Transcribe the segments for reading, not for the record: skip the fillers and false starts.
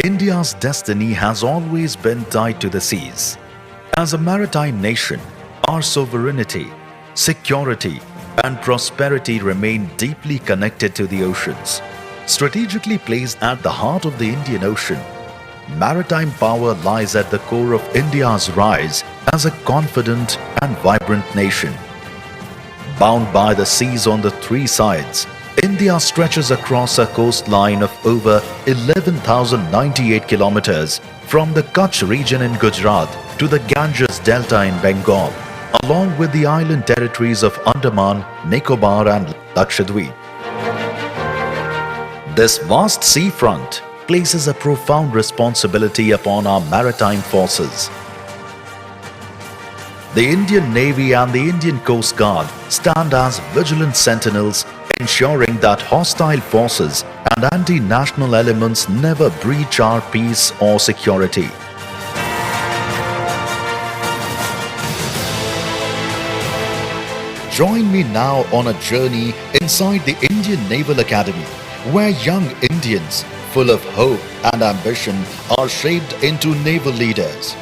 India's destiny has always been tied to the seas. As a maritime nation, our sovereignty, security, and prosperity remain deeply connected to the oceans. Strategically placed at the heart of the Indian Ocean, maritime power lies at the core of India's rise as a confident and vibrant nation. Bound by the seas on the three sides, India stretches across a coastline of over 11,098 kilometers from the Kutch region in Gujarat to the Ganges Delta in Bengal, along with the island territories of Andaman, Nicobar and Lakshadweep. This vast seafront places a profound responsibility upon our maritime forces. The Indian Navy and the Indian Coast Guard stand as vigilant sentinels, ensuring that hostile forces and anti-national elements never breach our peace or security. Join me now on a journey inside the Indian Naval Academy, where young Indians, full of hope and ambition, are shaped into naval leaders.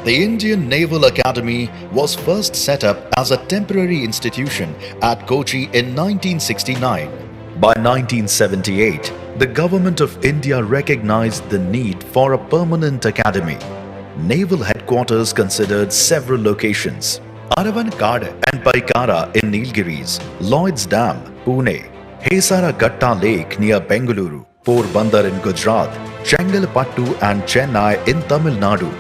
The Indian Naval Academy was first set up as a temporary institution at Kochi in 1969. By 1978, the Government of India recognized the need for a permanent academy. Naval headquarters considered several locations: Aravanakad and Paikara in Nilgiris, Lloyd's Dam, Pune, Hesaraghatta Lake near Bengaluru, Porbandar in Gujarat, Chengalpattu and Chennai in Tamil Nadu.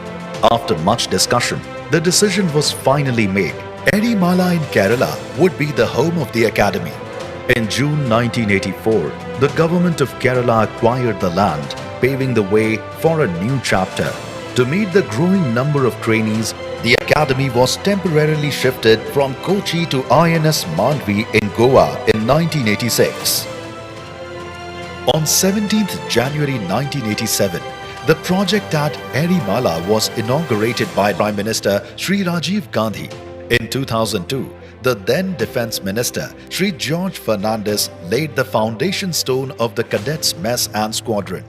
After much discussion, the decision was finally made. Erimala in Kerala would be the home of the academy. In June 1984, the government of Kerala acquired the land, paving the way for a new chapter. To meet the growing number of trainees, the academy was temporarily shifted from Kochi to INS Mandvi in Goa in 1986. On 17th January 1987, the project at Erimala was inaugurated by Prime Minister Sri Rajiv Gandhi. In 2002, the then Defence Minister Sri George Fernandes laid the foundation stone of the Cadets Mess and Squadron.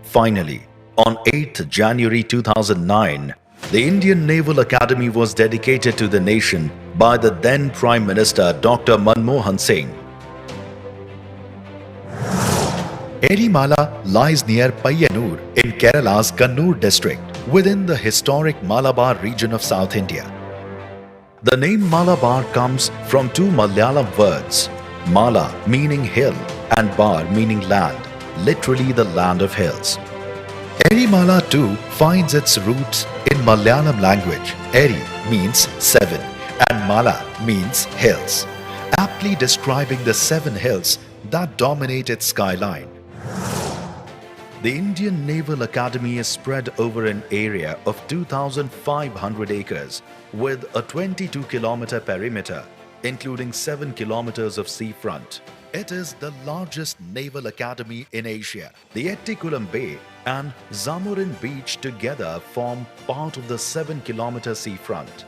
Finally, on 8th January 2009, the Indian Naval Academy was dedicated to the nation by the then Prime Minister Dr. Manmohan Singh. Erimala lies near Payyanur in Kerala's Kannur district, within the historic Malabar region of South India. The name Malabar comes from two Malayalam words, Mala meaning hill and Bar meaning land, literally the land of hills. Erimala too finds its roots in Malayalam language. Eri means seven and Mala means hills, aptly describing the seven hills that dominate its skyline. The Indian Naval Academy is spread over an area of 2,500 acres with a 22-kilometer perimeter, including 7 kilometers of seafront. It is the largest naval academy in Asia. The Ettikulam Bay and Zamorin Beach together form part of the 7-kilometer seafront.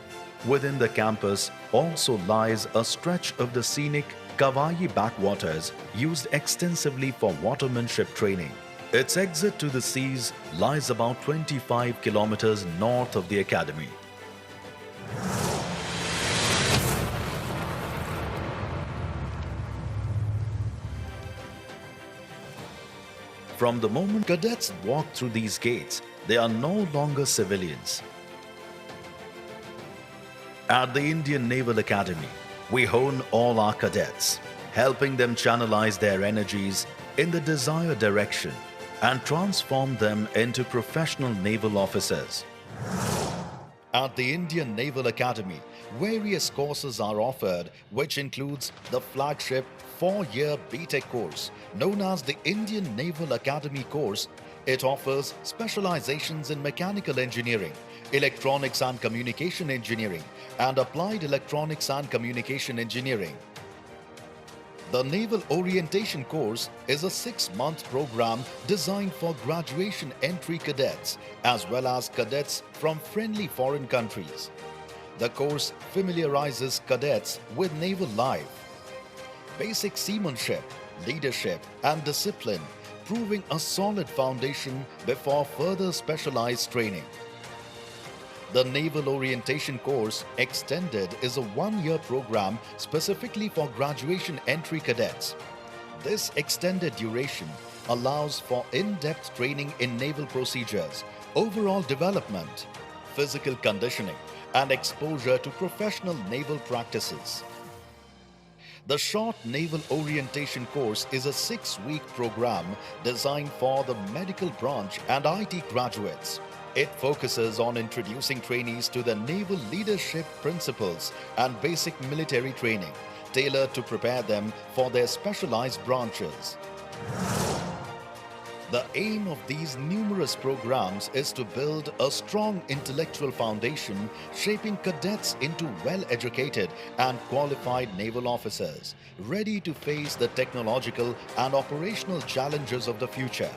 Within the campus also lies a stretch of the scenic Kavayi backwaters used extensively for watermanship training. Its exit to the seas lies about 25 kilometers north of the academy. From the moment cadets walk through these gates, they are no longer civilians. At the Indian Naval Academy, we hone all our cadets, helping them channelize their energies in the desired direction. and transform them into professional naval officers. At the Indian Naval Academy, various courses are offered, which includes the flagship 4-year BTech course known as the Indian Naval Academy course. It offers specializations in mechanical engineering, electronics and communication engineering, and applied electronics and communication engineering. The Naval Orientation course is a 6-month program designed for graduation entry cadets as well as cadets from friendly foreign countries. The course familiarizes cadets with naval life, basic seamanship, leadership, and discipline, proving a solid foundation before further specialized training. The Naval Orientation course Extended is a 1-year program specifically for graduation entry cadets. This extended duration allows for in-depth training in naval procedures, overall development, physical conditioning, and exposure to professional naval practices. The short Naval Orientation course is a 6-week program designed for the medical branch and IT graduates. It focuses on introducing trainees to the naval leadership principles and basic military training, tailored to prepare them for their specialized branches. The aim of these numerous programs is to build a strong intellectual foundation, shaping cadets into well-educated and qualified naval officers, ready to face the technological and operational challenges of the future.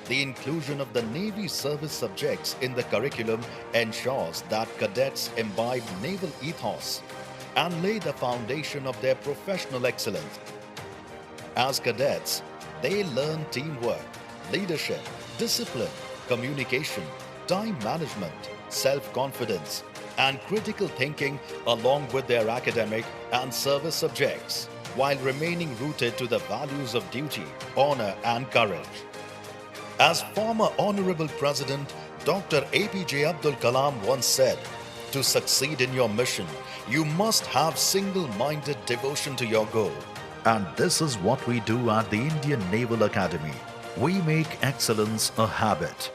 The inclusion of the Navy service subjects in the curriculum ensures that cadets imbibe naval ethos and lay the foundation of their professional excellence. As cadets, they learn teamwork, leadership, discipline, communication, time management, self-confidence, and critical thinking along with their academic and service subjects, while remaining rooted to the values of duty, honor, and courage. As former Honorable President Dr. APJ Abdul Kalam once said, "To succeed in your mission, you must have single-minded devotion to your goal." And this is what we do at the Indian Naval Academy. We make excellence a habit.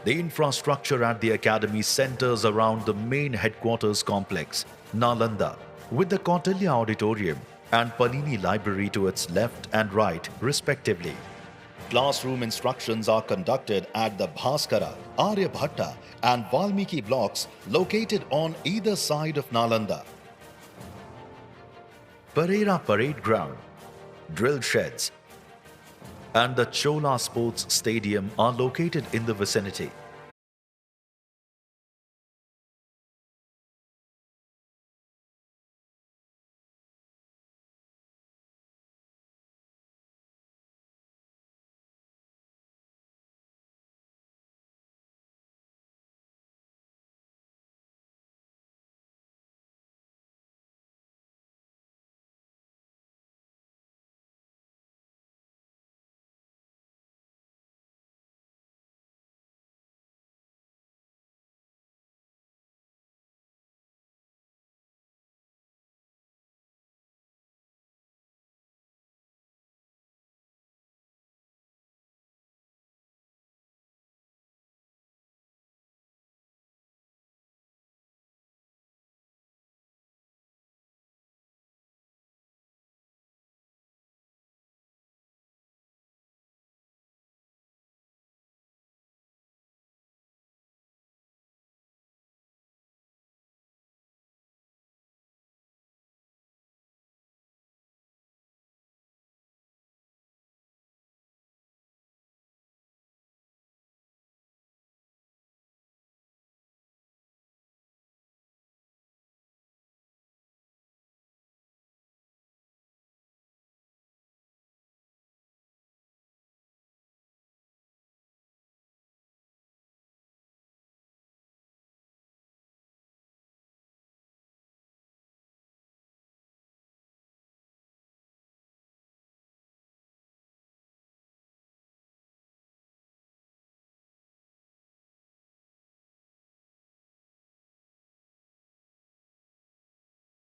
The infrastructure at the academy centers around the main headquarters complex, Nalanda, with the Kautilya Auditorium and Panini Library to its left and right, respectively. Classroom instructions are conducted at the Bhaskara, Aryabhatta, and Valmiki blocks located on either side of Nalanda. Pereira Parade Ground, drill sheds, and the Chola Sports Stadium are located in the vicinity.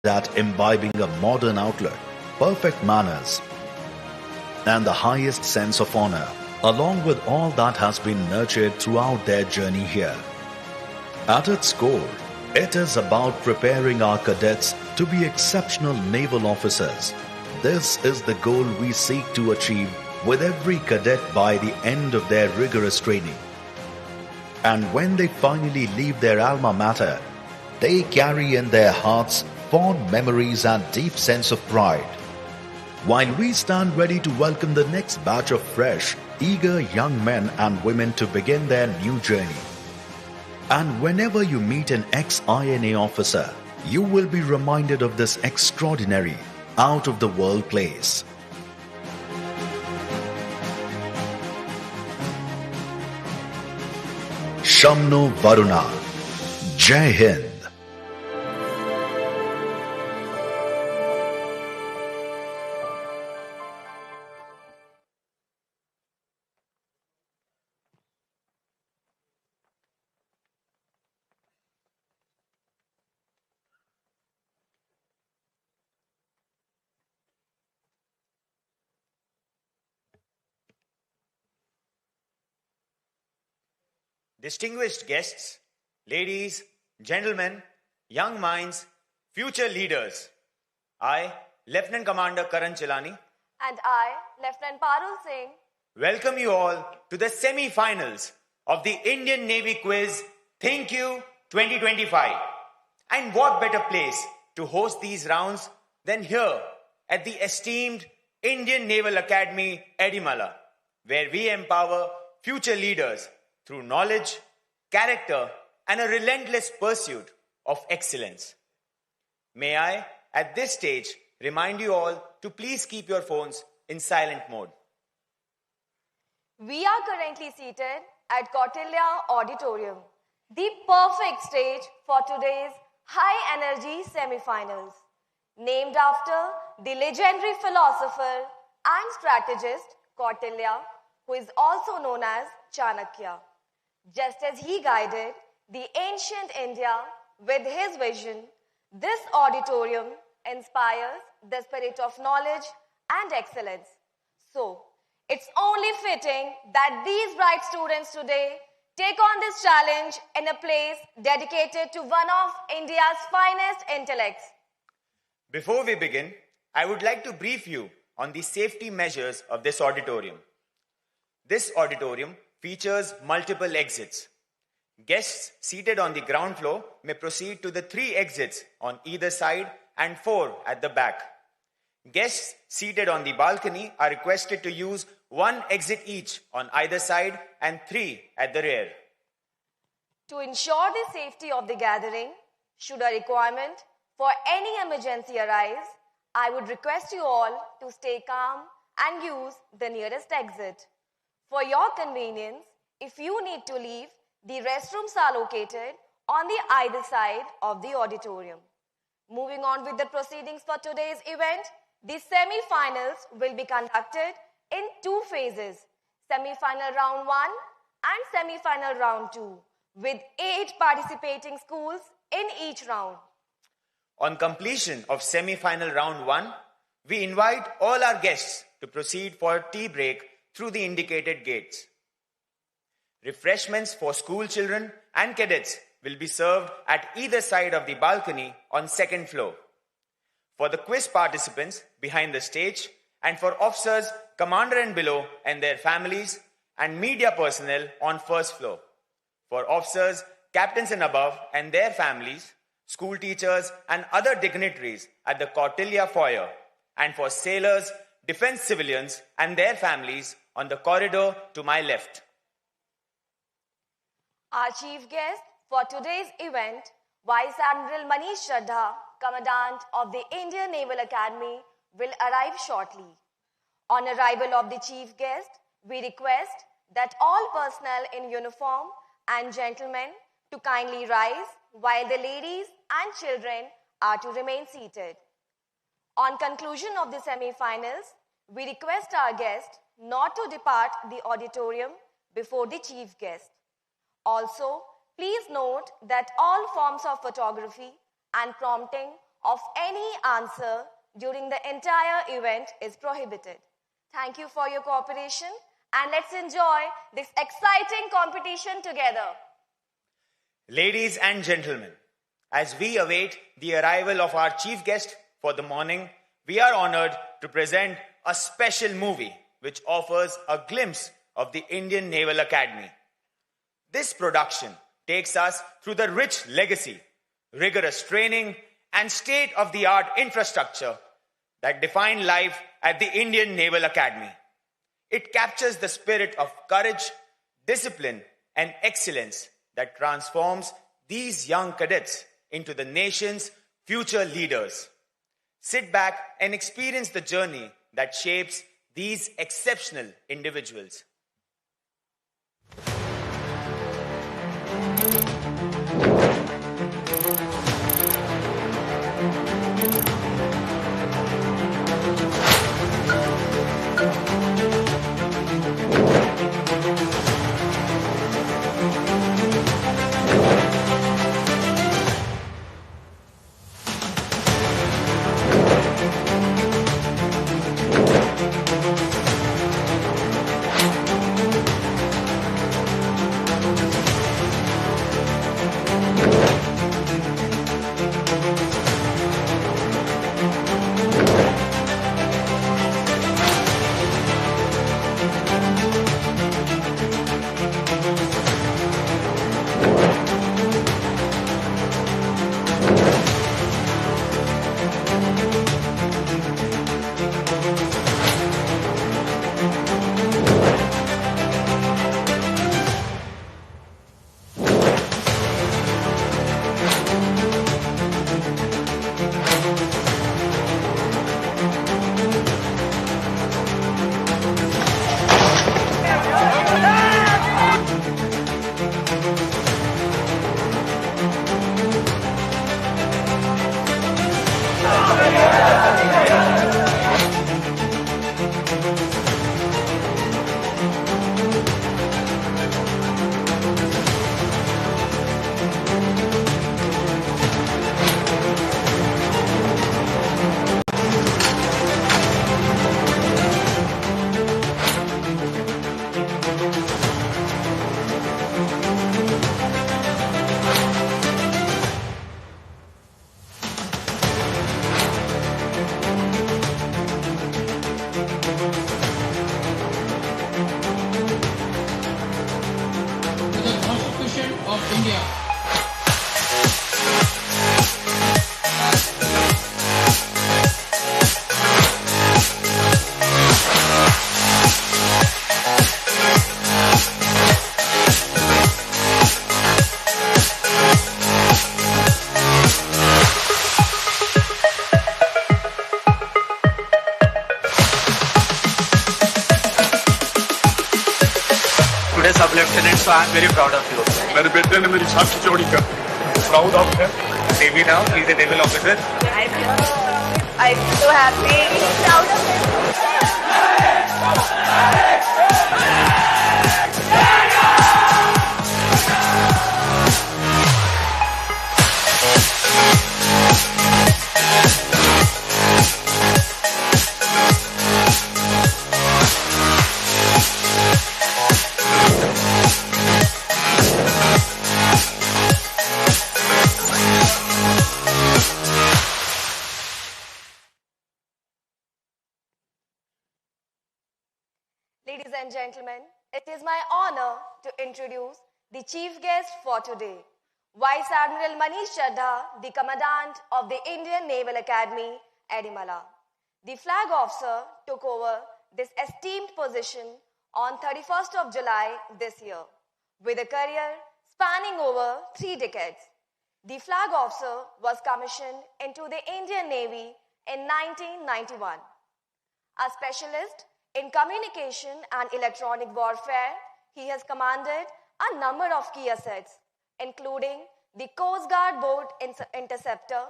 at imbibing a modern outlook, perfect manners, and the highest sense of honor, along with all that has been nurtured throughout their journey here. At its core, it is about preparing our cadets to be exceptional naval officers. This is the goal we seek to achieve with every cadet by the end of their rigorous training. And when they finally leave their alma mater, they carry in their hearts fond memories and deep sense of pride. While we stand ready to welcome the next batch of fresh, eager young men and women to begin their new journey. And whenever you meet an ex-INA officer, you will be reminded of this extraordinary, out-of-the-world place. Shamno Varuna. Jai Hind. Distinguished guests, ladies, gentlemen, young minds, future leaders, I, Lieutenant Commander Karan Chilani, and I, Lieutenant Parul Singh, welcome you all to the semi-finals of the Indian Navy Quiz THINQ 2025. And what better place to host these rounds than here at the esteemed Indian Naval Academy, Edimala, where we empower future leaders through knowledge, character, and a relentless pursuit of excellence. May I, at this stage, remind you all to please keep your phones in silent mode. We are currently seated at Kautilya Auditorium, the perfect stage for today's high-energy semi-finals. Named after the legendary philosopher and strategist Kautilya, who is also known as Chanakya. Just as he guided the ancient India with his vision, this auditorium inspires the spirit of knowledge and excellence. So, it's only fitting that these bright students today take on this challenge in a place dedicated to one of India's finest intellects. Before we begin, I would like to brief you on the safety measures of this auditorium. This auditorium features multiple exits. Guests seated on the ground floor may proceed to the 3 exits on either side and 4 at the back. Guests seated on the balcony are requested to use 1 exit each on either side and 3 at the rear. To ensure the safety of the gathering, should a requirement for any emergency arise, I would request you all to stay calm and use the nearest exit. For your convenience, if you need to leave, the restrooms are located on the either side of the auditorium. Moving on with the proceedings for today's event, the semi-finals will be conducted in 2 phases, semi-final round 1 and semi-final round 2, with 8 participating schools in each round. On completion of semi-final round 1, we invite all our guests to proceed for a tea break through the indicated gates. Refreshments for school children and cadets will be served at either side of the balcony on 2nd floor. For the quiz participants behind the stage, and for officers, commander and below and their families, and media personnel on 1st floor. For officers, captains and above and their families, school teachers and other dignitaries at the Kautilya foyer, and for sailors, defense civilians and their families on the corridor to my left. Our chief guest for today's event, Vice Admiral Manish Shraddha, Commandant of the Indian Naval Academy, will arrive shortly. On arrival of the chief guest, we request that all personnel in uniform and gentlemen to kindly rise while the ladies and children are to remain seated. On conclusion of the semi-finals, we request our guest not to depart the auditorium before the chief guest. Also, please note that all forms of photography and prompting of any answer during the entire event is prohibited. Thank you for your cooperation and let's enjoy this exciting competition together. Ladies and gentlemen, as we await the arrival of our chief guest for the morning, we are honored to present a special movie which offers a glimpse of the Indian Naval Academy. This production takes us through the rich legacy, rigorous training, and state-of-the-art infrastructure that define life at the Indian Naval Academy. It captures the spirit of courage, discipline, and excellence that transforms these young cadets into the nation's future leaders. Sit back and experience the journey that shapes these exceptional individuals. Today sub-lieutenant, so I am very proud of you. मेरे बेटे ने मेरी छाती चौड़ी कर proud of है Navy now, he is a naval officer. I'm so happy, proud of him. Ladies and gentlemen, it is my honor to introduce the chief guest for today, Vice Admiral Manish Chadha, the Commandant of the Indian Naval Academy, Edimala. The flag officer took over this esteemed position on 31st of July this year, with a career spanning over 3 decades. The flag officer was commissioned into the Indian Navy in 1991. A specialist in communication and electronic warfare, he has commanded a number of key assets, including the Coast Guard Boat Interceptor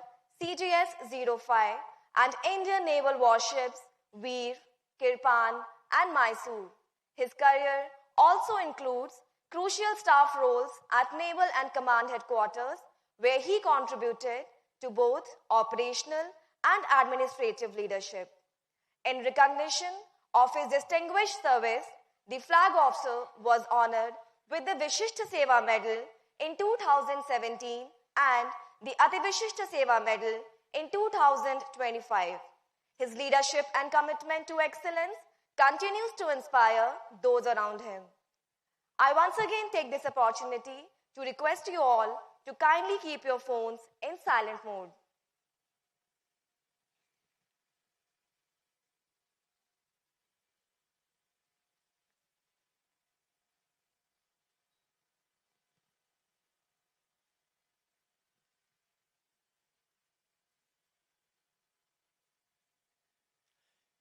CGS-05 and Indian naval warships Veer, Kirpan, and Mysore. His career also includes crucial staff roles at Naval and Command Headquarters, where he contributed to both operational and administrative leadership. In recognition of his distinguished service, the flag officer was honored with the Vishishta Seva Medal in 2017 and the Ati Vishishta Seva Medal in 2025. His leadership and commitment to excellence continues to inspire those around him. I once again take this opportunity to request you all to kindly keep your phones in silent mode.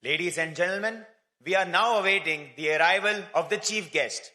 Ladies and gentlemen, we are now awaiting the arrival of the chief guest.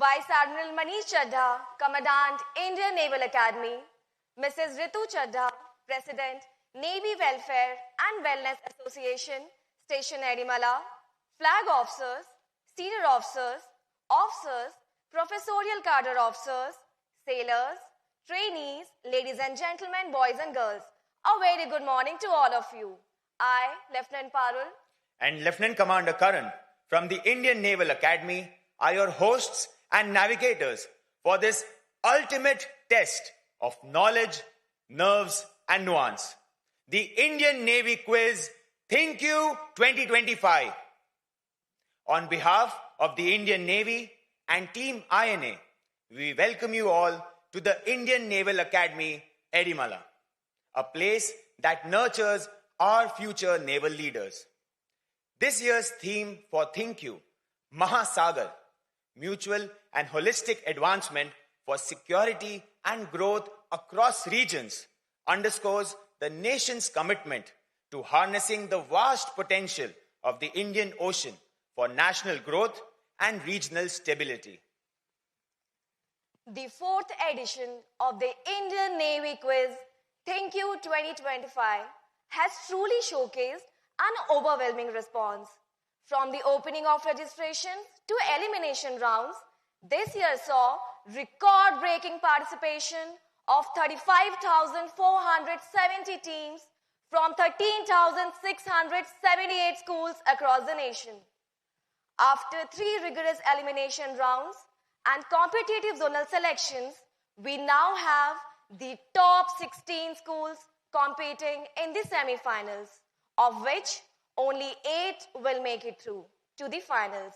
Vice Admiral Manish Chadha, Commandant, Indian Naval Academy, Mrs. Ritu Chadha, President, Navy Welfare and Wellness Association, Station Edimala, Flag Officers, Senior Officers, Officers, Professorial Cadre Officers, Sailors, Trainees, ladies and gentlemen, boys and girls, a very good morning to all of you. I, Lieutenant Parul, and Lieutenant Commander Karan from the Indian Naval Academy are your hosts and navigators for this ultimate test of knowledge, nerves, and nuance. The Indian Navy Quiz THINQ 2025. On behalf of the Indian Navy and Team INA, we welcome you all to the Indian Naval Academy, Edimala, a place that nurtures our future naval leaders. This year's theme for THINQ, Mahasagar, mutual and holistic advancement for security and growth across regions, underscores the nation's commitment to harnessing the vast potential of the Indian Ocean for national growth and regional stability. The fourth edition of the Indian Navy Quiz THINQ 2025 has truly showcased an overwhelming response. From the opening of registration to elimination rounds, this year saw record-breaking participation of 35,470 teams from 13,678 schools across the nation. After 3 rigorous elimination rounds and competitive zonal selections, we now have the top 16 schools competing in the semi-finals, of which only 8 will make it through to the finals.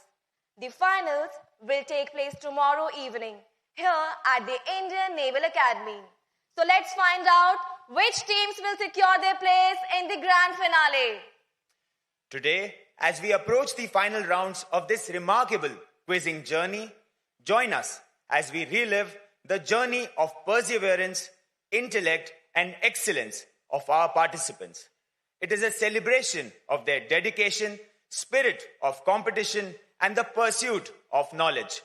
The finals will take place tomorrow evening here at the Indian Naval Academy. So let's find out which teams will secure their place in the grand finale. Today, as we approach the final rounds of this remarkable quizzing journey, join us as we relive the journey of perseverance, intellect, and excellence of our participants. It is a celebration of their dedication, spirit of competition, and the pursuit of knowledge.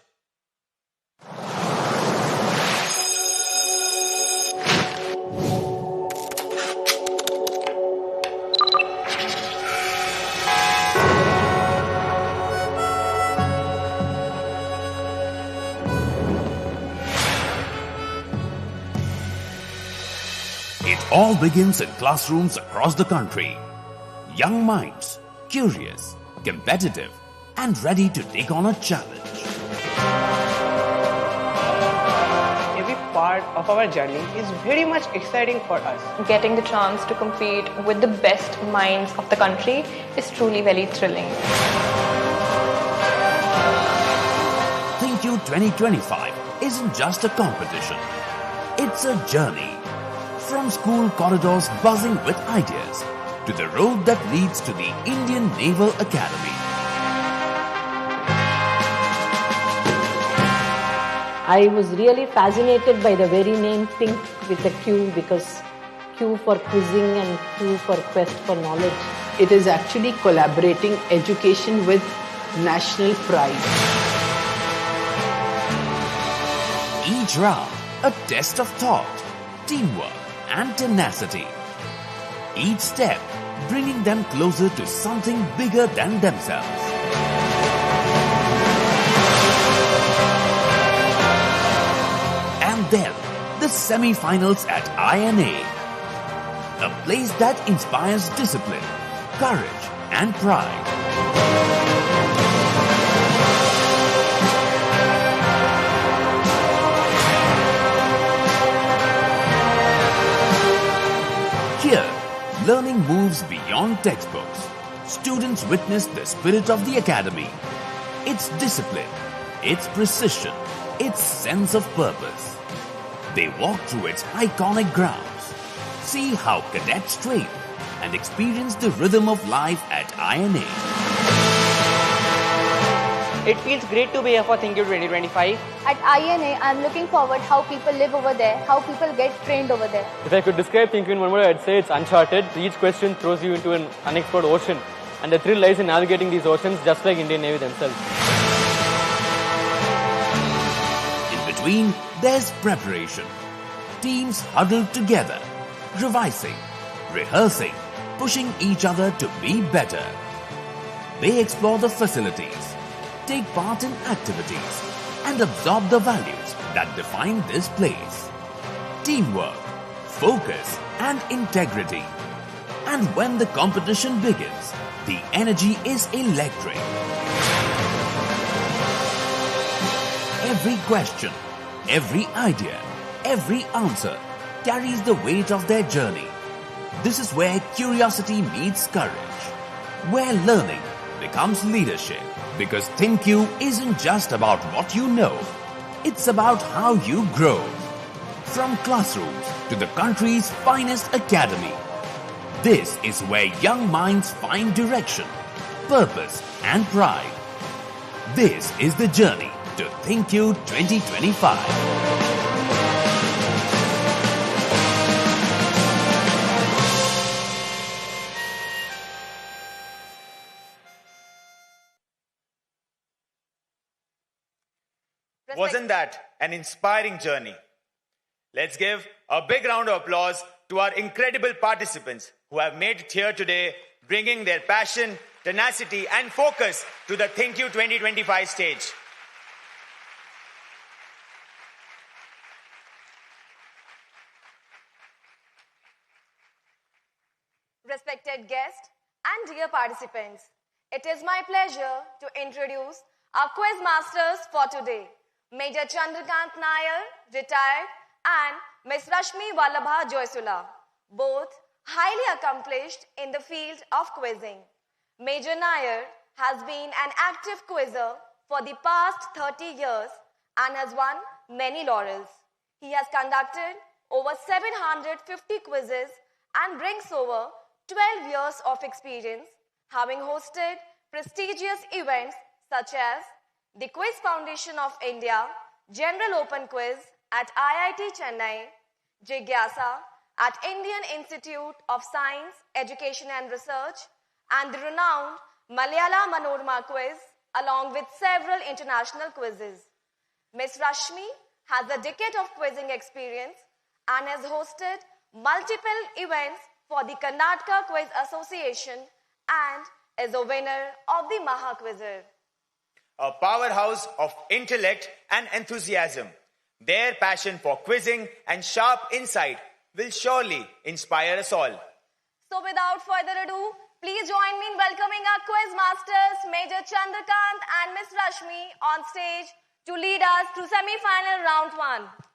It all begins in classrooms across the country. Young minds, curious, competitive, and ready to take on a challenge. Every part of our journey is very much exciting for us. Getting the chance to compete with the best minds of the country is truly very thrilling. THINQ 2025 isn't just a competition. It's a journey. From school corridors buzzing with ideas to the road that leads to the Indian Naval Academy. I was really fascinated by the very name THINQ with a Q, because Q for quizzing and Q for quest for knowledge. It is actually collaborating education with national pride. Each round, a test of thought, teamwork, and tenacity. Each step bringing them closer to something bigger than themselves. And then, the semi-finals at INA. A place that inspires discipline, courage, and pride. Here, learning moves beyond textbooks. Students witness the spirit of the academy. Its discipline, its precision, its sense of purpose. They walk through its iconic grounds, see how cadets train, and experience the rhythm of life at INA. It feels great to be here for THINQ 2025. At INA, I'm looking forward how people live over there, how people get trained over there. If I could describe THINQ in one word, I'd say it's uncharted. Each question throws you into an unexplored ocean, and the thrill lies in navigating these oceans just like Indian Navy themselves. between, there's preparation. Teams huddle together, revising, rehearsing, pushing each other to be better. They explore the facilities, take part in activities, and absorb the values that define this place. Teamwork, focus, and integrity. And when the competition begins, the energy is electric. Every question, every idea, every answer carries the weight of their journey. This is where curiosity meets courage, where learning becomes leadership. Because THINQ isn't just about what you know, it's about how you grow. From classrooms to the country's finest academy, this is where young minds find direction, purpose, and pride. This is the journey to THINQ 2025. Wasn't that an inspiring journey? Let's give a big round of applause to our incredible participants who have made it here today, bringing their passion, tenacity, and focus to the THINQ 2025 stage. Respected guests and dear participants, it is my pleasure to introduce our quiz masters for today, Major Chandrakant Nair, retired, and Ms. Rashmi Vallabha Joysula, both highly accomplished in the field of quizzing. Major Nair has been an active quizzer for the past 30 years and has won many laurels. He has conducted over 750 quizzes and brings over 12 years of experience, having hosted prestigious events such as the Quiz Foundation of India General Open Quiz at IIT Chennai, Jigyasa at Indian Institute of Science, Education and Research, and the renowned Malayala Manorama Quiz, along with several international quizzes. Ms. Rashmi has a decade of quizzing experience and has hosted multiple events for the Karnataka Quiz Association and is a winner of the Maha Quizzer. A powerhouse of intellect and enthusiasm. Their passion for quizzing and sharp insight will surely inspire us all. So without further ado, please join me in welcoming our quiz masters, Major Chandrakant and Ms. Rashmi, on stage to lead us through semi-final round 1.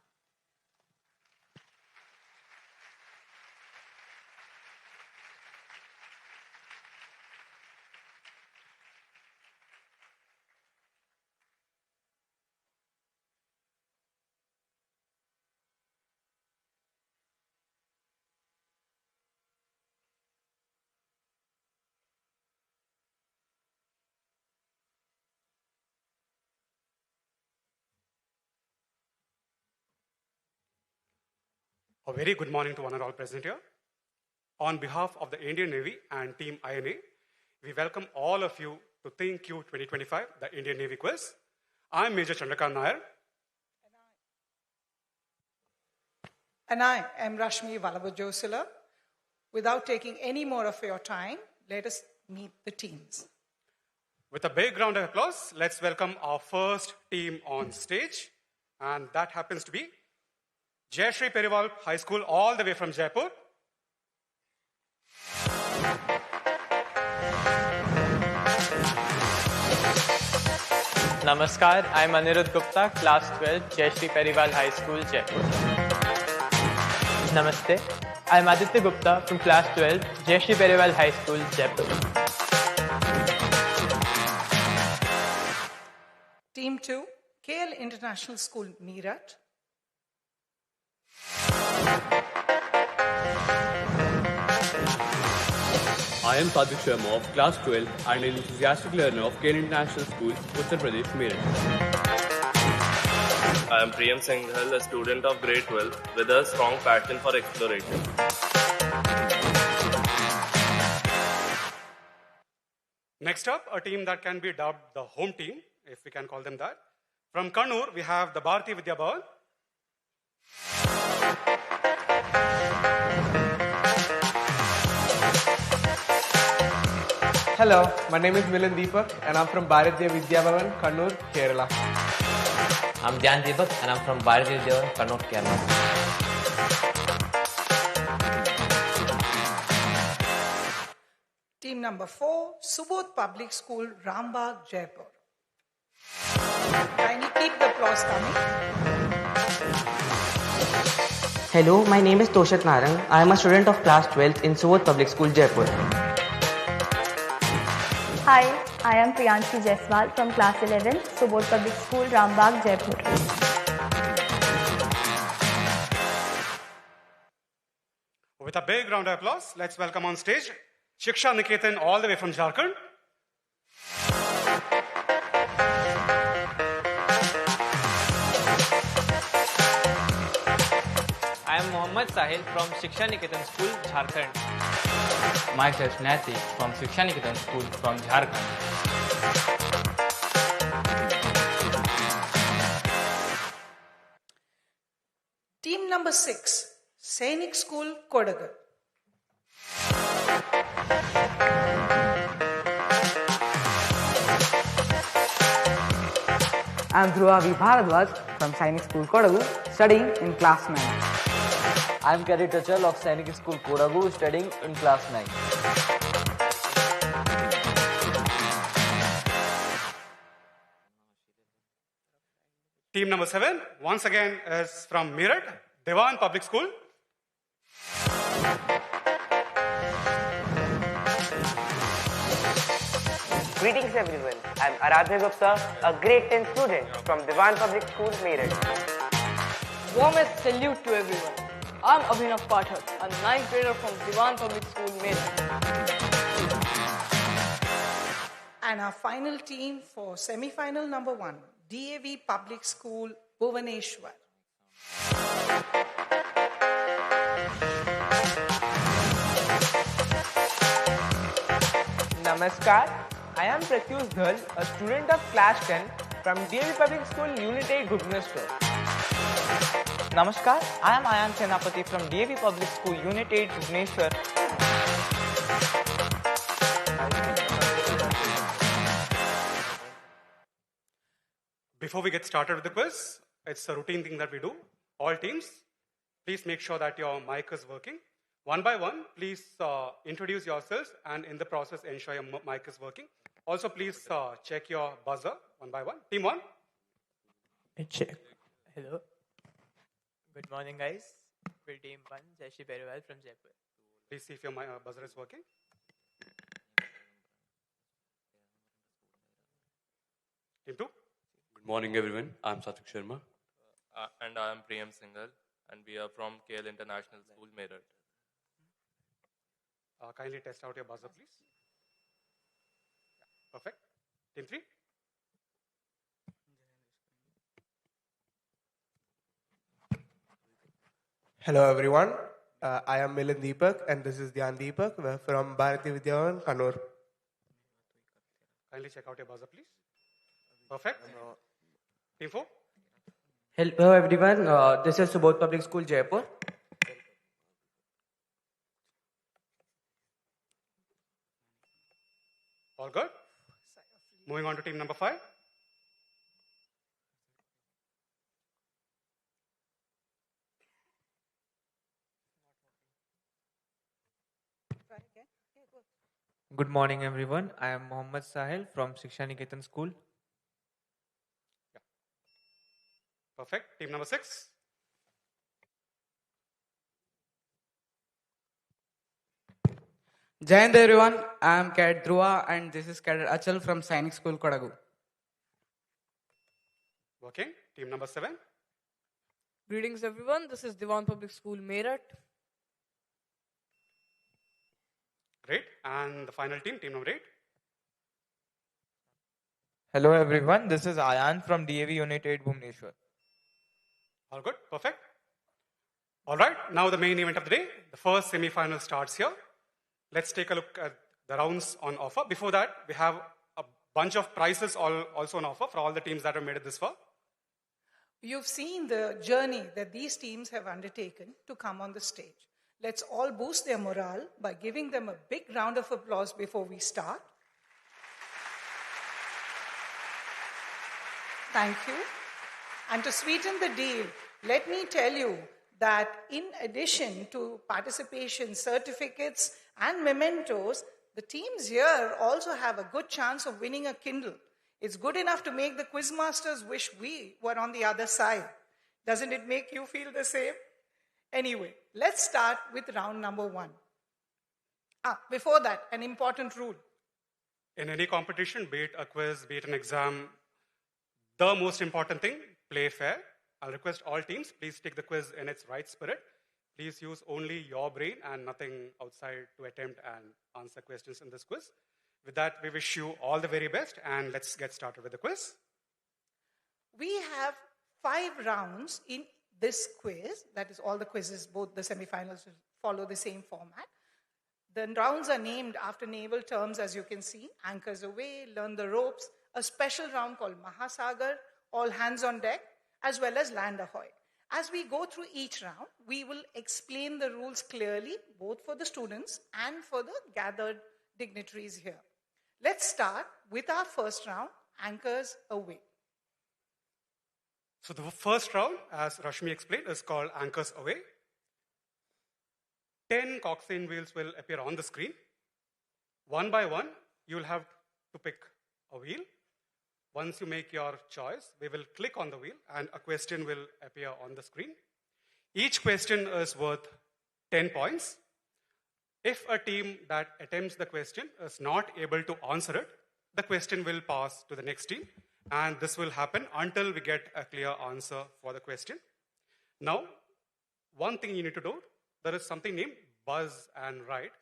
A very good morning to one and all present here. On behalf of the Indian Navy and Team INA, we welcome all of you to THINQ 2025, the Indian Navy Quiz. I'm Major Chandrakant Nair. And I am Rashmi Vallabha Joysula. Without taking any more of your time, let us meet the teams. With a big round of applause, let's welcome our first team on stage. And that happens to be Jayashree Periwal High School, all the way from Jaipur. Namaskar, I'm Anirudh Gupta, Class 12, Jayashree Periwal High School, Jaipur. Namaste, I'm Aditya Gupta from Class 12, Jayashree Periwal High School, Jaipur. Team 2, KL International School, Meerut. I am Sadik Sharma of Class 12 and an enthusiastic learner of KL International School, Uttar Pradesh, Meerut. I am Priyam Singhal, a student of grade 12 with a strong passion for exploration. Next up, a team that can be dubbed the home team, if we can call them that, From Kannur, we have the Bharati Vidya Bhavan. Hello, my name is Milan Deepak and I'm from Bharatiya Vidya Bhavan, Kannur, Kerala. I'm Dhyan Deepak and I'm from Bharatiya Vidya Bhavan, Kannur, Kerala. Team number 4, Subodh Public School, Rambagh, Jaipur. Kindly keep the applause coming. Hello, my name is Toshat Narang. I am a student of class 12th in Subodh Public School, Jaipur. Hi, I am Priyanshi Jaiswal from class 11, Subodh Public School, Rambagh, Jaipur. With a big round of applause, let's welcome on stage Shiksha Niketan all the way from Jharkhand. I am Mohammad Sahil from Shiksha Niketan School, Jharkhand. Myself Natik from Shiksha Niketan School from Jharkhand. Team number 6, Sainik School, Kodagal. I am Dhruva V. Bharadwaj from Sainik School, Kodagu, studying in class 9. I am Kerry Tachal of Sainik School, Kodagu, studying in class 9. Team number 7, once again, is from Meerut, Dewan Public School. Greetings everyone, I am Aradhya Gupta, a grade 10 student from Dewan Public School, Meerut. Warmest salute to everyone. I am Abhinav Pathak, a 9th grader from Dewan Public School, Meerut. And our final team for semi-final number 1, DAV Public School, Bhubaneswar. Namaskar, I am Pratyush Dhal, a student of class 10 from DAV Public School, Unit 8, Bhubaneswar. Namaskar, I am Ayan Senapati from DAV Public School, Unit 8, Bhubaneswar. Before we get started with the quiz, it's a routine thing that we do. All teams, please make sure that your mic is working. One by one, please introduce yourselves and in the process ensure your mic is working. Also, please check your buzzer one by one. Team 1. Check. Hello. Good morning, guys. We're Team 1, Jashi Periwal from Jaipur. Please see if your buzzer is working. Team 2. Good morning, everyone. I'm Satvik Sharma. And I am Priyam Singhal, and we are from KL International School, Meerut. Kindly test out your buzzer, please. Perfect. Team 3. Hello everyone, I am Milan Deepak and this is Dhyan Deepak. We're from Bharatiya Vidya Bhavan, Kannur. Kindly check out your buzzer, please. Perfect. Team 4. Hello everyone, this is Subodh Public School, Jaipur. All good? Moving on to team number 5. Good morning, everyone. I am Mohammad Sahil from Shiksha Niketan School. Perfect. Team number 6. Jai Hind everyone, I am Cadet Dhruva and this is Cadet Achal from Sainik School, Kodagu. Working. Team number 7. Greetings everyone, this is Dewan Public School, Meerut. Great. And the final team, team number 8. Hello, everyone. This is Ayan from DAV Unit 8, Bhubaneswar. All good. Perfect. All right. Now the main event of the day. The first semi-final starts here. Let's take a look at the rounds on offer. Before that, we have a bunch of prizes also on offer for all the teams that have made it this far. You've seen the journey that these teams have undertaken to come on the stage. Let's all boost their morale by giving them a big round of applause before we start. Thank you. And to sweeten the deal, let me tell you that in addition to participation certificates and mementos, the teams here also have a good chance of winning a Kindle. It's good enough to make the quizmasters wish we were on the other side. Doesn't it make you feel the same? Anyway, let's start with round number 1. Before that, an important rule. In any competition, be it a quiz, be it an exam, the most important thing, play fair. I'll request all teams, please take the quiz in its right spirit. Please use only your brain and nothing outside to attempt and answer questions in this quiz. With that, we wish you all the very best, and let's get started with the quiz. We have 5 rounds in this quiz. That is, all the quizzes, both the semifinals, will follow the same format. The rounds are named after naval terms, as you can see. Anchors away, learn the ropes, a special round called Mahasagar, all hands on deck, as well as land ahoy. As we go through each round, we will explain the rules clearly, both for the students and for the gathered dignitaries here. Let's start with our first round, anchors away. So the first round, as Rashmi explained, is called anchors away. 10 coxswain wheels will appear on the screen. One by one, you will have to pick a wheel. Once you make your choice, we will click on the wheel and a question will appear on the screen. Each question is worth 10 points. If a team that attempts the question is not able to answer it, the question will pass to the next team, and this will happen until we get a clear answer for the question. Now, one thing you need to do, there is something named buzz and write.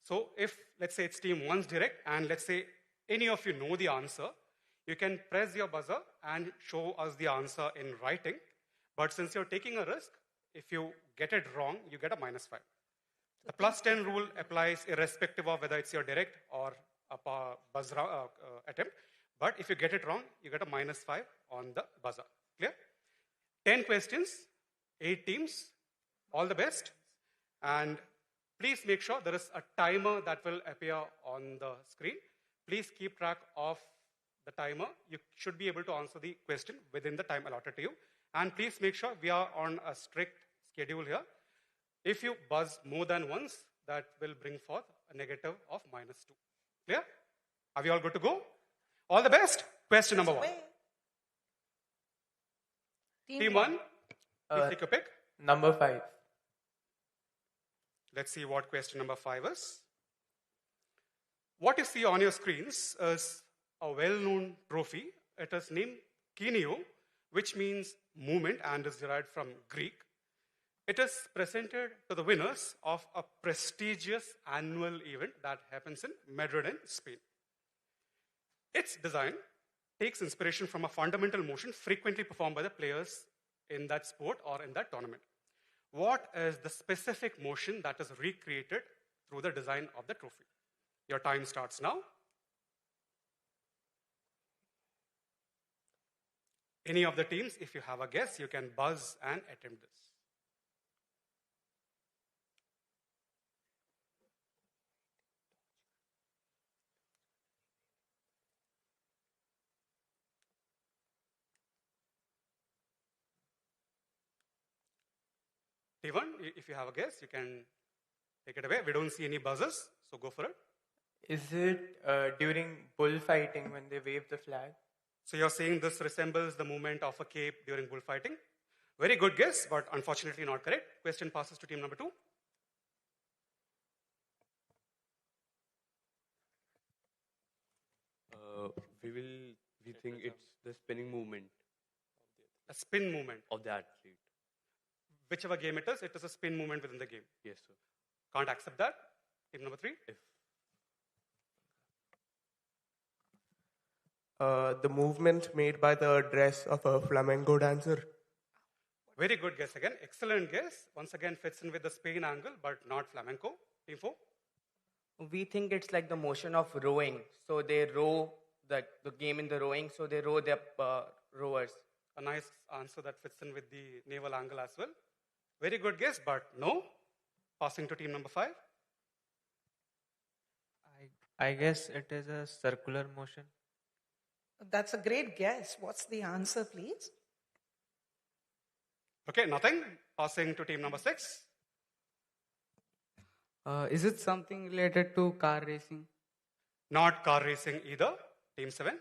So if, let's say it's team 1's direct, and let's say any of you know the answer, you can press your buzzer and show us the answer in writing. But since you're taking a risk, if you get it wrong, you get a -5. The +10 rule applies irrespective of whether it's your direct or a buzz attempt. But if you get it wrong, you get a -5 on the buzzer. Clear? 10 questions, 8 teams. All the best. And please make sure there is a timer that will appear on the screen. Please keep track of the timer. You should be able to answer the question within the time allotted to you. And please make sure we are on a strict schedule here. If you buzz more than once, that will bring forth a negative of -2. Clear? Are we all good to go? All the best. Question number 1. Team 1, please take a pick. Number 5. Let's see what question number 5 is. What you see on your screens is a well-known trophy. It is named Kineo, which means movement and is derived from Greek. It is presented to the winners of a prestigious annual event that happens in Madrid in Spain. Its design takes inspiration from a fundamental motion frequently performed by the players in that sport or in that tournament. What is the specific motion that is recreated through the design of the trophy? Your time starts now. Any of the teams, if you have a guess, you can buzz and attempt this. T1, if you have a guess, you can take it away. We don't see any buzzers, so go for it. Is it during bullfighting when they wave the flag? So you're saying this resembles the movement of a cape during bullfighting? Very good guess, but unfortunately not correct. Question passes to team number 2. We think it's the spinning movement. A spin movement? Of the athlete. Whichever game it is a spin movement within the game. Yes, sir. Can't accept that. Team number 3. The movement made by the dress of a flamenco dancer. Very good guess again. Excellent guess. Once again fits in with the Spain angle, but not flamenco. Team 4. We think it's like the motion of rowing. So they row the game in the rowing, so they row their rowers. a nice answer that fits in with the naval angle as well. Very good guess, but no. Passing to team number 5. I guess it is a circular motion. That's a great guess. What's the answer, please? Okay, nothing. Passing to team number 6. Is it something related to car racing? Not car racing either. Team 7.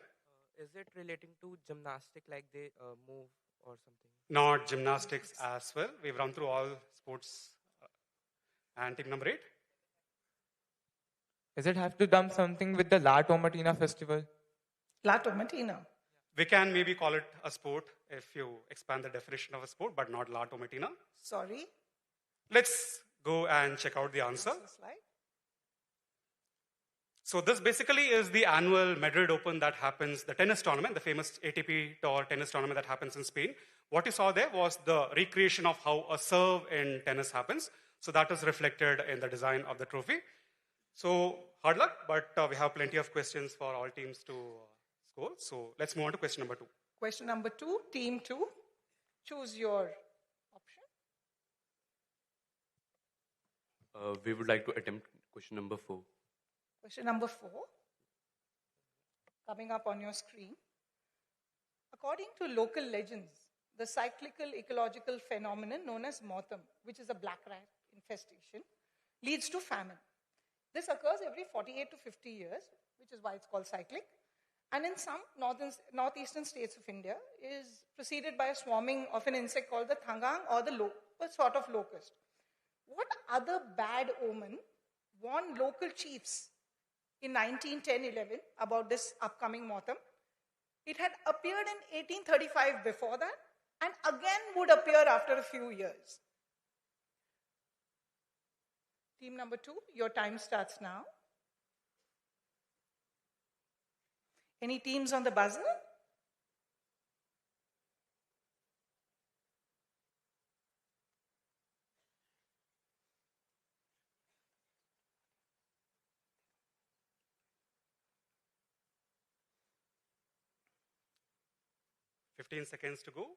Is it relating to gymnastic, like they move or something? Not gymnastics as well. We've run through all sports. And team number 8. Does it have to do something with the La Tomatina festival? La Tomatina. We can maybe call it a sport if you expand the definition of a sport, but not La Tomatina. Sorry? Let's go and check out the answer. So this basically is the annual Madrid Open that happens, the tennis tournament, the famous ATP Tour tennis tournament that happens in Spain. What you saw there was the recreation of how a serve in tennis happens. So that is reflected in the design of the trophy. So hard luck, but we have plenty of questions for all teams to score. So let's move on to question number 2. Question number 2, team 2. Choose your option. We would like to attempt question number 4. Question number 4, coming up on your screen. According to local legends, the cyclical ecological phenomenon known as Maritime, which is a black rat infestation, leads to famine. This occurs every 48 to 50 years, which is why it's called cyclic. And in some northeastern states of India, is preceded by a swarming of an insect called the thangang or a sort of locust. What other bad omen warned local chiefs in 1910-11 about this upcoming Maritime? It had appeared in 1835 before that, and again would appear after a few years. Team number 2, your time starts now. Any teams on the buzzer? $15 seconds to go.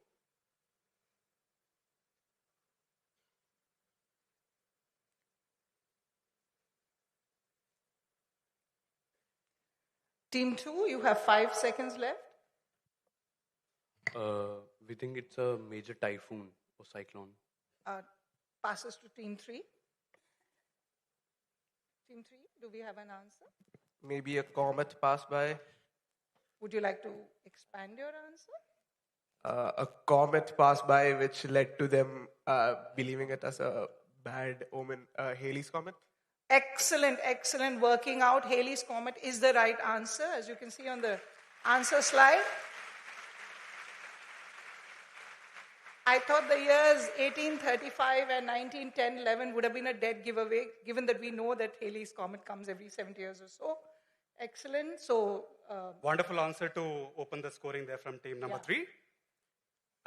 Team 2, you have 5 seconds left. We think it's a major typhoon or cyclone. Passes to team 3. Team 3, do we have an answer? Maybe a comet passed by. Would you like to expand your answer? A comet passed by which led to them believing it as a bad omen. Halley's Comet? Excellent, excellent working out. Halley's Comet is the right answer, as you can see on the answer slide. I thought the years 1835 and 1910-11 would have been a dead giveaway, given that we know that Halley's Comet comes every 70 years or so. Excellent. So, wonderful answer to open the scoring there from team number 3.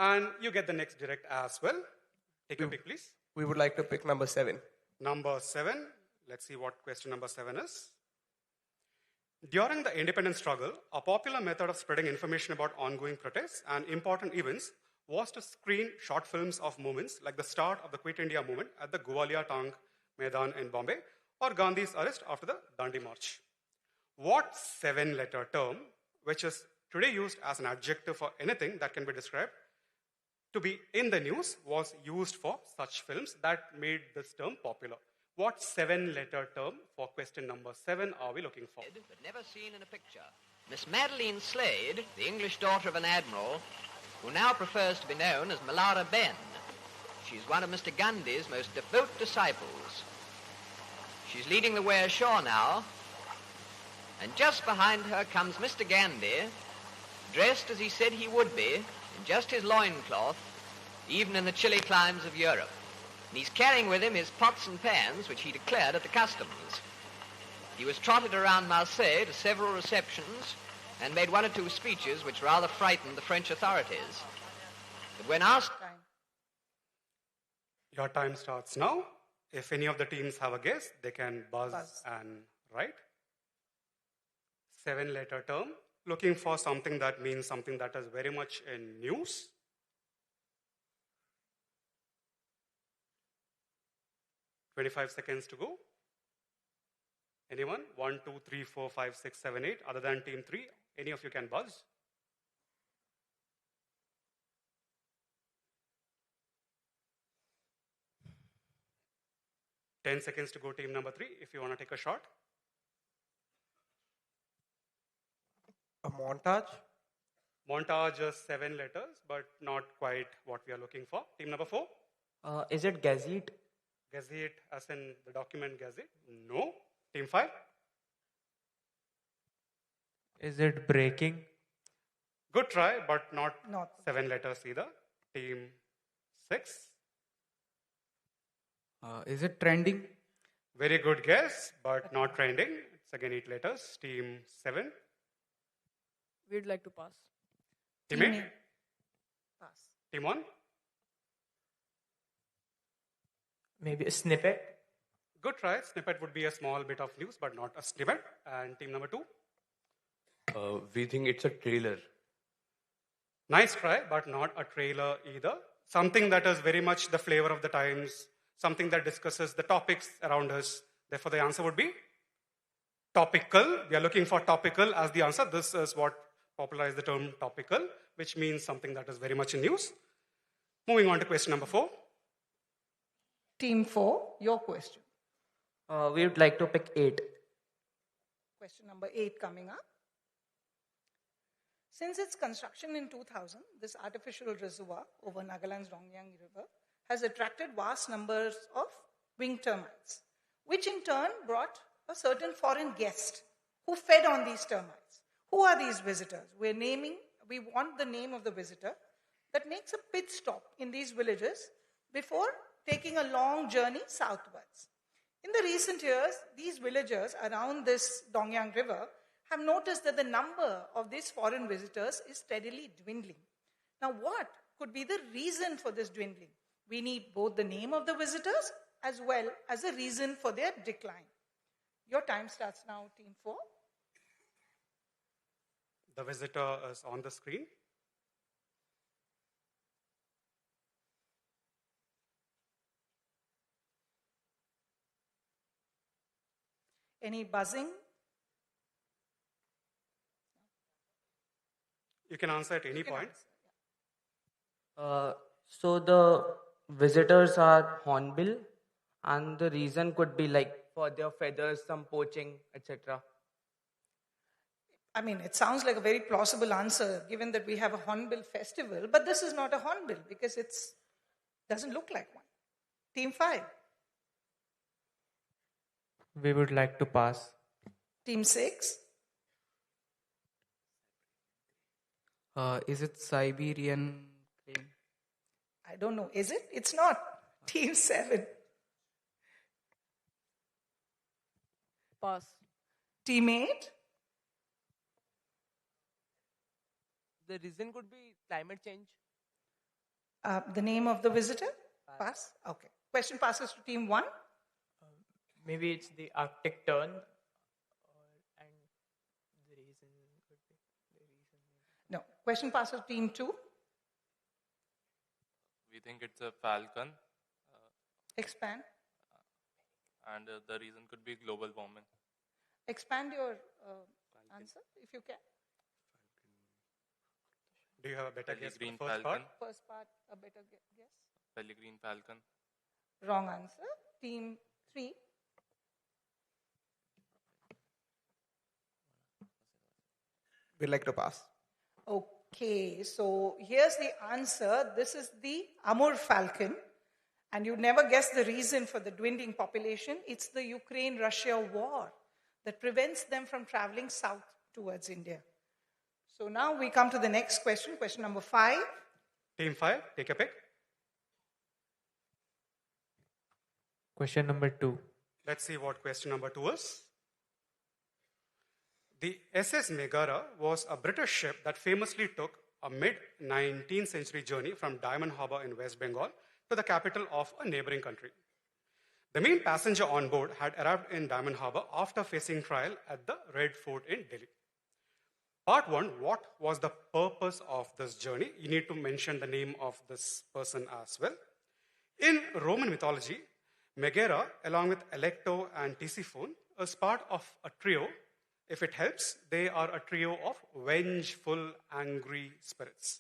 And you get the next direct as well. Take your pick, please. We would like to pick number 7. Number 7. Let's see what question number 7 is. During the independence struggle, a popular method of spreading information about ongoing protests and important events was to screen short films of moments like the start of the Quit India movement at the Gwalior Tank Maidan in Bombay or Gandhi's arrest after the Dandi March. What 7-letter term, which is today used as an adjective for anything that can be described to be in the news, was used for such films that made this term popular? What 7-letter term for question number 7 are we looking for? But never seen in a picture. Miss Madeline Slade, the English daughter of an admiral, who now prefers to be known as Malara Ben. She's one of Mr. Gandhi's most devout disciples. She's leading the way ashore now, and just behind her comes Mr. Gandhi, dressed as he said he would be, in just his loincloth, even in the chilly climes of Europe. And he's carrying with him his pots and pans, which he declared at the customs. He was trotted around Marseille to several receptions and made 1 or 2 speeches which rather frightened the French authorities. But when asked... Your time starts now. If any of the teams have a guess, they can buzz. And write. 7-letter term. Looking for something that means something that is very much in news. 25 seconds to go. Anyone? 1, 2, 3, 4, 5, 6, 7, 8. Other than team 3, any of you can buzz. Ten seconds to go, team number 3, if you want to take a shot. A montage? Montage is 7 letters, but not quite what we are looking for. Team number 4? Is it Gazette? Gazette, as in the document Gazette? No. Team 5? Is it breaking? Good try, but not Not. 7 letters either. Team 6? Is it trending? Very good guess, but not trending. It's again 8 letters. Team 7? We'd like to pass. Team 8? Pass. Team 1? Maybe a snippet. Good try. Snippet would be a small bit of news, but not a snippet. And team number 2? We think it's a trailer. Nice try, but not a trailer either. Something that is very much the flavor of the times, something that discusses the topics around us. Therefore, the answer would be topical. We are looking for topical as the answer. This is what popularized the term topical, which means something that is very much in news. Moving on to question number 4. Team 4, your question. We would like to pick 8. Question number 8 coming up. Since its construction in 2000, this artificial reservoir over Nagaland's Dongyang River has attracted vast numbers of winged termites, which in turn brought a certain foreign guest who fed on these termites. Who are these visitors? We want the name of the visitor that makes a pit stop in these villages before taking a long journey southwards. In the recent years, these villagers around this Dongyang River have noticed that the number of these foreign visitors is steadily dwindling. Now, what could be the reason for this dwindling? We need both the name of the visitors as well as a reason for their decline. Your time starts now, Team 4. The visitor is on the screen. Any buzzing? You can answer at any point. So the visitors are hornbill, and the reason could be like for their feathers, some poaching, etc. I mean, it sounds like a very plausible answer given that we have a hornbill festival, but this is not a hornbill because it doesn't look like one. Team 5. We would like to pass. Team 6. Is it Siberian crane? I don't know. Is it? It's not. Team 7. Pass. Team 8. The reason could be climate change. The name of the visitor? Pass. Okay. Question passes to Team 1. Maybe it's the Arctic tern. And the reason could be the reason. No. Question passes to Team 2. We think it's a falcon. Expand. And the reason could be global warming. Expand your answer if you can. Do you have a better guess for the Pellegrine first falcon. part? First part, a better guess. Pellegrine falcon. Wrong answer. Team 3. We'd like to pass. Okay, so here's the answer. This is the Amur falcon. And you never guess the reason for the dwindling population. It's the Ukraine-Russia war that prevents them from traveling south towards India. So now we come to the next question, question number 5. Team 5, take a pick. Question number 2. Let's see what question number 2 is. The SS Megara was a British ship that famously took a mid-19th century journey from Diamond Harbour in West Bengal to the capital of a neighboring country. The main passenger on board had arrived in Diamond Harbour after facing trial at the Red Fort in Delhi. Part 1, what was the purpose of this journey? You need to mention the name of this person as well. In Roman mythology, Megara, along with Electo and Tisiphone, is part of a trio. If it helps, they are a trio of vengeful, angry spirits.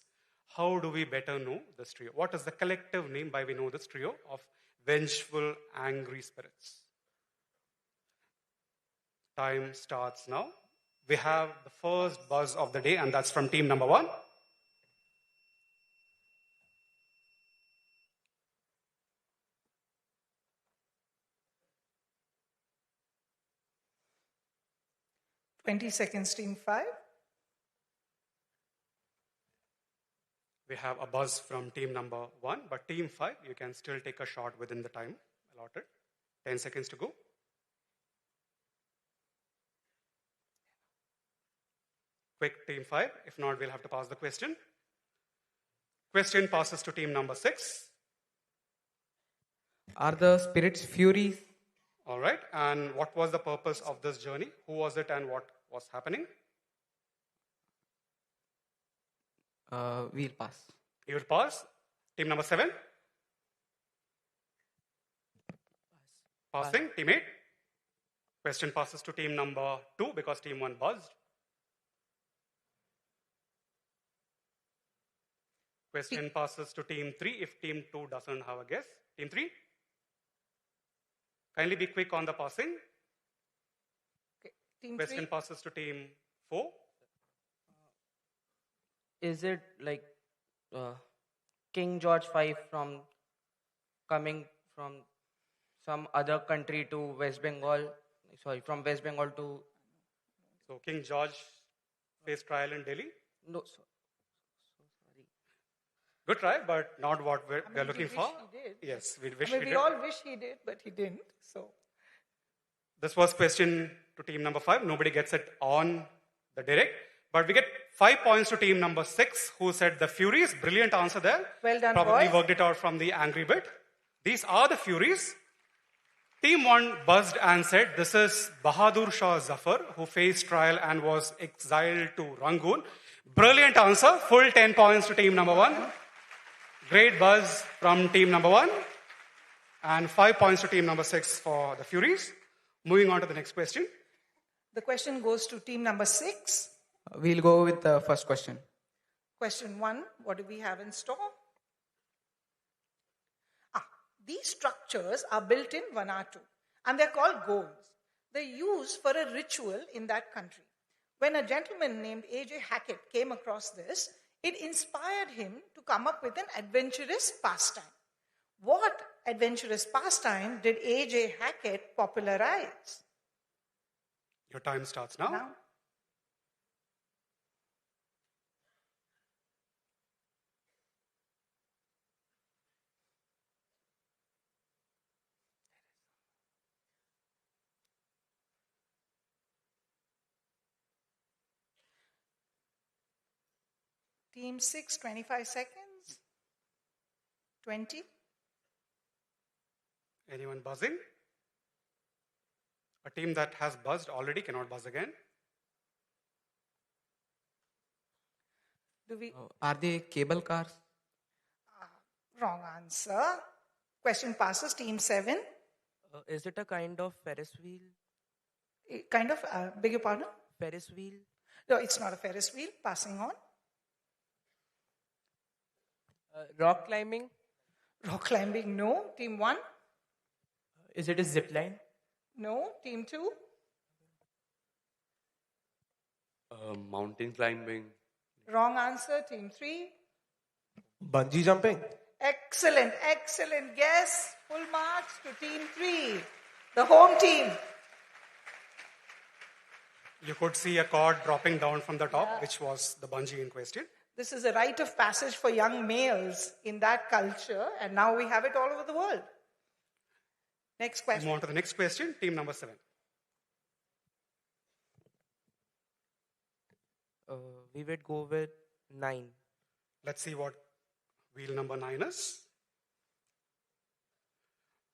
How do we better know this trio? What is the collective name by we know this trio of vengeful, angry spirits? Time starts now. We have the first buzz of the day, and that's from team number 1. Seconds, team 5. We have a buzz from team number 1, but team 5, you can still take a shot within the time allotted. 10 seconds to go. Quick, team 5. If not, we'll have to pass the question. Question passes to team number 6. Are the spirits furies? All right. And what was the purpose of this journey? Who was it and what was happening? We'll pass. You will pass. Team number 7. Passing. Team 8. Question passes to team number 2 because team 1 buzzed. Question passes to team 3 if team 2 doesn't have a guess. Team 3. Kindly be quick on the passing. Okay. Team Question 3. passes to team 4. Is it like King George V from coming from some other country to West Bengal? Sorry, from West Bengal to... So King George faced trial in Delhi? No, sorry. Good try, but not what we're looking for. He did. Yes, we wish we we did. all wish he did, but he didn't. So this was question to team number 5. Nobody gets it on the direct. But we get 5 points to team number 6, who said the Furies. Brilliant answer there. Well done, Probably boys. worked it out from the angry bit. These are the Furies. Team 1 buzzed and said, this is Bahadur Shah Zafar, who faced trial and was exiled to Rangoon. Brilliant answer. Full 10 points to team number 1. Great buzz from team number 1. And 5 points to team number 6 for the Furies. Moving on to the next question. the question goes to team number 6. We'll go with the first question. Question 1, what do we have in store? These structures are built in Vanuatu and they're called goals. They're used for a ritual in that country. When a gentleman named A.J. Hackett came across this, it inspired him to come up with an adventurous pastime. What adventurous pastime did A.J. Hackett popularize? Your time starts now. Team 6, 25 seconds. 20. Anyone buzzing? A team that has buzzed already cannot buzz again. Do we? Are they cable cars? Wrong answer. Question passes. Team 7. Is it a kind of Ferris wheel? Kind of, beg your pardon? Ferris wheel? No, it's not a Ferris wheel. Passing on. Rock climbing? Rock climbing, no. Team 1. Is it a zip line? No. Team 2. Mountain climbing. Wrong answer. Team 3. Bungee jumping. Excellent, excellent guess. Full marks to Team 3. The home team. You could see a cord dropping down from the top, which was the bungee in question. This is a rite of passage for young males in that culture, and now we have it all over the world. Next question. Move on to the next question, team number 7. We would go with 9. Let's see what wheel number 9 is.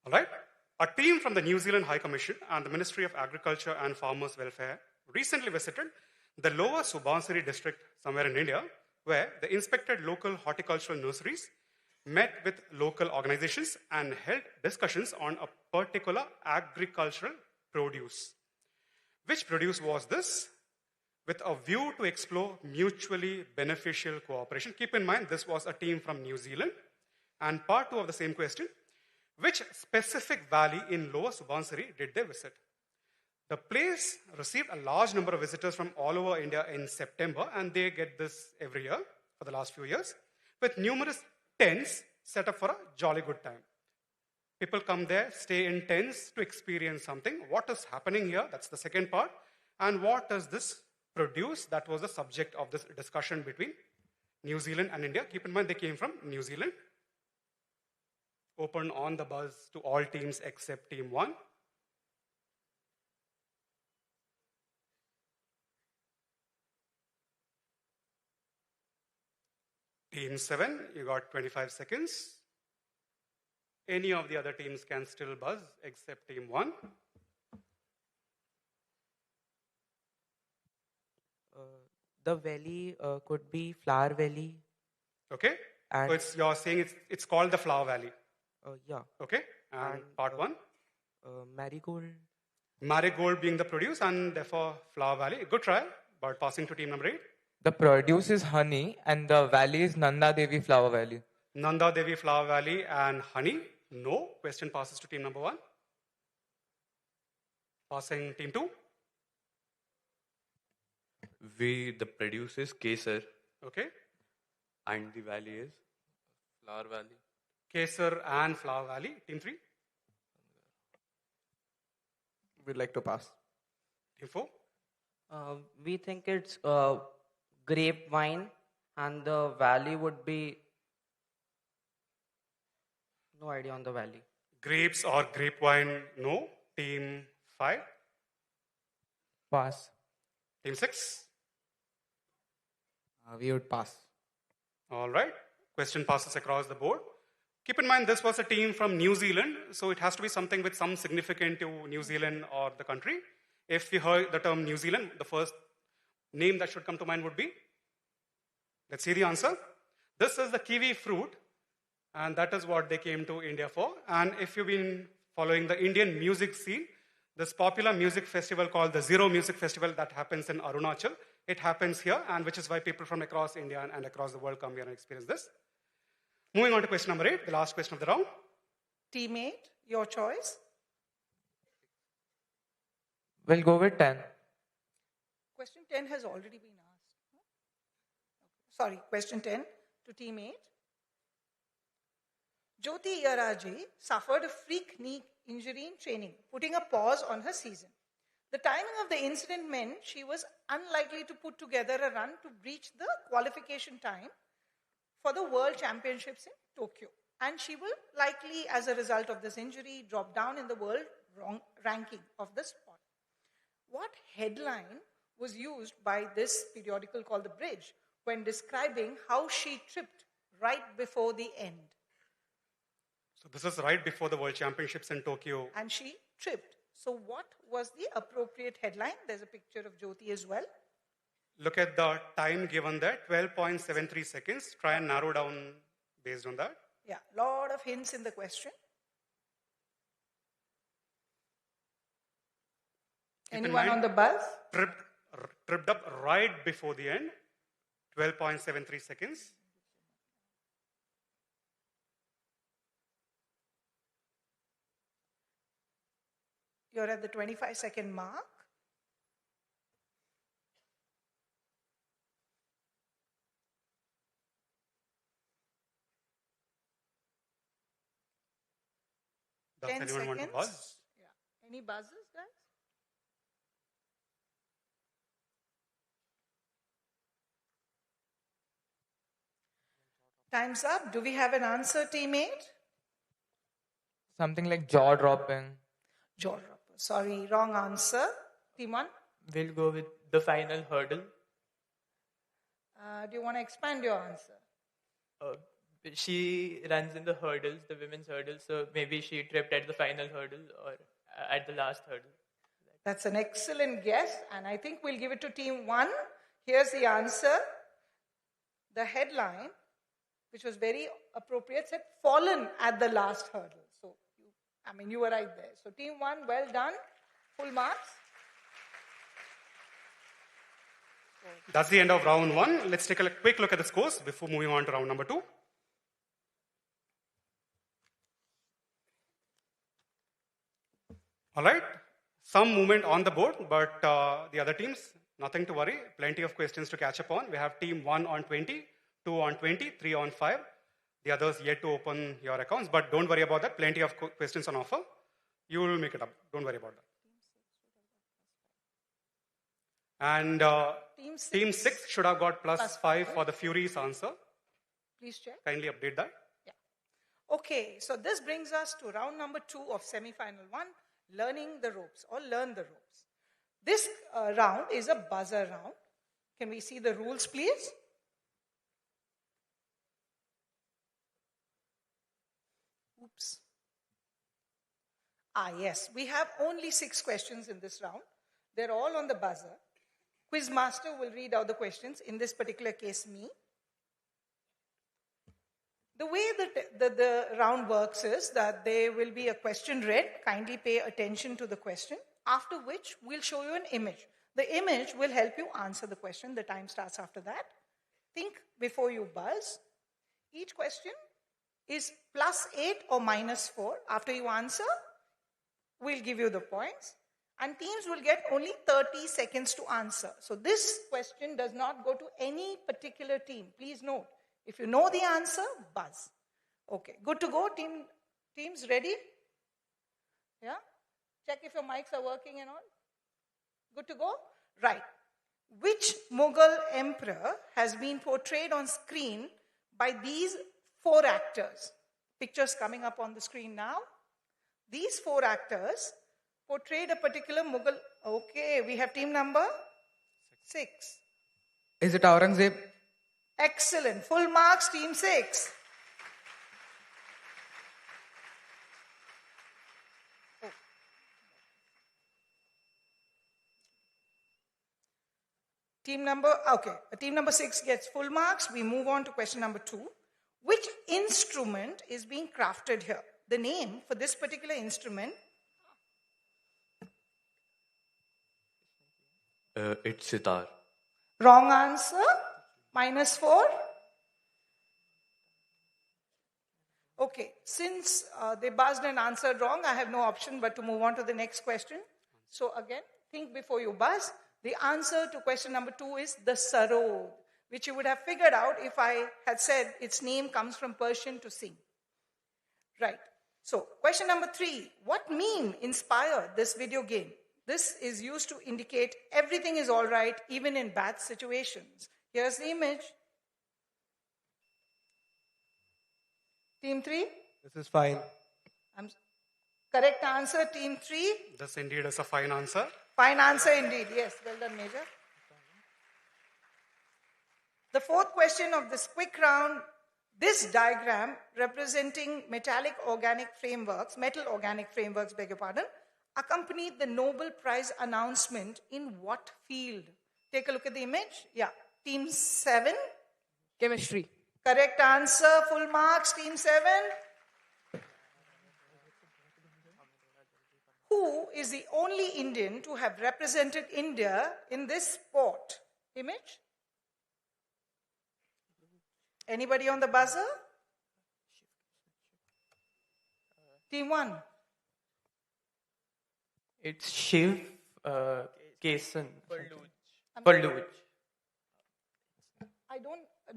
All right. A team from the New Zealand High Commission and the Ministry of Agriculture and Farmers Welfare recently visited the Lower Subansiri district somewhere in India, where they inspected local horticultural nurseries met with local organizations and held discussions on a particular agricultural produce. Which produce was this? With a view to explore mutually beneficial cooperation. Keep in mind, this was a team from New Zealand. And part 2 of the same question, which specific valley in Lower Subansiri did they visit? The place received a large number of visitors from all over India in September, and they get this every year for the last few years, with numerous tents set up for a jolly good time. People come there, stay in tents to experience something. What is happening here? That's the second part. And what does this produce? That was the subject of this discussion between New Zealand and India. Keep in mind, they came from New Zealand. Open on the buzz to all teams except team 1. Team 7, you got 25 seconds. Any of the other teams can still buzz except team 1. The valley could be Flower Valley. Okay. And So you're saying it's called the Flower Valley. yeah. Okay. And part 1. Marigold. Marigold being the produce and therefore Flower Valley. Good try, but passing to team number 8. The produce is honey and the valley is Nanda Devi Flower Valley. Nanda Devi Flower Valley and honey. No. Question passes to team number 1. Passing team 2. The produce is Kesar Okay. and the valley is Flower Valley. Kesar and Flower Valley. Team 3. We'd like to pass. Team 4. We think it's grapevine, and the valley would be. No idea on the valley. Grapes or grapevine. No. Team 5. Pass. Team 6. We would pass. All right. Question passes across the board. Keep in mind, this was a team from New Zealand, so it has to be something with some significance to New Zealand or the country. If we heard the term New Zealand, the first name that should come to mind would be? Let's see the answer. This is the kiwi fruit, and that is what they came to India for. And if you've been following the Indian music scene, this popular music festival called the Zero Music Festival that happens in Arunachal, it happens here, and which is why people from across India and across the world come here and experience this. Moving on to question number 8, the last question of the round. Teammate, your choice. We'll go with 10. Question 10 has already been asked. Sorry, question 10 to teammate. Jyoti Iyaraji suffered a freak knee injury in training, putting a pause on her season. The timing of the incident meant she was unlikely to put together a run to breach the qualification time for the World Championships in Tokyo. And she will likely, as a result of this injury, drop down in the world ranking of the sport. What headline was used by this periodical called The Bridge when describing how she tripped right before the end? So this is right before the World Championships in Tokyo. And she tripped. So what was the appropriate headline? There's a picture of Jyoti as well. Look at the time given there, 12.73 seconds. Try and narrow down based on that. Yeah, lot of hints in the question. Anyone on the buzz? Tripped up right before the end, 12.73 seconds. You're at the 25-second mark. Does 10 anyone want to seconds. buzz? Yeah. Any buzzes, guys? Time's up. Do we have an answer, teammate? Something like jaw dropping. Jaw dropper. Sorry, wrong answer. Team 1? We'll go with the final hurdle. Do you want to expand your answer? She runs in the hurdles, the women's hurdles, so maybe she tripped at the final hurdle or at the last hurdle. That's an excellent guess, and I think we'll give it to Team 1. Here's the answer. The headline, which was very appropriate, said fallen at the last hurdle. So, you were right there. So team 1, well done. Full marks. That's the end of round 1. Let's take a quick look at the scores before moving on to round number 2. All right. Some movement on the board, but the other teams, nothing to worry. Plenty of questions to catch up on. We have team 1 on 20, 2 on 20, 3 on 5. The others yet to open your accounts, but don't worry about that. Plenty of questions on offer. You will make it up. Don't worry about that. And team 6 should have got plus 5 for the Fury's answer. Please check. Kindly update that. Yeah. Okay, so this brings us to round number 2 of semi-final 1, learning the ropes or learn the ropes. This round is a buzzer round. Can we see the rules, please? Oops. Yes, we have only 6 questions in this round. They're all on the buzzer. Quiz master will read out the questions, in this particular case, me. The way that the round works is that there will be a question read. Kindly pay attention to the question, after which we'll show you an image. The image will help you answer the question. The time starts after that. Think before you buzz. Each question is plus 8 or minus 4. After you answer, we'll give you the points. And teams will get only 30 seconds to answer. So this question does not go to any particular team. Please note, if you know the answer, buzz. Okay, good to go. Teams ready? Yeah? Check if your mics are working and all. Good to go? Right. Which Mughal emperor has been portrayed on screen by these 4 actors? Pictures coming up on the screen now. These 4 actors portrayed a particular Mughal. Okay, we have team number 6. Is it Aurangzeb? Excellent. Full marks, team 6. Oh. Team number 6 gets full marks. We move on to question number 2. Which instrument is being crafted here? The name for this particular instrument. It's sitar. Wrong answer. Minus 4. Okay, since they buzzed and answered wrong, I have no option but to move on to the next question. So again, think before you buzz. The answer to question number 2 is the sarod, which you would have figured out if I had said its name comes from Persian to sing. Right. So question number 3. What meme inspired this video game? This is used to indicate everything is all right, even in bad situations. Here's the image. Team 3? This is fine. Correct answer, team 3. This indeed is a fine answer. Fine answer indeed. Yes, well done, Major. The 4th question of this quick round. This diagram representing metal organic frameworks, beg your pardon, accompanied the Nobel Prize announcement in what field? Take a look at the image. Yeah. Team 7. Chemistry. Correct answer. Full marks. Team 7. Who is the only Indian to have represented India in this sport? Image. Anybody on the buzzer? Team 1. It's Shiv Kesan. Palluj.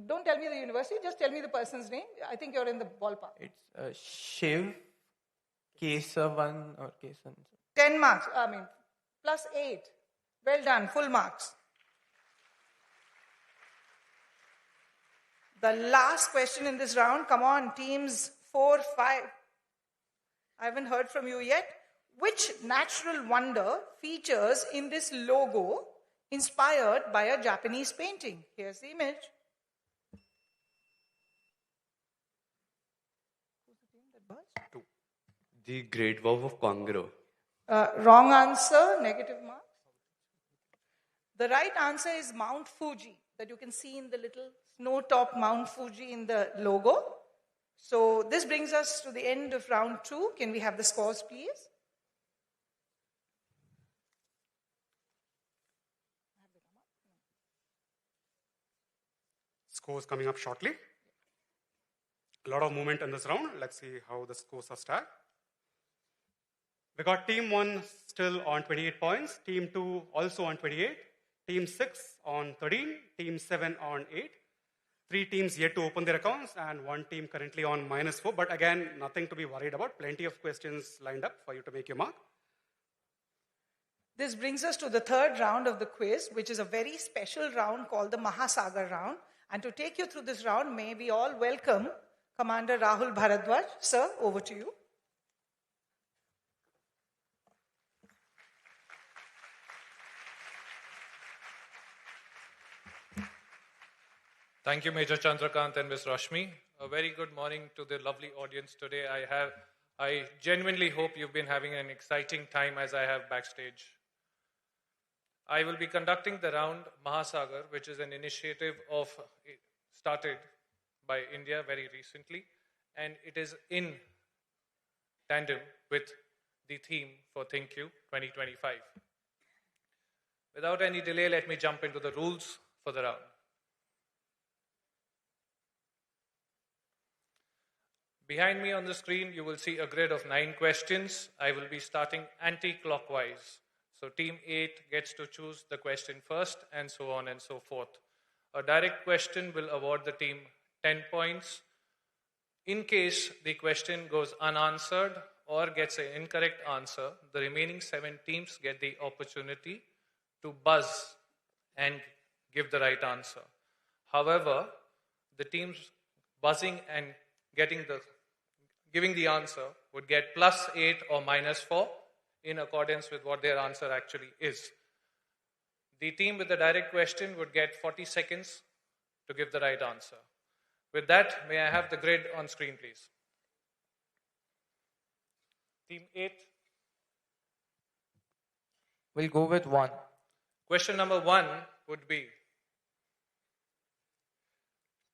Don't tell me the university, just tell me the person's name. I think you're in the ballpark. It's Shiv Kesavan or Kesan. 10 marks. Plus 8. Well done. Full marks. The last question in this round. Come on, teams 4, 5. I haven't heard from you yet. Which natural wonder features in this logo inspired by a Japanese painting? Here's the image. The Great Wall of Congo. Wrong answer, negative marks. The right answer is Mount Fuji, that you can see in the little snow top Mount Fuji in the logo. So this brings us to the end of round 2. Can we have the scores, please? Scores coming up shortly. A lot of movement in this round. Let's see how the scores are stacked. We got Team 1 still on 28 points, Team 2 also on 28, Team 6 on 13, Team 7 on 8. 3 teams yet to open their accounts and 1 team currently on -4. But again, nothing to be worried about. Plenty of questions lined up for you to make your mark. This brings us to the third round of the quiz, which is a very special round called the Mahasagar round. And to take you through this round, may we all welcome Commander Rahul Bharadwaj. Sir, over to you. Thank you, Major Chandrakant and Ms. Rashmi. A very good morning to the lovely audience today. I genuinely hope you've been having an exciting time as I have backstage. I will be conducting the round Mahasagar, which is an initiative started by India very recently, and it is in tandem with the theme for THINQ 2025. Without any delay, let me jump into the rules for the round. Behind me on the screen, you will see a grid of 9 questions. I will be starting anti-clockwise. So Team 8 gets to choose the question first, and so on and so forth. A direct question will award the team 10 points. In case the question goes unanswered or gets an incorrect answer, the remaining 7 teams get the opportunity to buzz and give the right answer. However, the teams buzzing and giving the answer would get +8 or -4 in accordance with what their answer actually is. The team with the direct question would get 40 seconds to give the right answer. With that, may I have the grid on screen, please? Team 8. We'll go with 1. Question number 1 would be: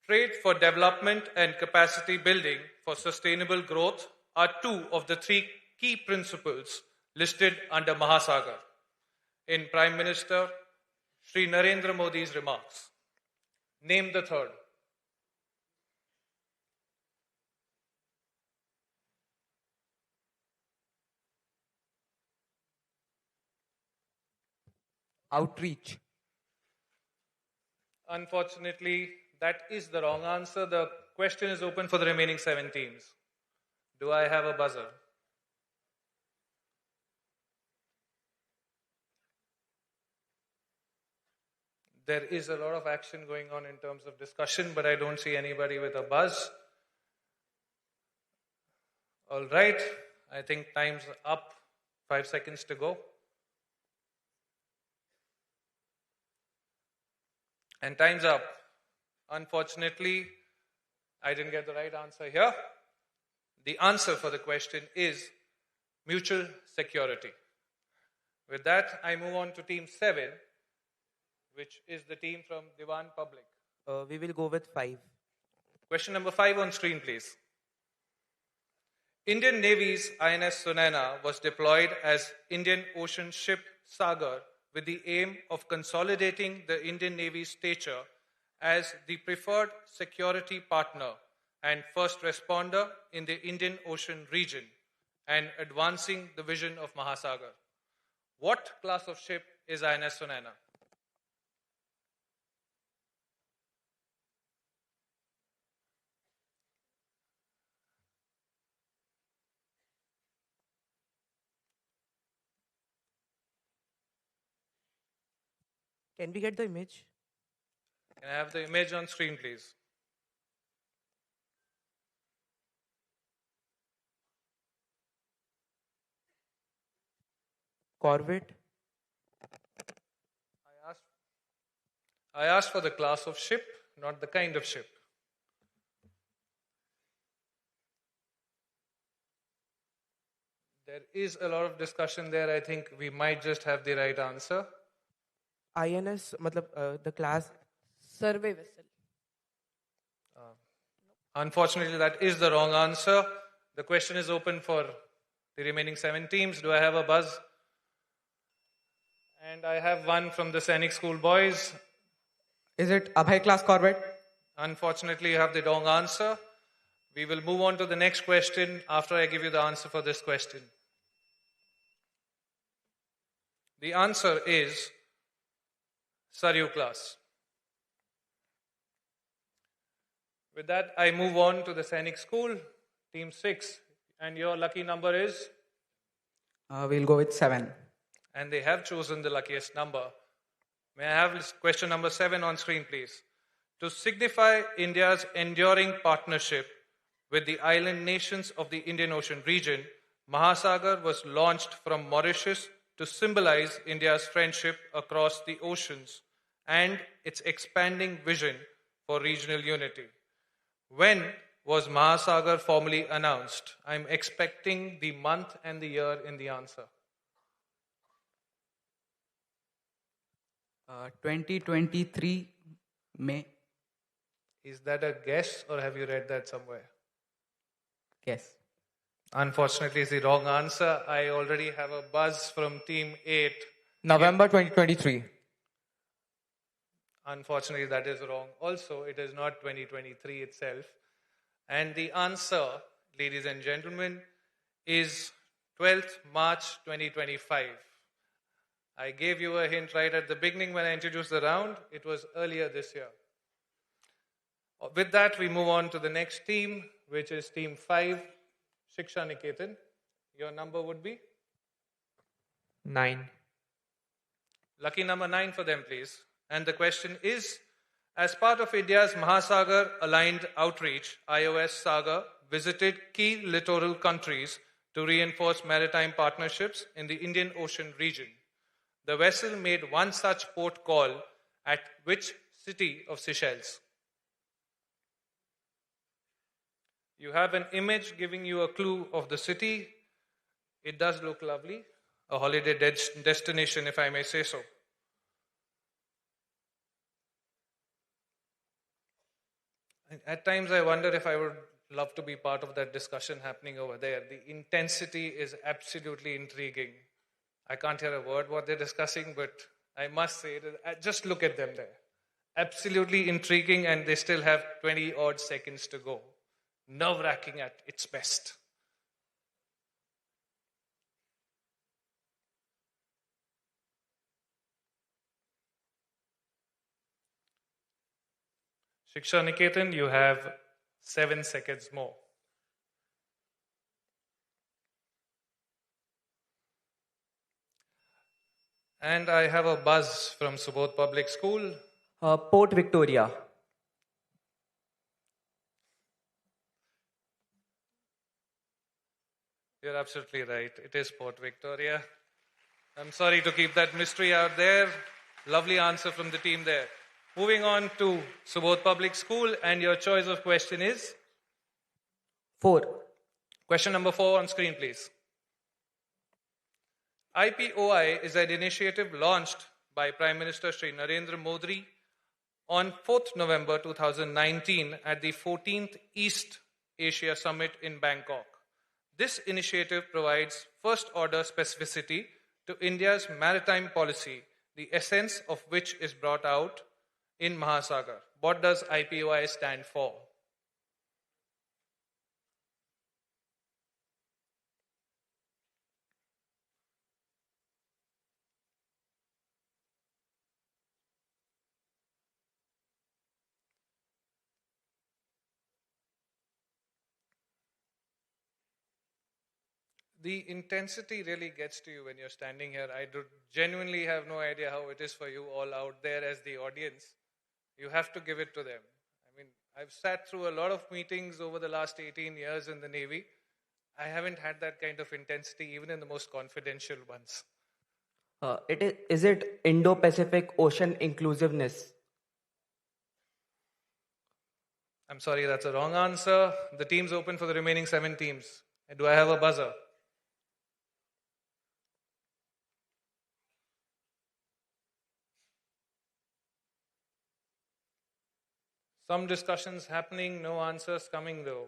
trade for development and capacity building for sustainable growth are 2 of the 3 key principles listed under Mahasagar in Prime Minister Shri Narendra Modi's remarks. Name the third. Outreach. Unfortunately, that is the wrong answer. The question is open for the remaining 7 teams. Do I have a buzzer? There is a lot of action going on in terms of discussion, but I don't see anybody with a buzz. All right, I think time's up. 5 seconds to go. And time's up. Unfortunately, I didn't get the right answer here. The answer for the question is mutual security. With that, I move on to Team 7, which is the team from Diwan Public. We will go with 5. Question number 5 on screen, please. Indian Navy's INS Sunana was deployed as Indian Ocean Ship Sagar with the aim of consolidating the Indian Navy's stature as the preferred security partner and first responder in the Indian Ocean region and advancing the vision of Mahasagar. What class of ship is INS Sunana? Can we get the image? Can I have the image on screen, please? Corvette. I asked for the class of ship, not the kind of ship. There is a lot of discussion there. I think we might just have the right answer. INS, matlab, the class. Survey vessel. Unfortunately, that is the wrong answer. The question is open for the remaining 7 teams. Do I have a buzz? And I have one from the Scenic School boys. Is it Abhay class corvette? Unfortunately, you have the wrong answer. We will move on to the next question after I give you the answer for this question. The answer is Saryu class. With that, I move on to the Scenic School, Team 6. And your lucky number is? We'll go with 7. And they have chosen the luckiest number. May I have question number 7 on screen, please? To signify India's enduring partnership with the island nations of the Indian Ocean region, Mahasagar was launched from Mauritius to symbolize India's friendship across the oceans and its expanding vision for regional unity. When was Mahasagar formally announced? I'm expecting the month and the year in the answer. 2023 May. Is that a guess or have you read that somewhere? Guess. Unfortunately, it's the wrong answer. I already have a buzz from Team 8. November 2023. Unfortunately, that is wrong. Also, it is not 2023 itself. And the answer, ladies and gentlemen, is 12th March 2025. I gave you a hint right at the beginning when I introduced the round. It was earlier this year. With that, we move on to the next team, which is Team 5, Shiksha Niketan. Your number would be? 9. Lucky number 9 for them, please. And the question is, as part of India's Mahasagar Aligned Outreach, IOS Saga visited key littoral countries to reinforce maritime partnerships in the Indian Ocean region. The vessel made one such port call at which city of Seychelles? You have an image giving you a clue of the city. It does look lovely. A holiday destination, if I may say so. At times I wonder if I would love to be part of that discussion happening over there. The intensity is absolutely intriguing. I can't hear a word what they're discussing, but I must say, just look at them there. Absolutely intriguing, and they still have 20 odd seconds to go. Nerve-wracking at its best. Shiksha Niketan, you have 7 seconds more. And I have a buzz from Subodh Public School. Port Victoria. You're absolutely right. It is Port Victoria. I'm sorry to keep that mystery out there. Lovely answer from the team there. Moving on to Subodh Public School, and your choice of question is? 4. Question number 4 on screen, please. IPOI is an initiative launched by Prime Minister Shri Narendra Modi on 4th November 2019 at the 14th East Asia Summit in Bangkok. This initiative provides first-order specificity to India's maritime policy, the essence of which is brought out in Mahasagar. What does IPOI stand for? The intensity really gets to you when you're standing here. I genuinely have no idea how it is for you all out there as the audience. You have to give it to them. I mean, I've sat through a lot of meetings over the last 18 years in the Navy. I haven't had that kind of intensity even in the most confidential ones. Is it Indo-Pacific Ocean inclusiveness? I'm sorry, that's a wrong answer. The team's open for the remaining 7 teams. Do I have a buzzer? Some discussions happening, no answers coming though.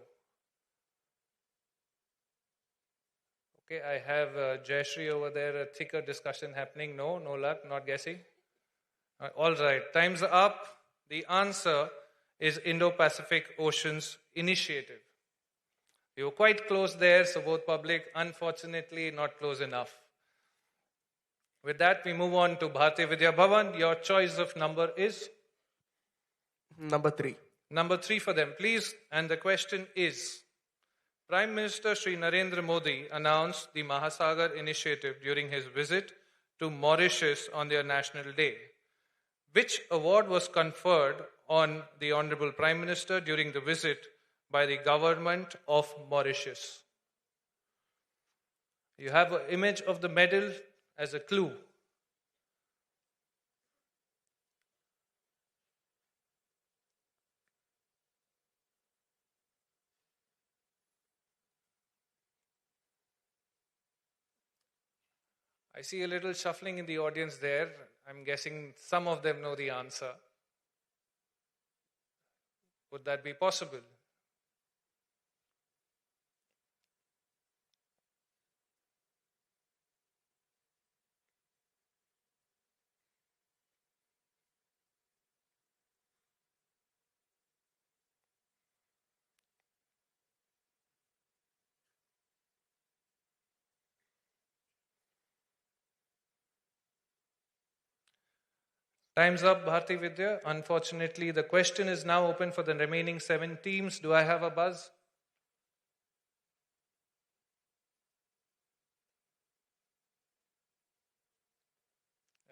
Okay, I have Jayashree over there, a thicker discussion happening. No luck, not guessing. All right, time's up. The answer is Indo-Pacific Oceans Initiative. You were quite close there, so both public, unfortunately not close enough. With that, we move on to Bharatiya Vidya Bhavan. Your choice of number is? Number 3. Number 3 for them, please. And the question is, Prime Minister Shri Narendra Modi announced the Mahasagar Initiative during his visit to Mauritius on their National Day. Which award was conferred on the Honorable Prime Minister during the visit by the government of Mauritius? You have an image of the medal as a clue. I see a little shuffling in the audience there. I'm guessing some of them know the answer. Would that be possible? Time's up, Bharti Vidya. Unfortunately, the question is now open for the remaining 7 teams. Do I have a buzz?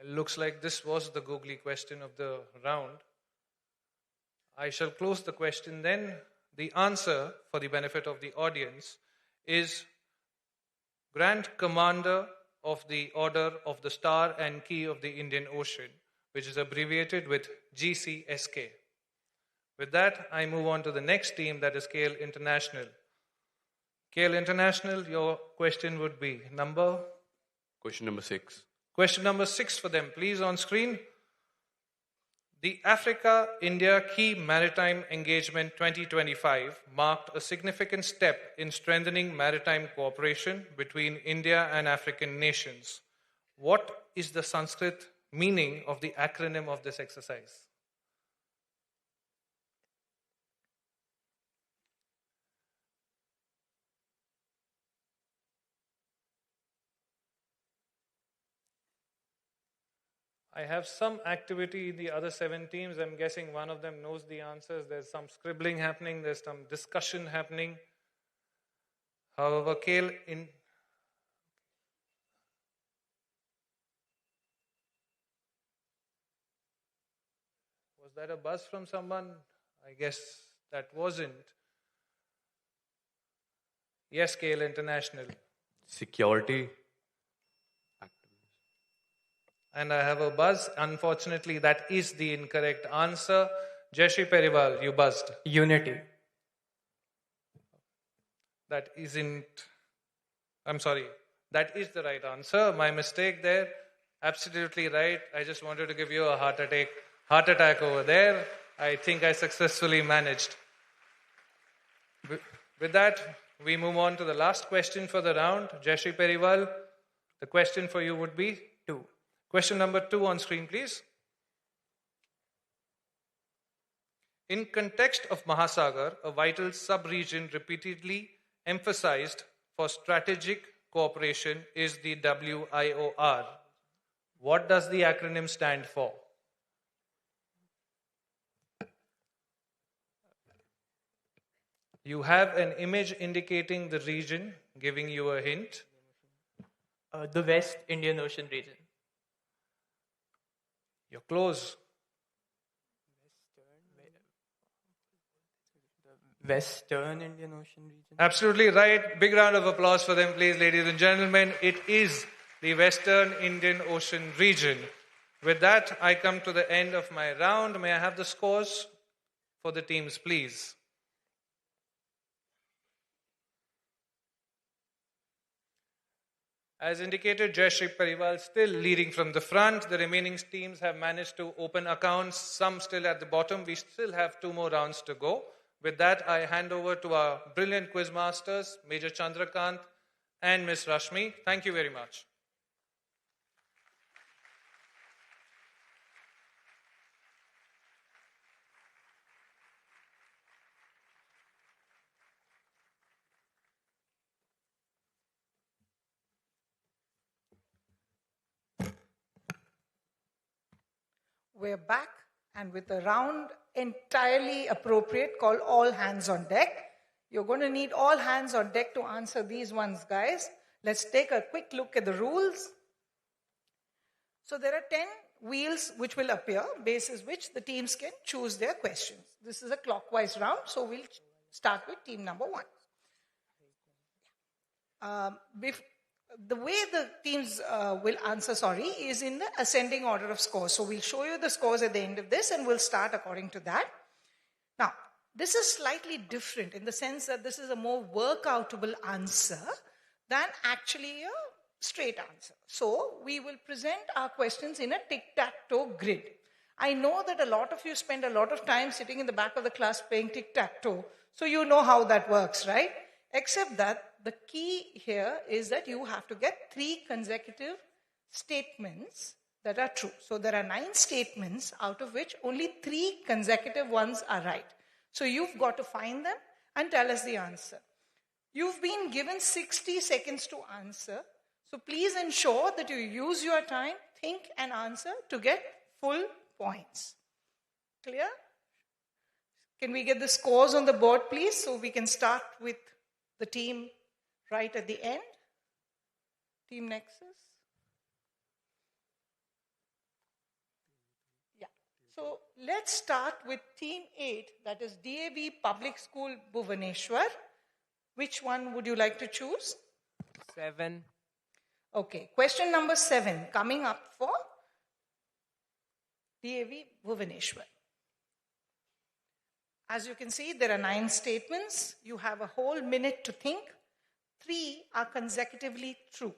It looks like this was the googly question of the round. I shall close the question then. The answer, for the benefit of the audience, is Grand Commander of the Order of the Star and Key of the Indian Ocean, which is abbreviated with GCSK. With that, I move on to the next team, that is KL International. KL International, your question would be number? Question number 6. Question number 6 for them, please, on screen. The Africa-India Key Maritime Engagement 2025 marked a significant step in strengthening maritime cooperation between India and African nations. What is the Sanskrit meaning of the acronym of this exercise? I have some activity in the other 7 teams. I'm guessing one of them knows the answers. There's some scribbling happening. There's some discussion happening. However, Kale, was that a buzz from someone? I guess that wasn't. Yes, Kale International. Security. And I have a buzz. Unfortunately, that is the incorrect answer. Jayashree Periwal, you buzzed. Unity. That isn't. I'm sorry. That is the right answer. My mistake there. Absolutely right. I just wanted to give you a heart attack over there. I think I successfully managed. With that, we move on to the last question for the round. Jayashree Periwal, the question for you would be 2. Question number 2 on screen, please. In context of Mahasagar, a vital sub-region repeatedly emphasized for strategic cooperation is the WIOR. What does the acronym stand for? You have an image indicating the region, giving you a hint. The West Indian Ocean region. You're close. Western Indian Ocean region. Absolutely right. Big round of applause for them, please, ladies and gentlemen. It is the Western Indian Ocean region. With that, I come to the end of my round. May I have the scores for the teams, please? As indicated, Jayashree Pariwal still leading from the front. The remaining teams have managed to open accounts, some still at the bottom. We still have 2 more rounds to go. With that, I hand over to our brilliant quiz masters, Major Chandrakant and Miss Rashmi. Thank you very much. We're back and with a round entirely appropriate called All Hands on Deck. You're going to need all hands on deck to answer these ones, guys. Let's take a quick look at the rules. So there are 10 wheels which will appear, basis which the teams can choose their questions. This is a clockwise round, so we'll start with team number 1. The way the teams will answer, is in the ascending order of scores. So we'll show you the scores at the end of this and we'll start according to that. Now, this is slightly different in the sense that this is a more workoutable answer than actually a straight answer. So we will present our questions in a tic-tac-toe grid. I know that a lot of you spend a lot of time sitting in the back of the class playing tic-tac-toe. So you know how that works, right? Except that the key here is that you have to get 3 consecutive statements that are true. So there are 9 statements out of which only 3 consecutive ones are right. So you've got to find them and tell us the answer. You've been given 60 seconds to answer. So please ensure that you use your time, think and answer to get full points. Clear? Can we get the scores on the board, please? So we can start with the team right at the end. Team Nexus. Yeah. So let's start with Team 8, that is DAV Public School Bhubaneswar. Which one would you like to choose? 7. Okay, question number 7 coming up for DAV Bhubaneswar. As you can see, there are 9 statements. You have a whole minute to think. 3 are consecutively true.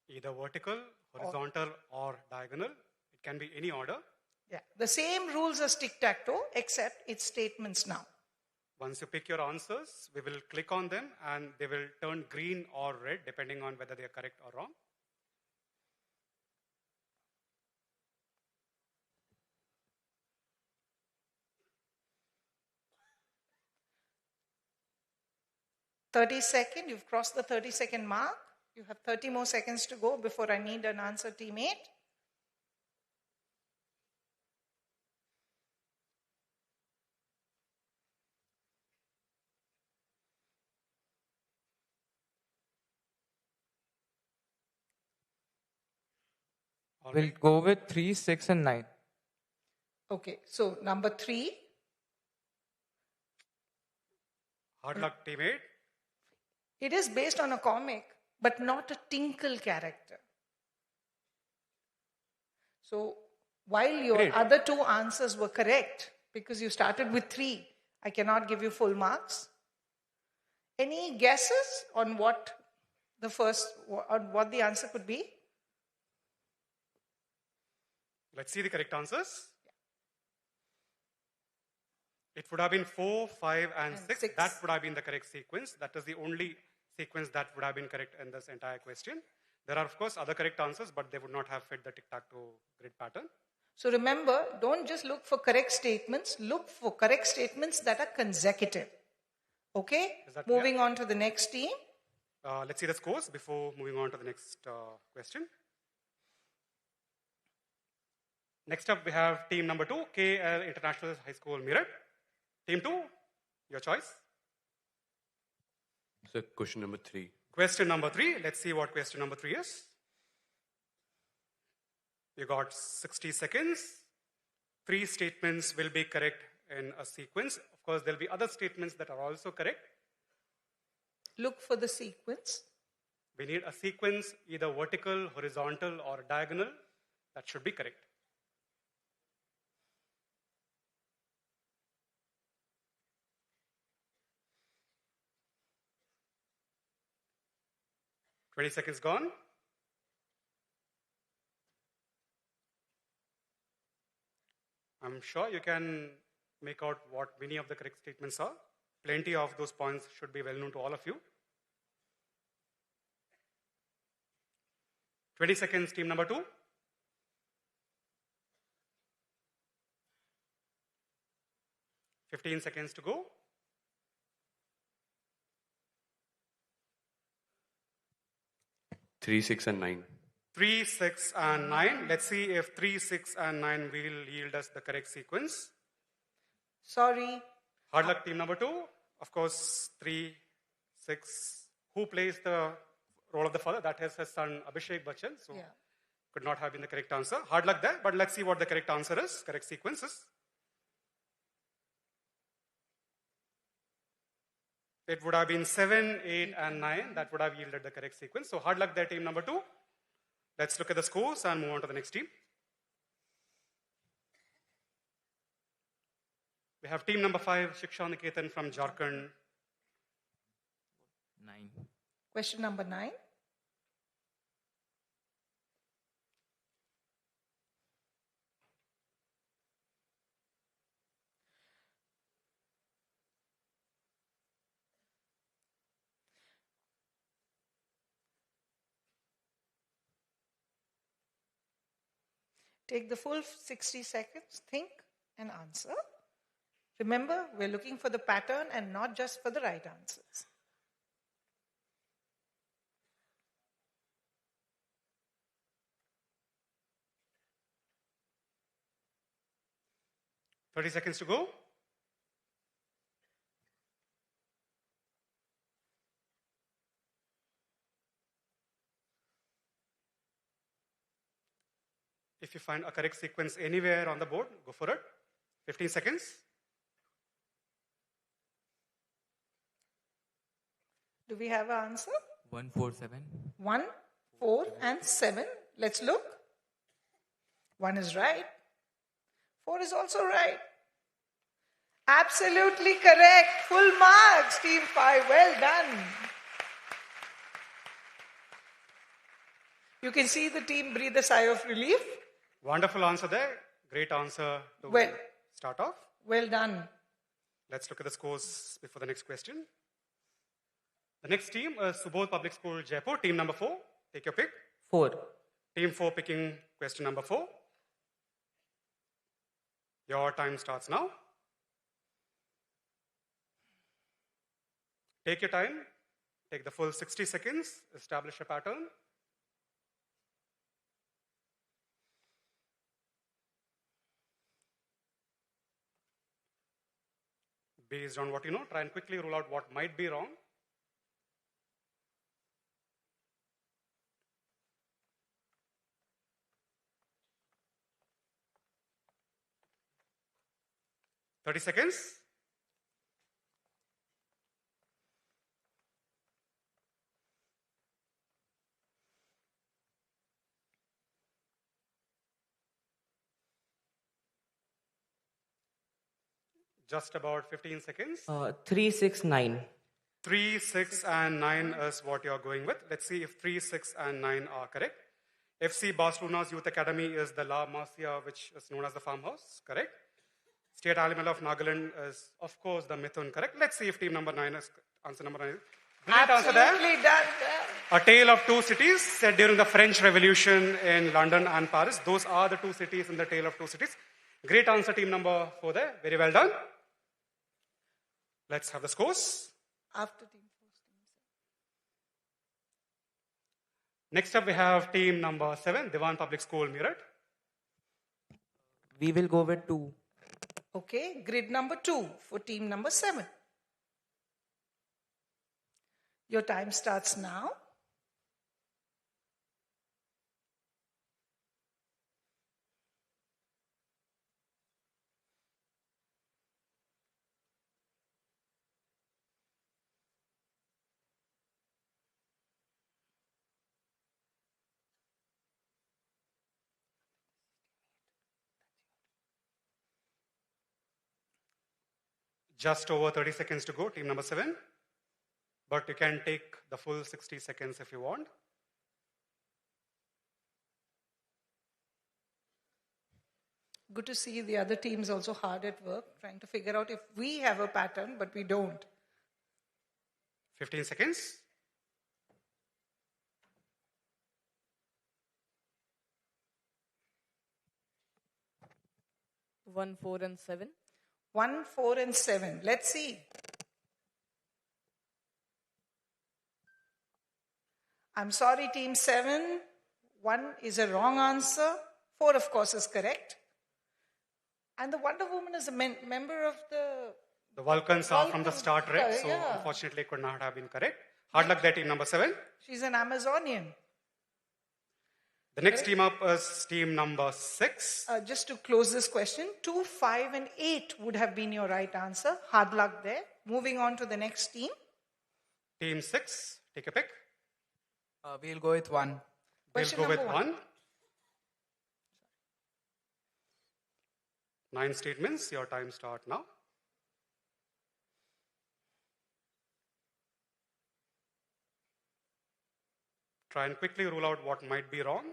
Either vertical, horizontal, or diagonal. It can be any order. Yeah, the same rules as tic-tac-toe, except it's statements now. Once you pick your answers, we will click on them and they will turn green or red depending on whether they are correct or wrong. You've crossed the 30-second mark. You have 30 more seconds to go before I need an answer, Team 8. We'll go with 3, 6, and 9. Okay, so number 3. Hard luck, Team 8. It is based on a comic, but not a Tinkle character. So while your other 2 answers were correct, because you started with 3, I cannot give you full marks. Any guesses on what the answer could be? Let's see the correct answers. It would have been 4, 5, and 6. That would have been the correct sequence. That is the only sequence that would have been correct in this entire question. There are, of course, other correct answers, but they would not have fit the tic-tac-toe grid pattern. So remember, don't just look for correct statements. Look for correct statements that are consecutive. Okay? Moving on to the next team. Let's see the scores before moving on to the next question. Next up, we have team number 2, KL International High School, Meerut. Team 2, your choice. So question number 3. Question number 3. Let's see what question number 3 is. You got 60 seconds. 3 statements will be correct in a sequence. Of course, there will be other statements that are also correct. Look for the sequence. We need a sequence, either vertical, horizontal, or diagonal. That should be correct. 20 seconds gone. I'm sure you can make out what many of the correct statements are. Plenty of those points should be well known to all of you. 20 seconds, team number 2. $15 seconds to go. 3, 6, and 9. 3, 6, and 9. Let's see if 3, 6, and 9 will yield us the correct sequence. Sorry. Hard luck, team number 2. Of course, 3, 6. Who plays the role of the father? That is his son Abhishek Bachchan. So could not have been the correct answer. Hard luck there, but let's see what the correct answer is. Correct sequence is. It would have been 7, 8, and 9. That would have yielded the correct sequence. So hard luck there, team number 2. Let's look at the scores and move on to the next team. We have team number 5, Shiksha Niketan from Jharkhand. 9. Question number 9. Take the full 60 seconds, think and answer. Remember, we're looking for the pattern and not just for the right answers. $30 seconds to go. If you find a correct sequence anywhere on the board, go for it. 15 seconds. Do we have an answer? 1, 4, 7. 1, 4, and 7. Let's look. 1 is right. 4 is also right. Absolutely correct. Full marks, team 5. Well done. You can see the team breathe a sigh of relief. Wonderful answer there. Great answer to start off. Well done. Let's look at the scores before the next question. The next team is Subodh Public School, Jaipur. Team number 4. Take your pick. 4. Team 4 picking question number 4. Your time starts now. Take your time. Take the full 60 seconds. Establish a pattern. Based on what you know, try and quickly rule out what might be wrong. $30 seconds. Just about 15 seconds. 3, 6, 9. 3, 6, and 9 is what you're going with. Let's see if 3, 6, and 9 are correct. FC Barcelona's Youth Academy is the La Masia, which is known as the farmhouse, correct? State Animal of Nagaland is, of course, the Mithun, correct? Let's see if team number 9 is answer number 9. Brilliant answer there. Absolutely done. A Tale of Two Cities, set during the French Revolution in London and Paris. Those are the two cities in the Tale of Two Cities. Great answer, team number 4 there. Very well done. Let's have the scores. After team 4. Next up, we have team number 7, Diwan Public School, Meerut. We will go with 2. Okay, grid number 2 for team number 7. Your time starts now. Just over 30 seconds to go, team number 7. But you can take the full 60 seconds if you want. Good to see the other teams also hard at work, trying to figure out if we have a pattern, but we don't. 15 seconds. 1, 4, and 7. 1, 4, and 7. Let's see. I'm sorry, team 7. 1 is a wrong answer. 4, of course, is correct. And the Wonder Woman is a member of the... The Vulcans are from the Star Trek, so yeah. unfortunately could not have been correct. Hard luck there, team number 7. She's an Amazonian. The next team up is team number 6. Just to close this question, 2, 5, and 8 would have been your right answer. Hard luck there. Moving on to the next team. Team 6, take a pick. We'll go with 1. We'll go with 1. 9 statements. Your time start now. Try and quickly rule out what might be wrong.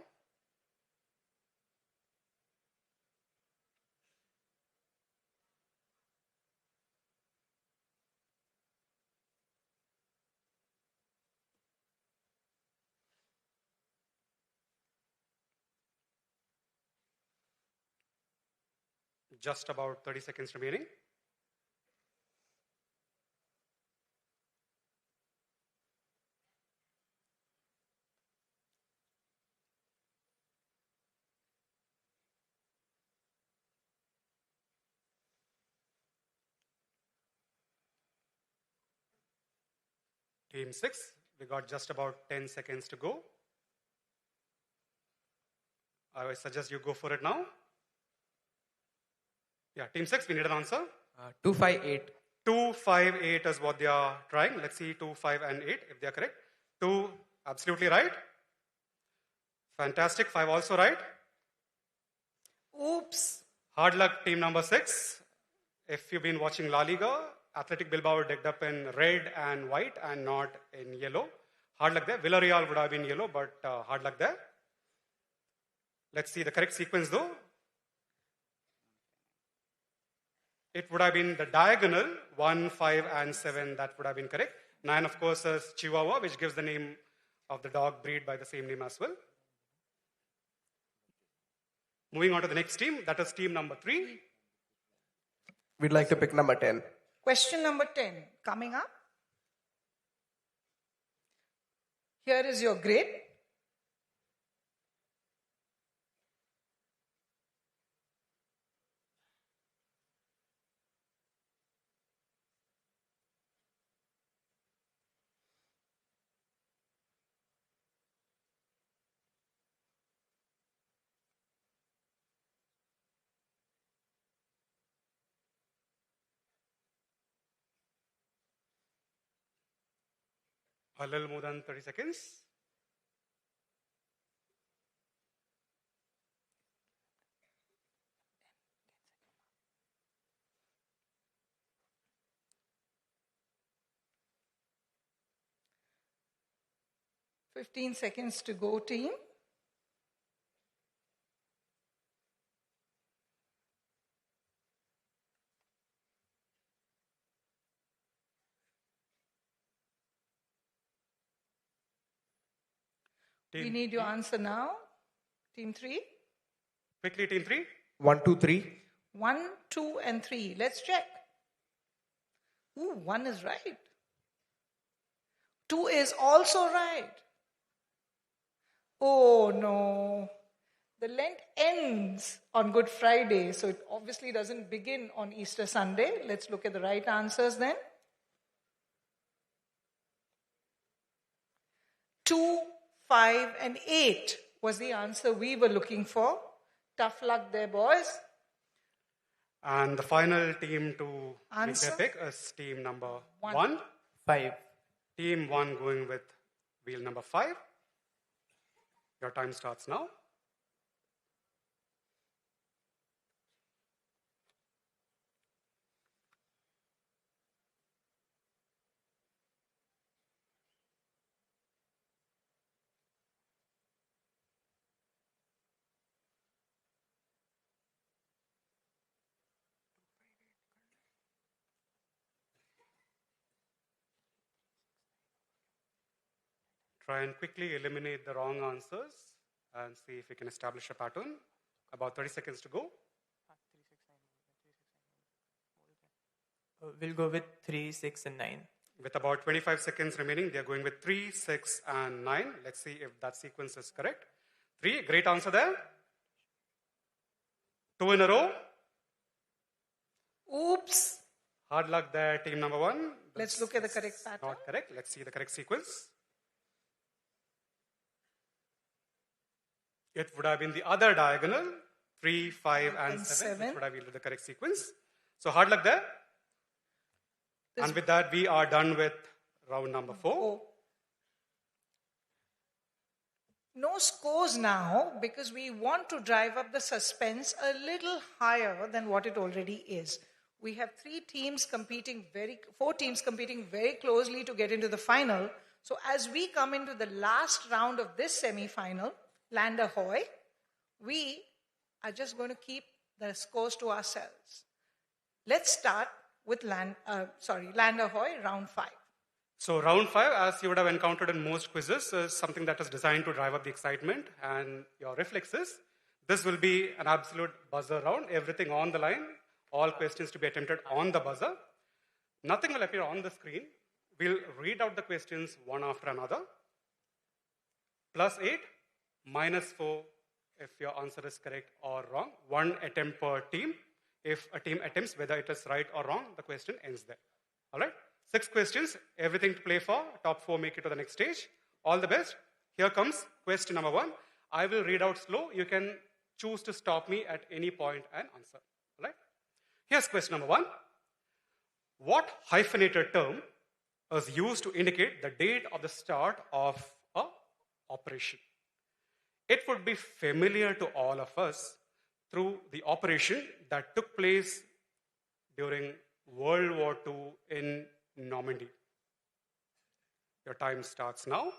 Just about 30 seconds remaining. Team 6, we got just about 10 seconds to go. I would suggest you go for it now. Yeah, team 6, we need an answer. 2, 5, 8. 2, 5, 8 is what they are trying. Let's see 2, 5, and 8 if they are correct. 2, absolutely right. Fantastic. 5 also right. Oops. Hard luck, team number 6. If you've been watching La Liga, Athletic Bilbao decked up in red and white and not in yellow. Hard luck there. Villarreal would have been yellow, but hard luck there. Let's see the correct sequence though. It would have been the diagonal 1, 5, and 7. That would have been correct. 9, of course, is Chihuahua, which gives the name of the dog breed by the same name as well. Moving on to the next team, that is team number 3. We'd like to pick number 10. Question number 10 coming up. Here is your grid. A little more than 30 seconds. Fifteen seconds to go, team. We need your answer now. Team 3. Quickly, team 3. 1, 2, 3. 1, 2, and 3. Let's check. Ooh, 1 is right. 2 is also right. Oh no. The Lent ends on Good Friday, so it obviously doesn't begin on Easter Sunday. Let's look at the right answers then. 2, 5, and 8 was the answer we were looking for. Tough luck there, boys. And the final team to make their pick is team number 1. 5. Team 1 going with wheel number 5. Your time starts now. try and quickly eliminate the wrong answers and see if we can establish a pattern. About 30 seconds to go. We'll go with 3, 6, and 9. With about 25 seconds remaining, they are going with 3, 6, and 9. Let's see if that sequence is correct. 3, great answer there. 2 in a row. Oops. Hard luck there, team number 1. Let's look at the correct pattern. Not correct. Let's see the correct sequence. It would have been the other diagonal, 3, 5, and 7. It would have been the correct sequence. So hard luck there. And with that, we are done with round number 4. No scores now because we want to drive up the suspense a little higher than what it already is. We have 4 teams competing very closely to get into the final. So as we come into the last round of this semi-final, land ahoy, we are just going to keep the scores to ourselves. Let's start with land ahoy, round 5. So round 5, as you would have encountered in most quizzes, is something that is designed to drive up the excitement and your reflexes. This will be an absolute buzzer round, everything on the line, all questions to be attempted on the buzzer. Nothing will appear on the screen. We'll read out the questions one after another. +8, -4 if your answer is correct or wrong. 1 attempt per team. If a team attempts, whether it is right or wrong, the question ends there. All right? 6 questions, everything to play for. Top 4 make it to the next stage. All the best. Here comes question number 1. I will read out slow. You can choose to stop me at any point and answer. All right? Here's question number 1. What hyphenated term is used to indicate the date of the start of an operation? It would be familiar to all of us through the operation that took place during World War II in Normandy. Your time starts now.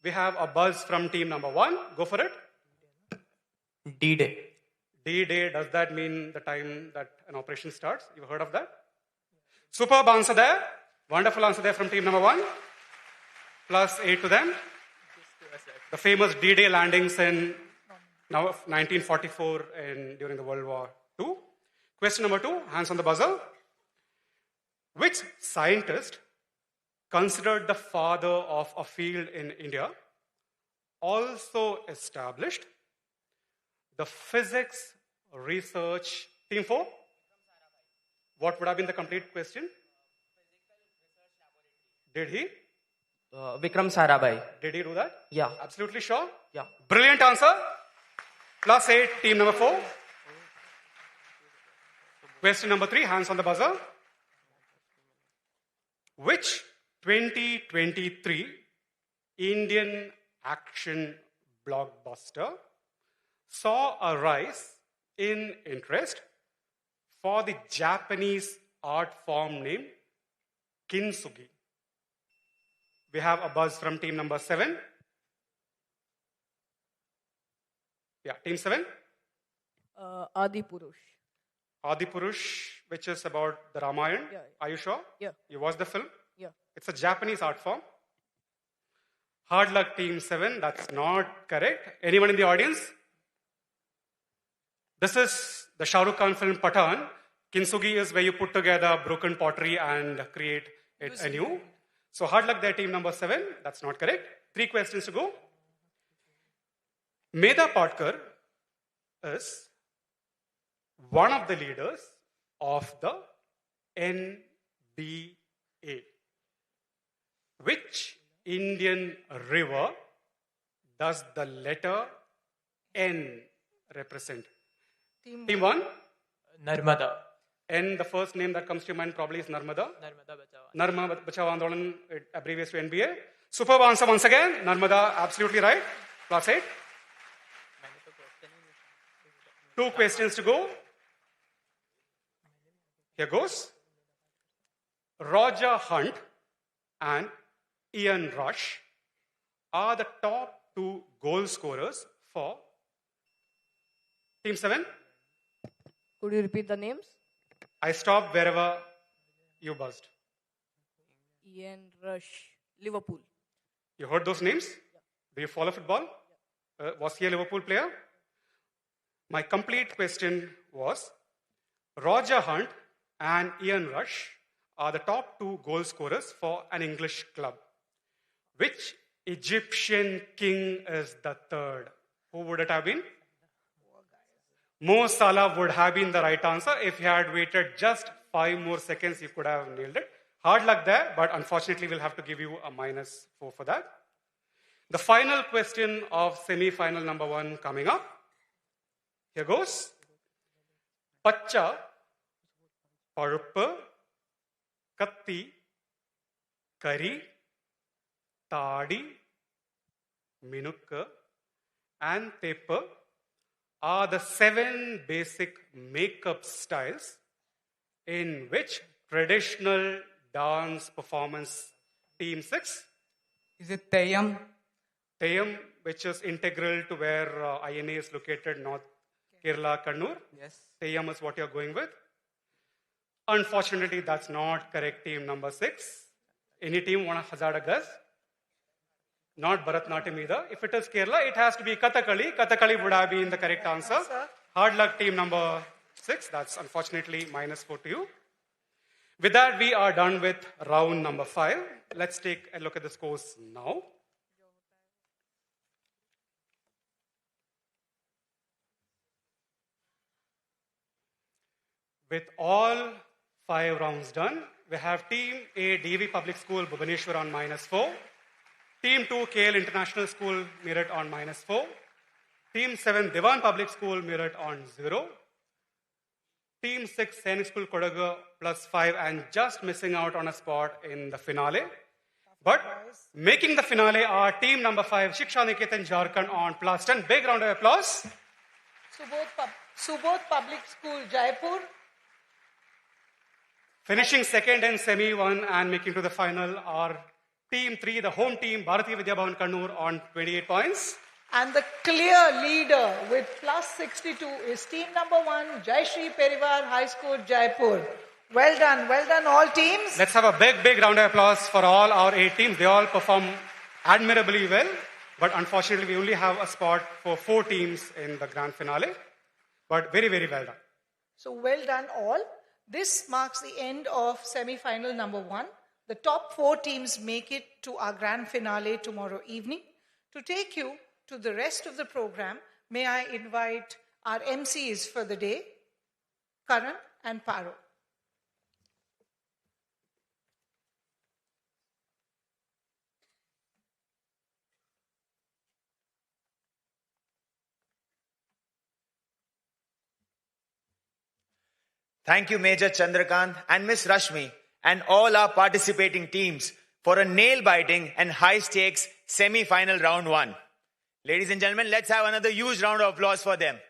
We have a buzz from team number 1. Go for it. D-Day. D-Day, does that mean the time that an operation starts? You've heard of that? Superb answer there. Wonderful answer there from team number 1. +8 to them. The famous D-Day landings in 1944 during the World War II. Question number 2, hands on the buzzer. Which scientist, considered the father of a field in India, also established the physics research team 4? What would have been the complete question? Did he? Vikram Sarabhai. Did he do that? Yeah. Absolutely sure? Yeah. Brilliant answer. +8, team number 4. Question number 3, hands on the buzzer. Which 2023 Indian action blockbuster saw a rise in interest for the Japanese art form named kintsugi? We have a buzz from team number 7. Yeah, team 7. Adi Purush. Adi Purush, which is about the Ramayana. Yeah. Are you sure? Yeah. You watched the film? Yeah. It's a Japanese art form. Hard luck, team 7. That's not correct. Anyone in the audience? This is the Shah Rukh Khan film Pathan. Kintsugi is where you put together broken pottery and create it anew. So hard luck there, team number 7. That's not correct. 3 questions to go. Medha Patkar is one of the leaders of the NBA. Which Indian river does the letter N represent? Team 1? Narmada. N, the first name that comes to your mind probably is Narmada. Narmada Narmada Bachao Andolan, it abbreviates to NBA. Superb answer once again. Narmada, absolutely right. +8. 2 questions to go. Here goes. Roger Hunt and Ian Rush are the top 2 goal scorers for Team 7. Could you repeat the names? I stopped wherever you buzzed. Ian Rush, Liverpool. You heard those names? Do you follow football? Was he a Liverpool player? My complete question was, Roger Hunt and Ian Rush are the top 2 goal scorers for an English club. Which Egyptian king is the third? Who would it have been? Mo Salah would have been the right answer. If he had waited just 5 more seconds, you could have nailed it. Hard luck there, but unfortunately we'll have to give you a -4 for that. The final question of semi-final number 1 coming up. Here goes. Pacha, Paruppa, Katti, Kari, Tadi, Minukka, and Teppa are the 7 basic makeup styles in which traditional dance performance team 6? Is it Teyam? Teyam, which is integral to where INA is located, North Kerala, Kannur. Yes. Teyam is what you're going with. Unfortunately, that's not correct, team number 6. Any team want to hazard a guess? Not Bharatnatyam either. If it is Kerala, it has to be Kathakali. Kathakali would have been the correct answer. Hard luck, team number 6. That's unfortunately -4 to you. With that, we are done with round number 5. Let's take a look at the scores now. With all 5 rounds done, we have Team A, DV Public School, Bhubaneswar on -4. Team 2, KL International School, Meerut on -4. Team 7, Diwan Public School, Meerut on 0. Team 6, Sainik School, Kodagu, +5, and just missing out on a spot in the finale. But making the finale are team number 5, Shiksha Niketan, Jharkhand on +10. Big round of applause. Subodh Public School, Jaipur. Finishing second in semi 1 and making to the final are team 3, the home team, Bharatiya Vidya Bhavan Kannur on 28 points. And the clear leader with +62 is team number 1, Jayashree Perivar High School, Jaipur. Well done all teams. Let's have a big round of applause for all our 8 teams. They all perform admirably well, but unfortunately we only have a spot for 4 teams in the grand finale. But very well done. So well done all. This marks the end of semi-final number 1. The top 4 teams make it to our grand finale tomorrow evening. To take you to the rest of the program, may I invite our MCs for the day, Karan and Paro. Thank you, Major Chandrakant and Miss Rashmi and all our participating teams for a nail-biting and high-stakes semi-final round 1. Ladies and gentlemen, let's have another huge round of applause for them.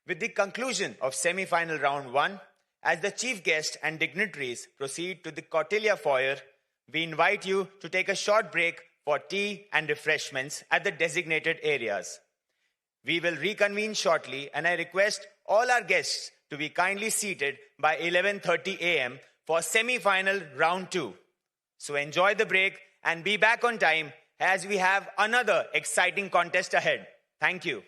With the conclusion of semi-final round 1, as the chief guest and dignitaries proceed to the Kautilya foyer, we invite you to take a short break for tea and refreshments at the designated areas. We will reconvene shortly, and I request all our guests to be kindly seated by 11:30 a.m. for semi-final round 2. So enjoy the break and be back on time as we have another exciting contest ahead. Thank you.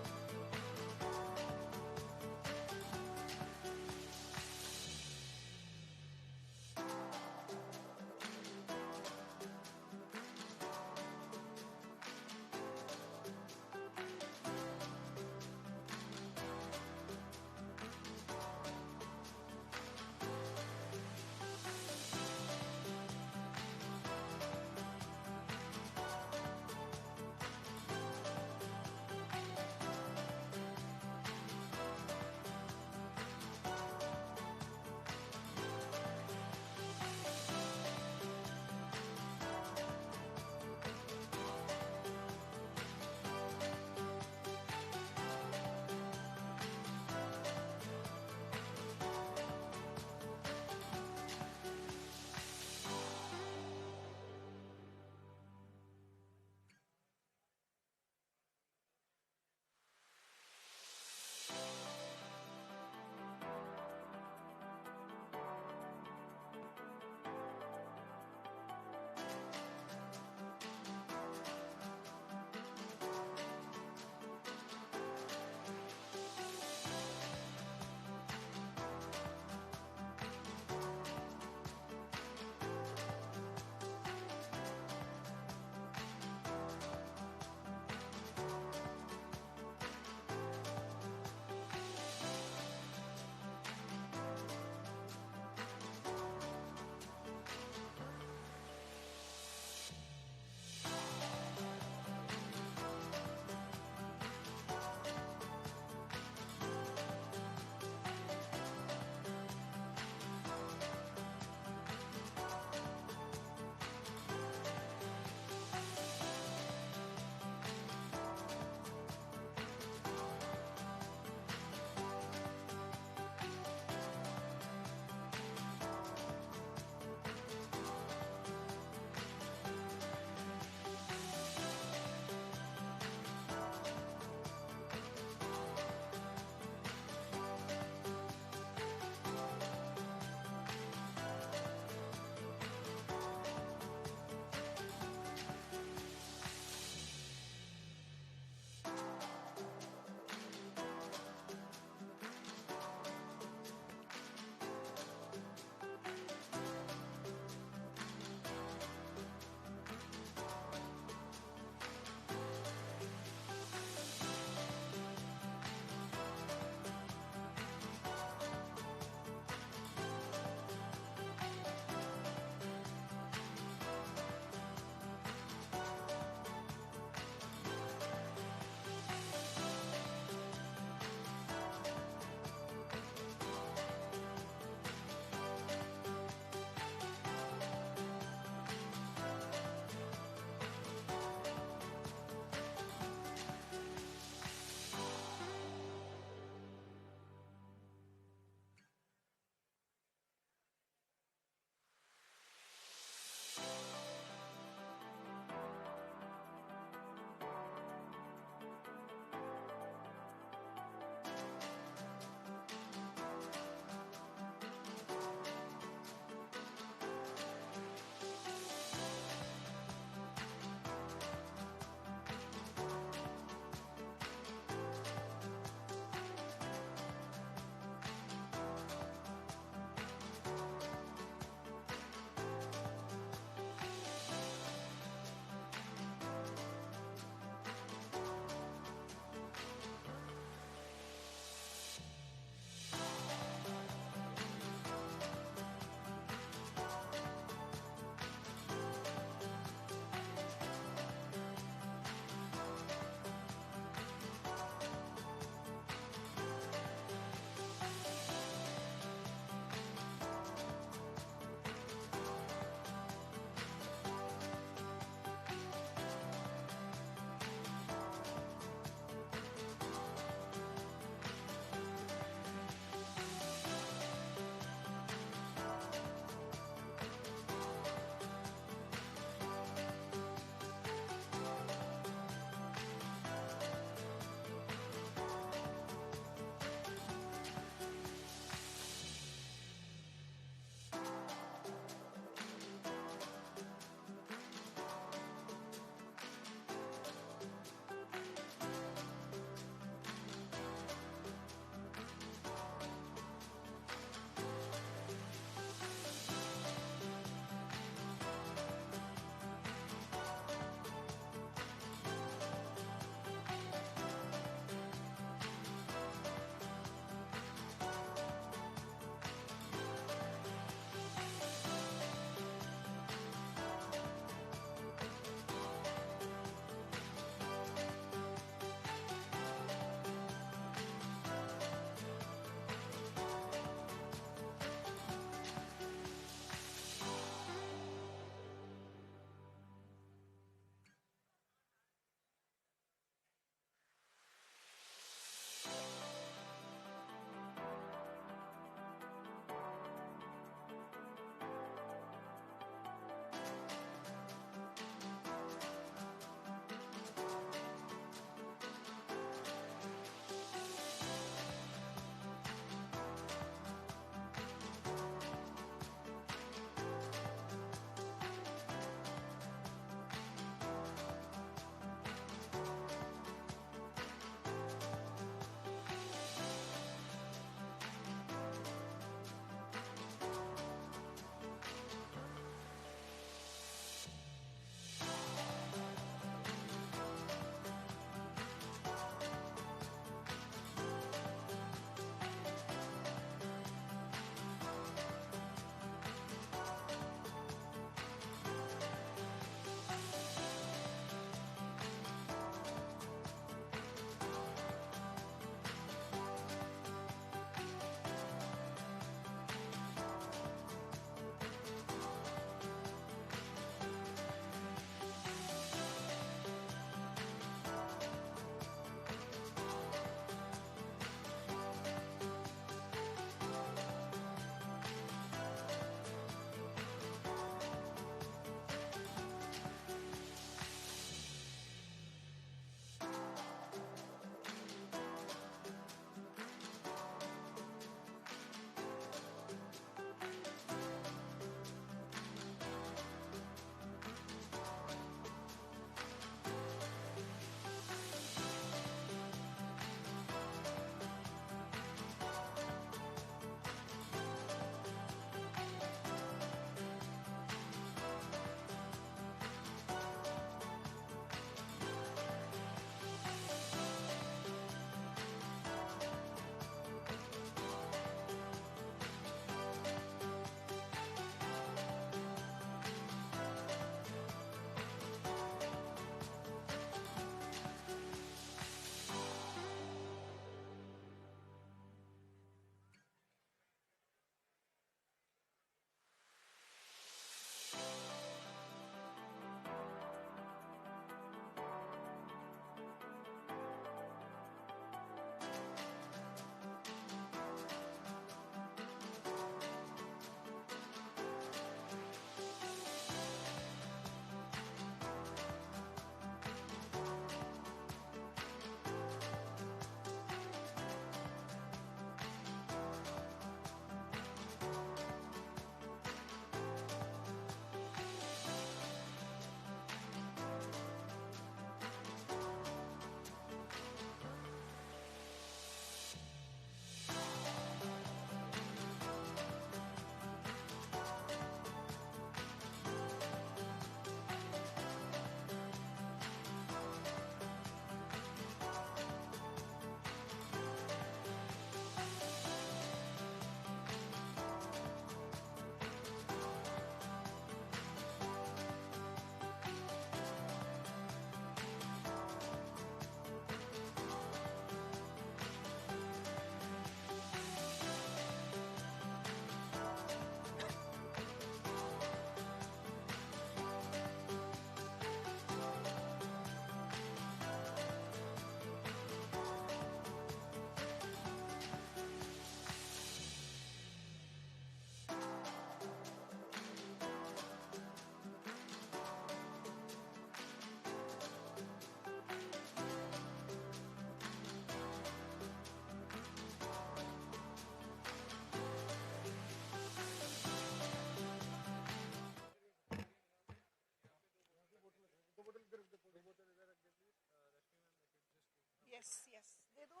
Yes, yes. दे दो.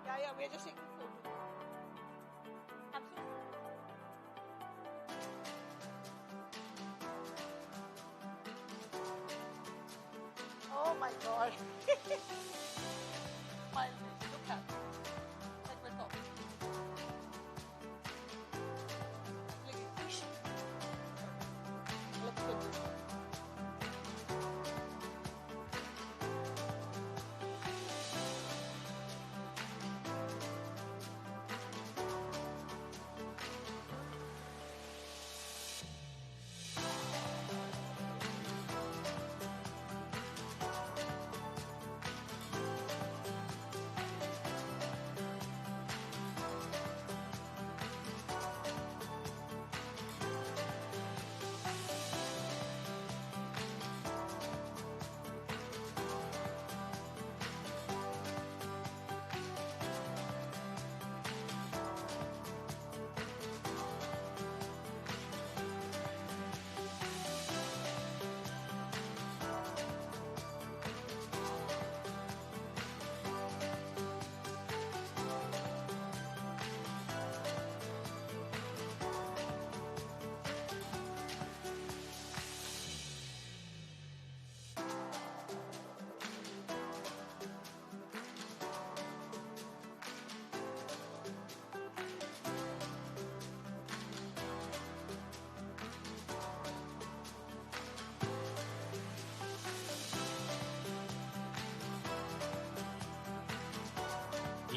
Yeah, we're just taking photos. Oh my God. Look at it. Like we're talking. Let's put this on.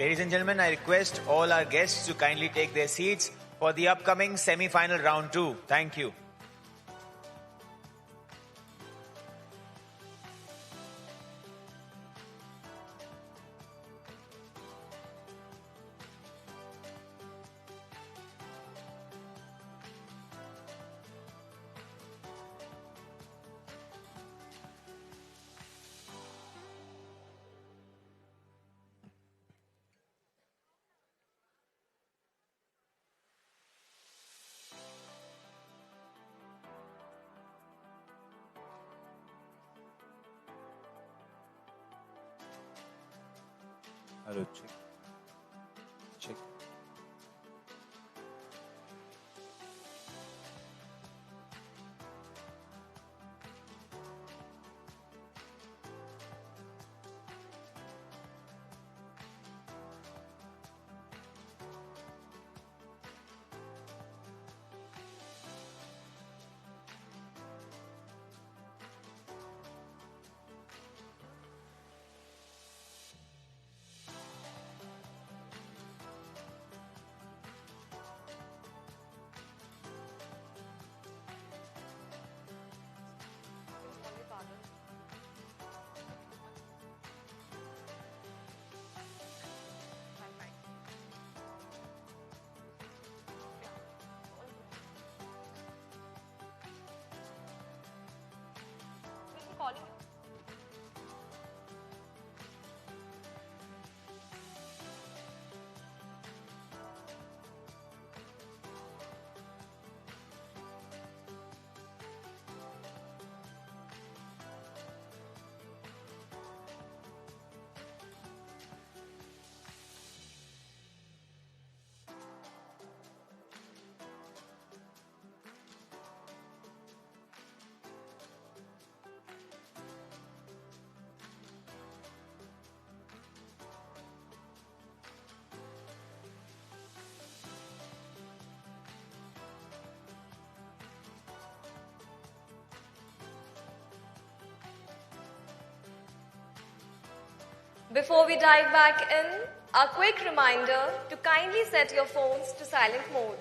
Ladies and gentlemen, I request all our guests to kindly take their seats for the upcoming semi-final round 2. Thank you. Hello, check. Check. Before we dive back in, a quick reminder to kindly set your phones to silent mode.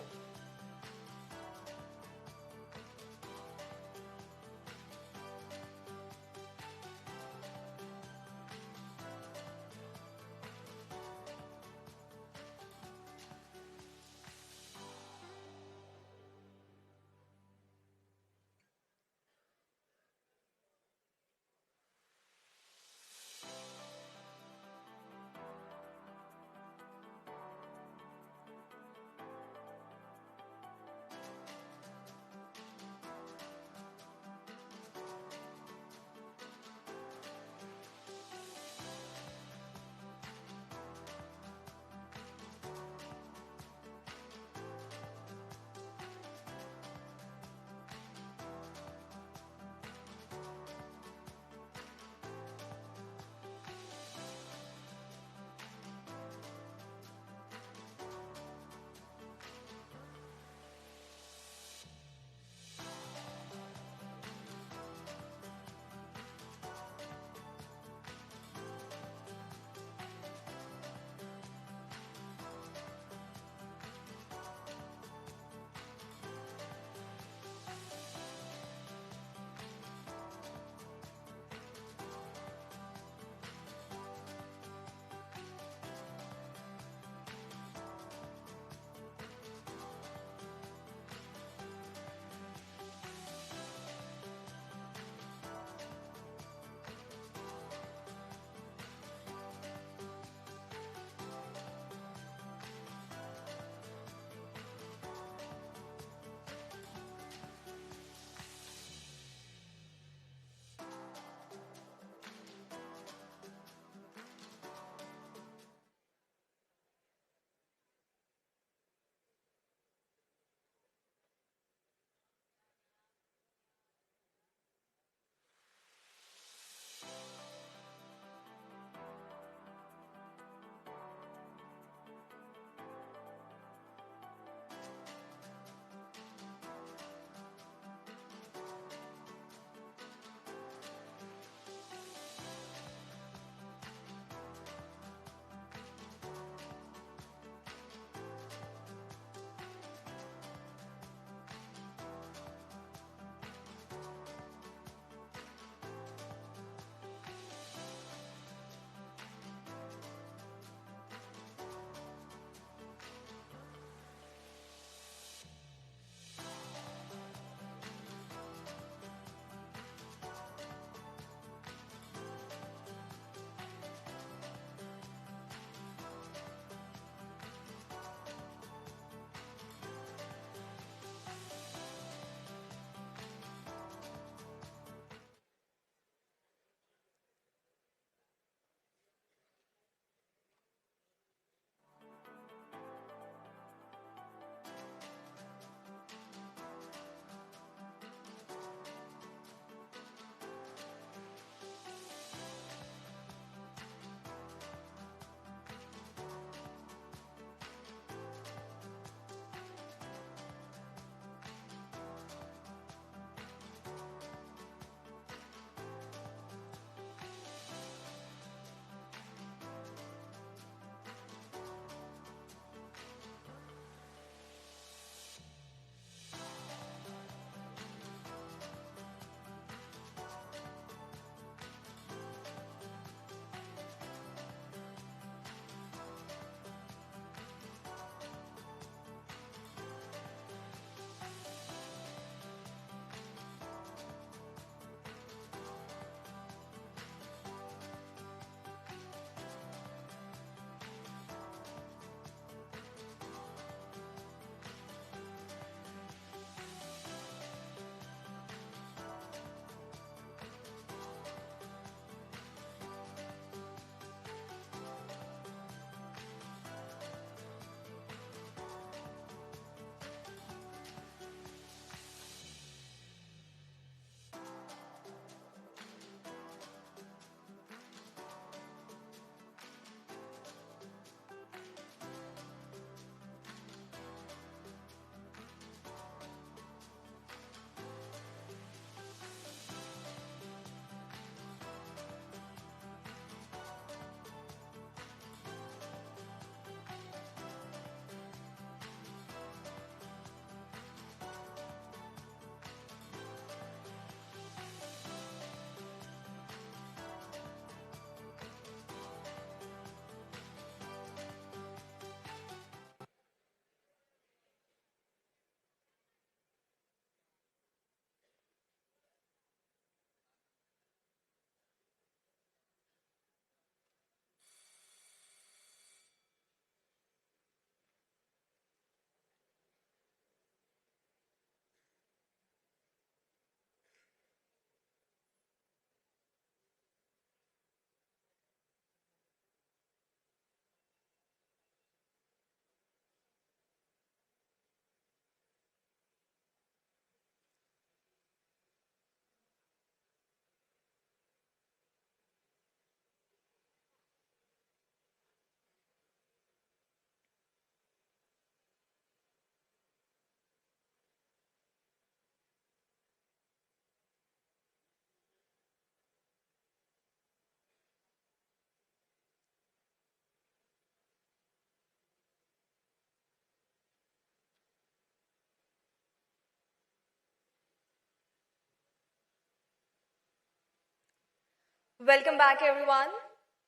Welcome back, everyone.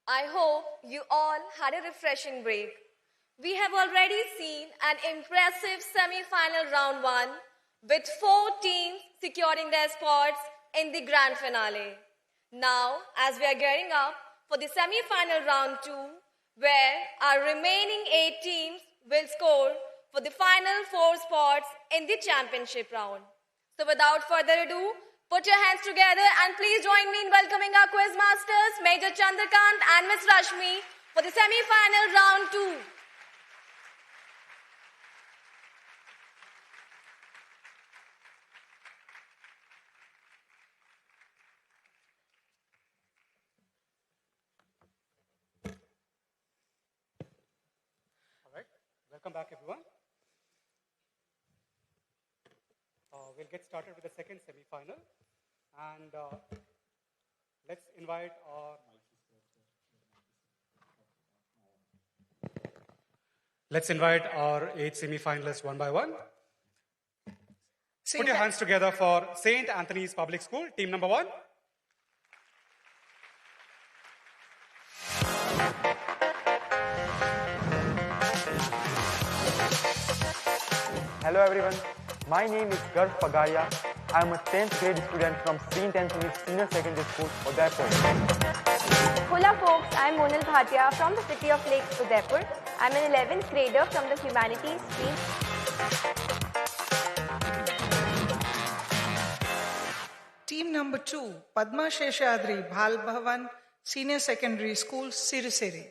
I hope you all had a refreshing break. We have already seen an impressive semi-final round 1 with 4 teams securing their spots in the grand finale. Now, as we are gearing up for the semi-final round 2, where our remaining 8 teams will score for the final 4 spots in the championship round. So without further ado, put your hands together and please join me in welcoming our quiz masters, Major Chandrakant and Miss Rashmi, for the semi-final round 2. Welcome back, everyone. We'll get started with the second semi-final, and let's invite our 8 semi-finalists one by one. Put your hands together for St. Anthony's Public School, team number 1. Hello everyone, my name is Garv Pagaria. I am a 10th grade student from St. Anthony's Senior Secondary School, Udaipur. Hola folks, I am Monal Bhatia from the city of Lakes, Udaipur. I am an 11th grader from the Humanities stream. Team number 2, Padma Sheshadri, Bhal Bhavan, Senior Secondary School, Siriseri.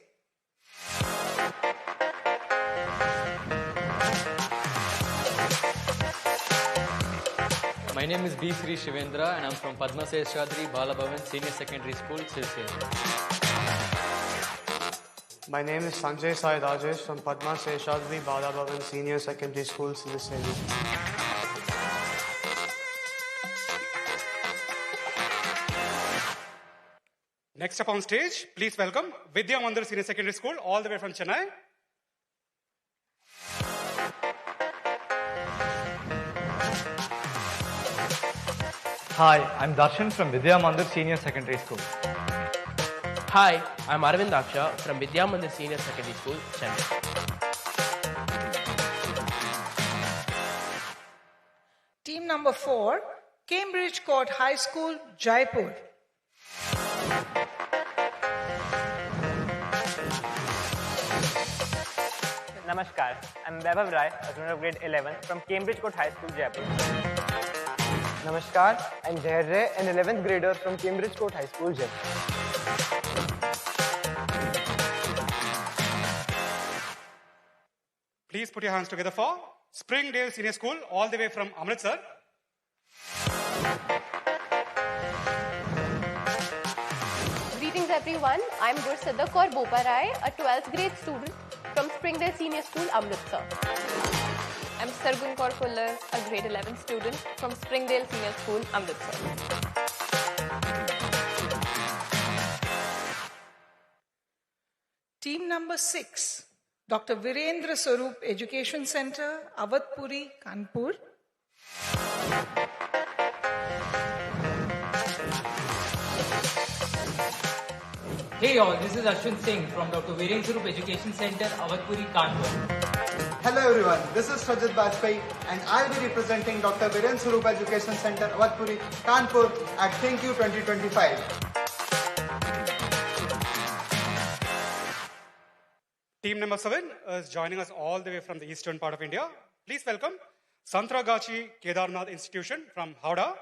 My name is B. Sri Shivendra and I'm from Padma Sheshadri Balabhavan Senior Secondary School, Sirseri. My name is Sanjay Sai Rajesh from Padma Sheshadri Balabhavan Senior Secondary School, Sirseri. Next up on stage, please welcome Vidya Mandir Senior Secondary School, all the way from Chennai. Hi, I'm Darshan from Vidya Mandir Senior Secondary School. Hi, I'm Arvind Aksha from Vidya Mandir Senior Secondary School, Chennai. Team number 4, Cambridge Court High School, Jaipur. Namaskar, I'm Vaibhav Rai, a student of grade 11 from Cambridge Court High School, Jaipur. Namaskar, I'm Zaher Ray, an 11th grader from Cambridge Court High School, Jaipur. Please put your hands together for Springdale Senior School, all the way from Amritsar. Greetings everyone, I'm Gursiddha Kaur Boparai, a 12th grade student from Springdale Senior School, Amritsar. I'm Sargun Kaur Kullar, a grade 11 student from Springdale Senior School, Amritsar. Team number 6, Dr. Virendra Swarup Education Center, Awadpuri, Kanpur. Hey all, this is Ashwin Singh from Dr. Virendra Swarup Education Center, Awadpuri, Kanpur. Hello everyone, this is Rajat Bajpai and I'll be representing Dr. Virendra Swarup Education Center, Awadpuri, Kanpur at THINQ 2025. Team number 7 is joining us all the way from the eastern part of India. Please welcome Santragachi Kedarnath Institution from Howrah.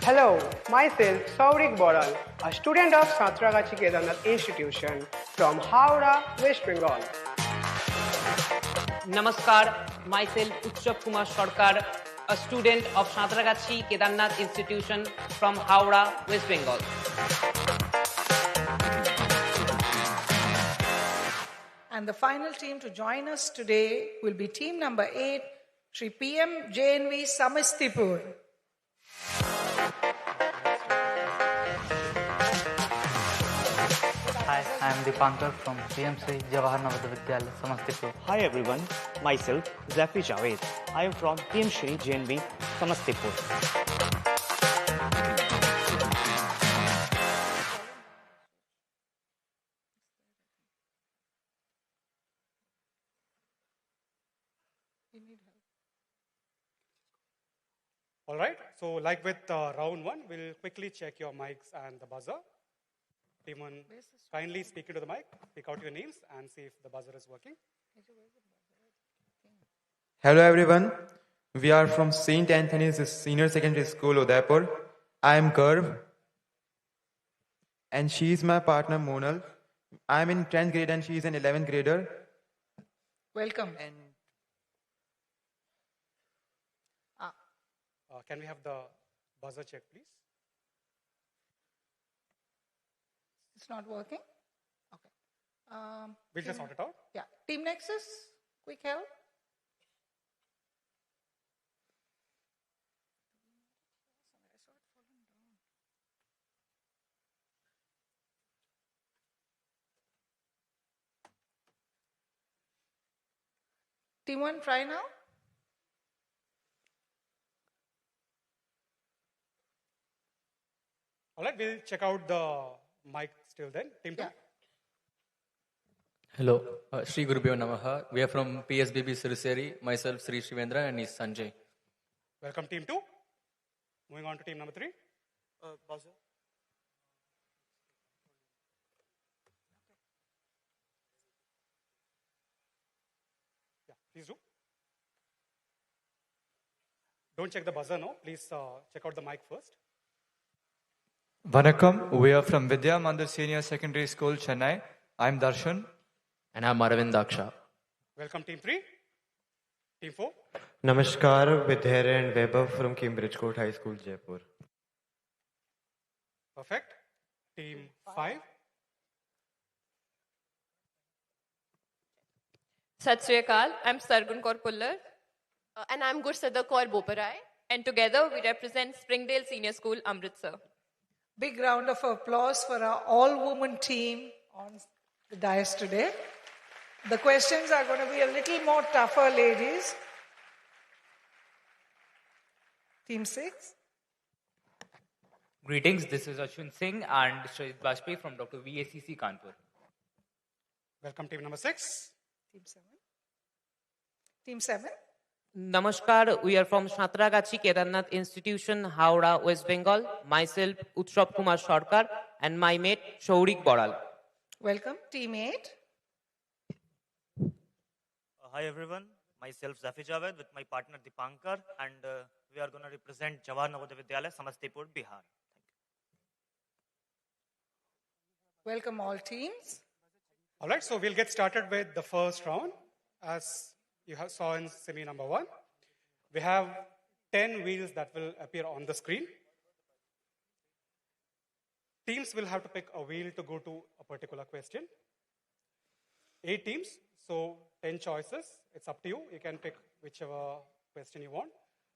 Hello, myself Saurik Boral, a student of Santragachi Kedarnath Institution from Howrah, West Bengal. Namaskar, myself Utsav Kumar Sarkar, a student of Santragachi Kedarnath Institution from Howrah, West Bengal. And the final team to join us today will be team number 8, Shri PM JNV Samastipur. Hi, I'm Dipankar from PMC Jawahar Navodaya Vidyalaya, Samastipur. Hi everyone, myself Zafi Javed. I am from PM Shri JNV, Samastipur. All right, so like with round one, we'll quickly check your mics and the buzzer. Team one, kindly speak into the mic, speak out your names and see if the buzzer is working. Hello everyone, we are from St. Anthony's Senior Secondary School, Udaipur. I am Garv and she is my partner Monal. I am in 10th grade and she is an 11th grader. Welcome. And Can we have the buzzer check, please? It's not working? Okay. We'll just sort it out. Yeah. Team Nexus, quick help. Team 1, try now. All right, we'll check out the mic still then. Team 2. Hello, Sri Gurubhyo Namaha. We are from PSBB Siriseri, myself Sri Shivendra and is Sanjay. Welcome team 2. Moving on to team number 3. Buzzer. Yeah, please do. Don't check the buzzer now. Please check out the mic first. Vanakkam, we are from Vidya Mandir Senior Secondary School, Chennai. I'm Darshan. And I'm Aravind Daksha. Welcome team 3. Team 4. Namaskar, Vidhera and Weber from Cambridge Court High School, Jaipur. Perfect. Team 5. Sat Sri Akal, I'm Sargun Kaur Pullar. And I'm Gursada Kaur Boparai. And together we represent Springdale Senior School, Amritsar. Big round of applause for our all-woman team on the dais today. The questions are going to be a little more tougher, ladies. Team 6. Greetings, this is Ashwin Singh and Shahid Bajpayee from Dr. VACC Kanpur. Welcome team number 6. Team 7. Team 7. Namaskar, we are from Satragachi Kedarnath Institution, Howrah, West Bengal. Myself, Utshab Kumar Sarkar, and my mate, Shaurik Boral. Welcome, Team 8. Hi everyone, myself Zafi Javed with my partner Dipankar, and we are going to represent Jawahar Navodaya Vidyalaya, Samastipur, Bihar. Welcome all teams. All right, so we'll get started with the first round. As you saw in semi number 1, we have 10 wheels that will appear on the screen. Teams will have to pick a wheel to go to a particular question. 8 teams, so 10 choices. It's up to you. You can pick whichever question you want.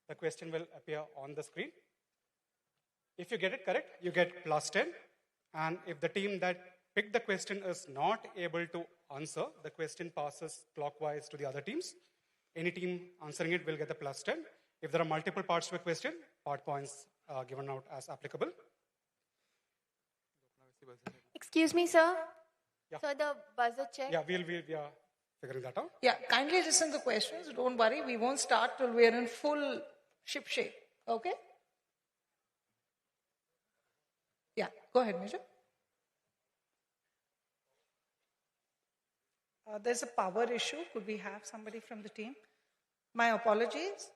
The question will appear on the screen. If you get it correct, you get plus 10. And if the team that picked the question is not able to answer, the question passes clockwise to the other teams. Any team answering it will get the plus 10. If there are multiple parts to a question, part points are given out as applicable. Excuse me, sir. Yeah. So the buzzer check. Yeah, we are figuring that out. Yeah, kindly listen to the questions. Don't worry, we won't start till we're in full ship shape. Okay? Yeah, go ahead, Major. There's a power issue. Could we have somebody from the team? My apologies.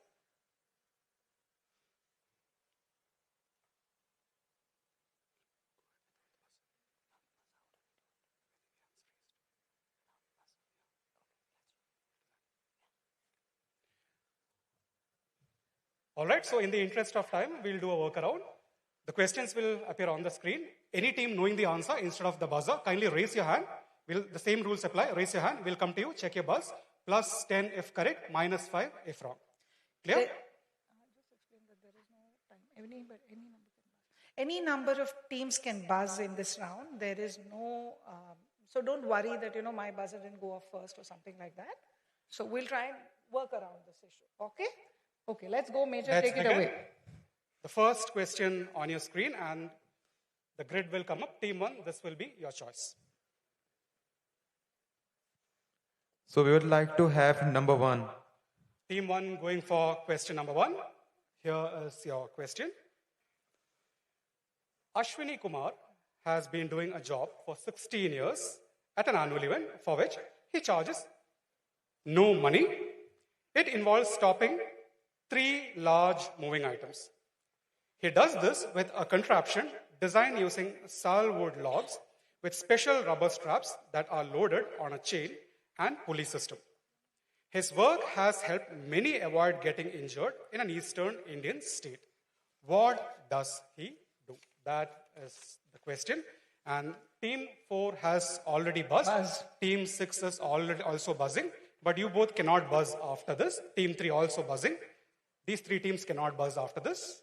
All right, so in the interest of time, we'll do a workaround. The questions will appear on the screen. Any team knowing the answer instead of the buzzer, kindly raise your hand. The same rules apply. Raise your hand. We'll come to you. Check your buzz. Plus 10 if correct, minus 5 if wrong. Clear? Just explain that there is no time. Any number of teams can buzz in this round. There is no So don't worry that, my buzzer didn't go off first or something like that. So we'll try and work around this issue. Okay? Okay, let's go, Major. Let's Take it begin. away. The first question on your screen, and the grid will come up. Team 1, this will be your choice. So we would like to have number 1. Team 1 going for question number 1. Here is your question. Ashwini Kumar has been doing a job for 16 years at an annual event for which he charges no money. It involves stopping 3 large moving items. He does this with a contraption designed using salwood logs with special rubber straps that are loaded on a chain and pulley system. His work has helped many avoid getting injured in an eastern Indian state. What does he do? That is the question. And Team 4 has already buzzed. Team 6 is already also buzzing. But you both cannot buzz after this. Team 3 also buzzing. These 3 teams cannot buzz after this.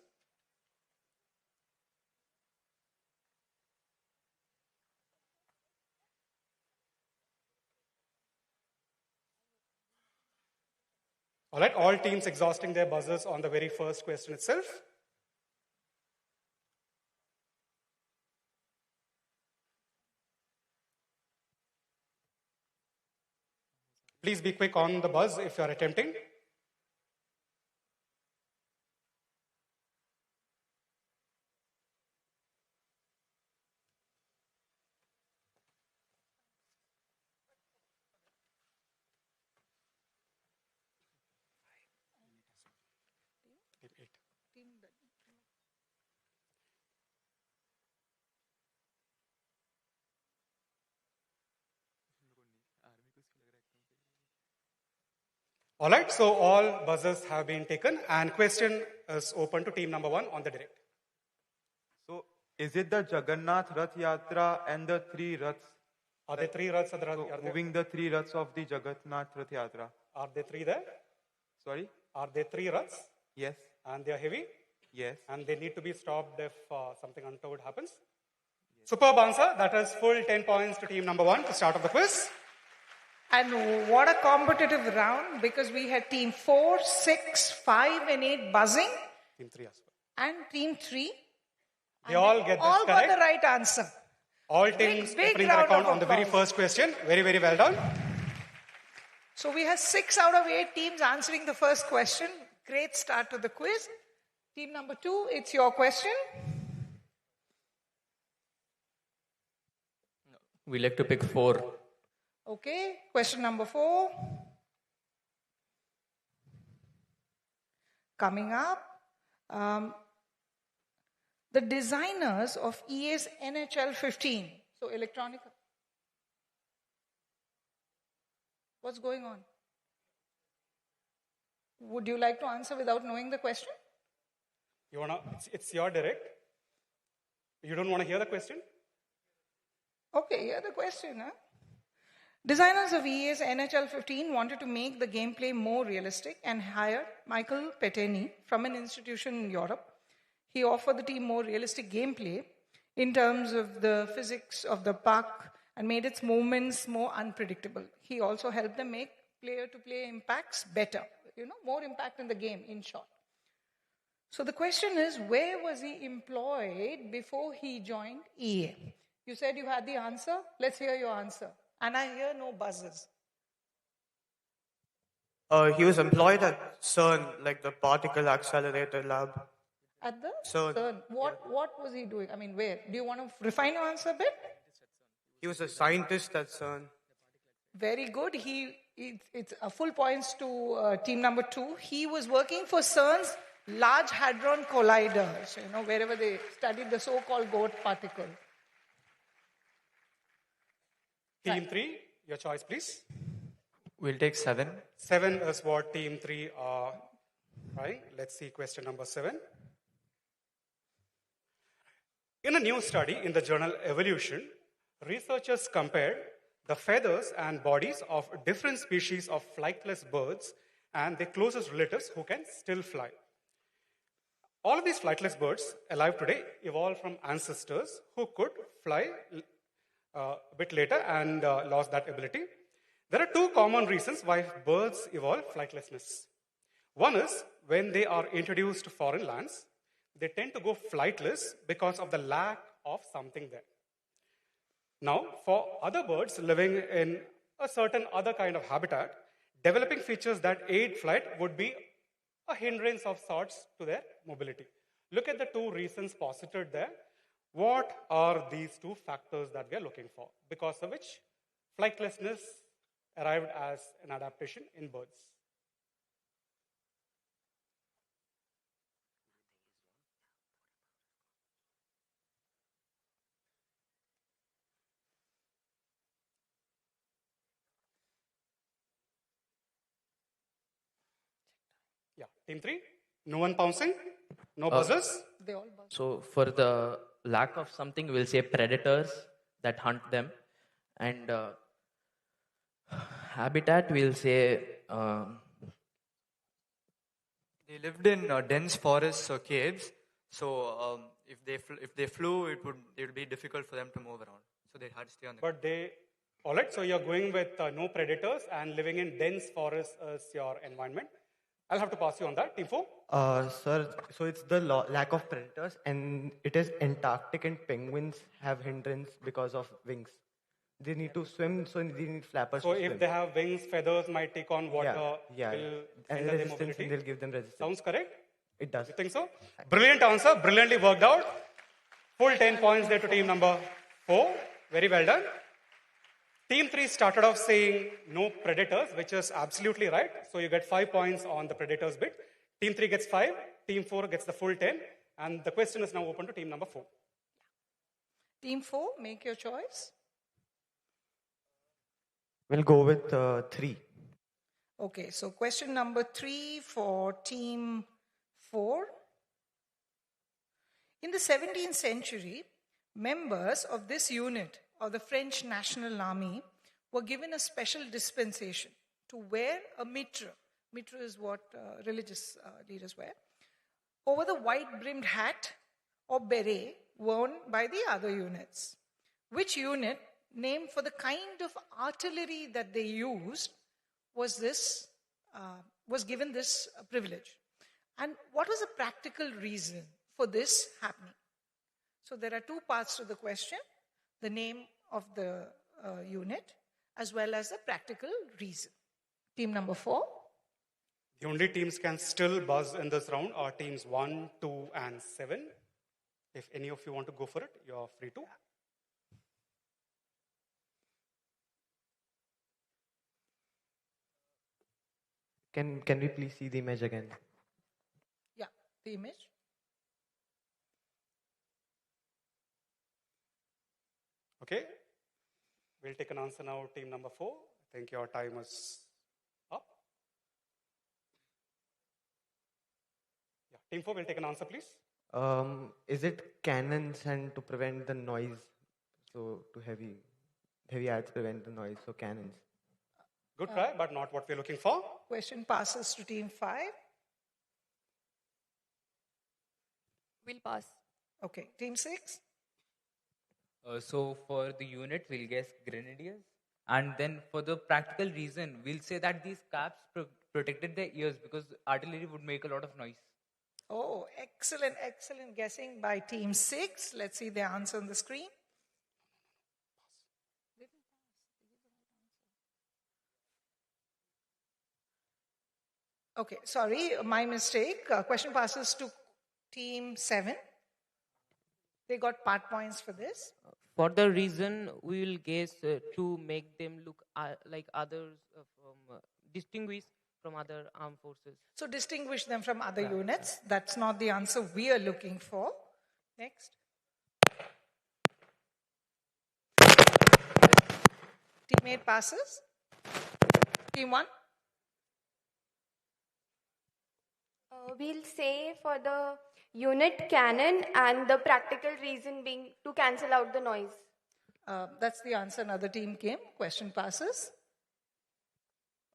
All right, all teams exhausting their buzzers on the very first question itself. Please be quick on the buzz if you are attempting. All right, so all buzzers have been taken and question is open to team number 1 on the direct. So is it the Jagannath Rath Yatra and the 3 Raths? Are there 3 Raths? Moving the 3 Raths of the Jagannath Rath Yatra. Are there 3 there? Sorry? Are there 3 Raths? Yes. And they are heavy? Yes. And they need to be stopped if something untoward happens? Yes. Superb answer. That is full 10 points to team number 1 to start off the quiz. And what a competitive round, because we had team 4, 6, 5 and 8 buzzing. Team 3 as well. And team 3. They all get this all correct. got the right answer. All teams opening their account on the very first question. Very, very well done. So we have 6 out of 8 teams answering the first question. Great start to the quiz. Team number 2, it's your question. We like to pick 4. Okay, question number 4. Coming up. The designers of EA's NHL 15. So electronic. What's going on? Would you like to answer without knowing the question? It's your direct. You don't want to hear the question? Okay, hear the question. Huh? Designers of EA's NHL 15 wanted to make the gameplay more realistic and hired Michael Petteni from an institution in Europe. He offered the team more realistic gameplay in terms of the physics of the puck and made its movements more unpredictable. He also helped them make player-to-player impacts better. More impact in the game, in short. So the question is, where was he employed before he joined EA? You said you had the answer. Let's hear your answer. And I hear no buzzes. He was employed at CERN, like the particle accelerator lab. At the CERN. What was he doing? I mean, where? Do you want to refine your answer a bit? He was a scientist at CERN. Very good. It's a full points to team number 2. He was working for CERN's Large Hadron Collider, so, wherever they studied the so-called GOAT particle. Team 3, your choice, please. We'll take 7. 7 is what team 3 are trying. Let's see question number 7. In a new study in the journal Evolution, researchers compared the feathers and bodies of different species of flightless birds and their closest relatives who can still fly. All of these flightless birds alive today evolved from ancestors who could fly a bit later and lost that ability. There are two common reasons why birds evolve flightlessness. One is when they are introduced to foreign lands, they tend to go flightless because of the lack of something there. Now, for other birds living in a certain other kind of habitat, developing features that aid flight would be a hindrance of sorts to their mobility. Look at the two reasons posited there. What are these two factors that we are looking for, because of which flightlessness arrived as an adaptation in birds? Yeah, team 3, no one pouncing, no buzzers. They all buzz. So for the lack of something, we'll say predators that hunt them, and habitat, we'll say They lived in dense forests or caves, so if they flew, it would be difficult for them to move around. So they had to stay on the. But all right. So you're going with no predators and living in dense forests as your environment. I'll have to pass you on that, team 4. Sir, so it's the lack of predators, and it is Antarctic, and penguins have hindrance because of wings. They need to swim, so they need flappers. So to if swim. they have wings, feathers might take on water. Yeah. Will And hinder their resistance, mobility. and they'll give them resistance. Sounds correct? It does. You think so? Brilliant answer. Brilliantly worked out. Full 10 points there to team number 4. Very well done. Team 3 started off saying no predators, which is absolutely right. So you get 5 points on the predators bit. Team 3 gets 5. Team 4 gets the full 10. And the question is now open to team number 4. Team 4, make your choice. We'll go with 3. Okay, so question number 3 for team 4. In the 17th century, members of this unit of the French National Army were given a special dispensation to wear a mitre. Mitre is what religious leaders wear. Over the white-brimmed hat or beret worn by the other units. Which unit, named for the kind of artillery that they used, was given this privilege? And what was the practical reason for this happening? So there are two parts to the question: the name of the unit as well as the practical reason. Team number 4. The only teams can still buzz in this round are teams 1, 2, and 7. If any of you want to go for it, you're free to. Can we please see the image again? Yeah, the image. Okay. We'll take an answer now, team number 4. I think your time is up. Yeah, team 4 will take an answer, please. Is it cannons and to prevent the noise? So to heavy ads prevent the noise, so cannons. Good try, but not what we're looking for. Question passes to team 5. We'll pass. Okay, team 6. So for the unit, we'll guess grenadiers. And then for the practical reason, we'll say that these caps protected their ears because artillery would make a lot of noise. Oh, excellent guessing by team 6. Let's see the answer on the screen. Okay, sorry, my mistake. Question passes to team 7. They got part points for this. For the reason, we will guess to make them look like others, distinguished from other armed forces. So distinguish them from other units. That's not the answer we are looking for. Next. Team 8 passes. Team 1. We'll say for the unit cannon and the practical reason being to cancel out the noise. That's the answer another team came. Question passes.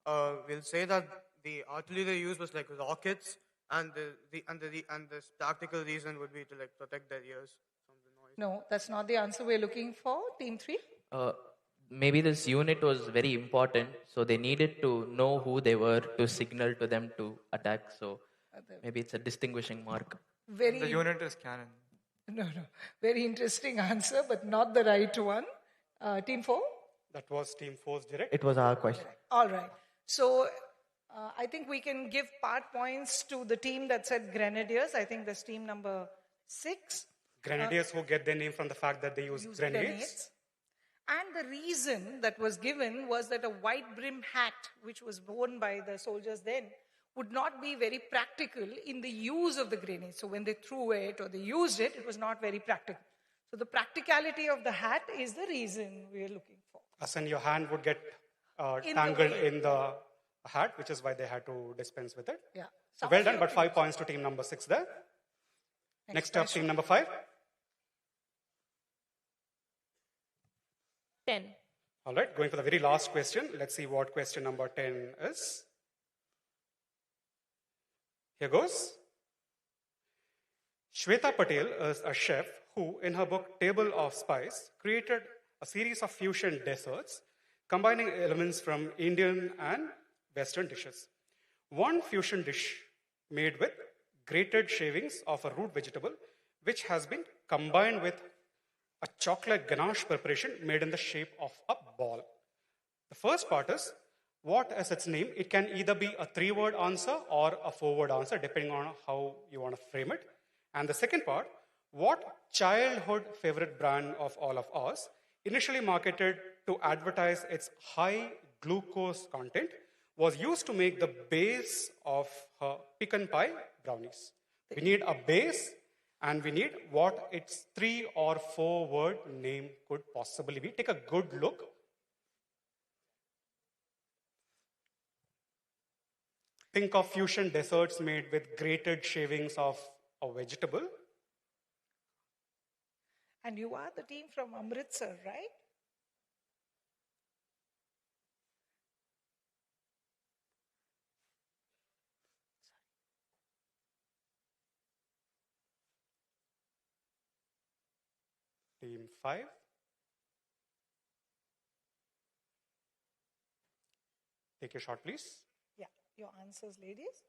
We'll say that the artillery they used was like rockets, and the practical reason would be to like protect their ears from the noise. No, that's not the answer we're looking for. Team 3. Maybe this unit was very important, so they needed to know who they were to signal to them to attack. So maybe it's a distinguishing mark. Very The unit is cannon. No. Very interesting answer, but not the right one. Team 4? That was Team 4's direct. It was our question. All right. So I think we can give part points to the team that said Grenadiers. I think that's team number 6. Grenadiers who get their name from the fact that they use grenades. And the reason that was given was that a white brim hat, which was worn by the soldiers then, would not be very practical in the use of the grenade. So when they threw it or they used it, it was not very practical. So the practicality of the hat is the reason we are looking for. As in your hand would get tangled in the hat, which is why they had to dispense with it. Yeah. So well done, but 5 points to team number 6 there. Next up, team number 5. 10. All right, going for the very last question. Let's see what question number 10 is. Here goes. Shweta Patel is a chef who, in her book Table of Spice, created a series of fusion desserts combining elements from Indian and Western dishes. One fusion dish made with grated shavings of a root vegetable, which has been combined with a chocolate ganache preparation made in the shape of a ball. The first part is, what is its name? It can either be a 3-word answer or a 4-word answer, depending on how you want to frame it. And the second part, what childhood favorite brand of all of us, initially marketed to advertise its high glucose content, was used to make the base of her pecan pie brownies? We need a base, and we need what its 3 or 4-word name could possibly be. Take a good look. Think of fusion desserts made with grated shavings of a vegetable. And you are the team from Amritsar, right? Team 5. Take your shot, please. Yeah, your answers, ladies.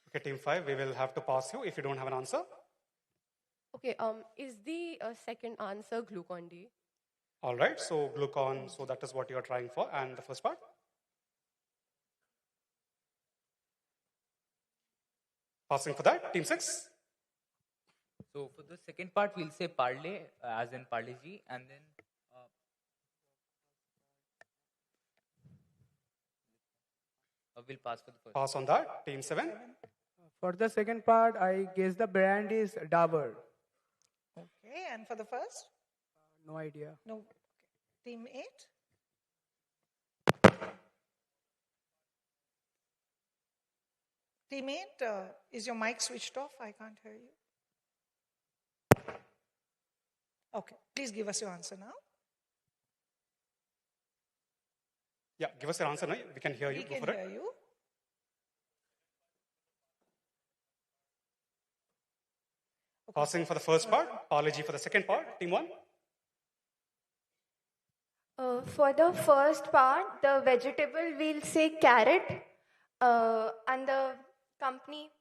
Okay, team 5, we will have to pass you if you don't have an answer. Okay, is the second answer Glucon-D? All right, so glucon, so that is what you're trying for. And the first part? Passing for that, team 6. So for the second part, we'll say Parle, as in Parle G, and then we'll pass for the first. Pass on that, team 7. For the second part, I guess the brand is Dabur. Okay, and for the first? No idea. No. Okay. Team 8. Team 8, is your mic switched off? I can't hear you. Okay, please give us your answer now. Yeah, give us your answer now. We can hear you. We Go can for it. hear you. Passing for the first part, Apology for the second part, team 1. For the first part, the vegetable we'll say carrot, and the company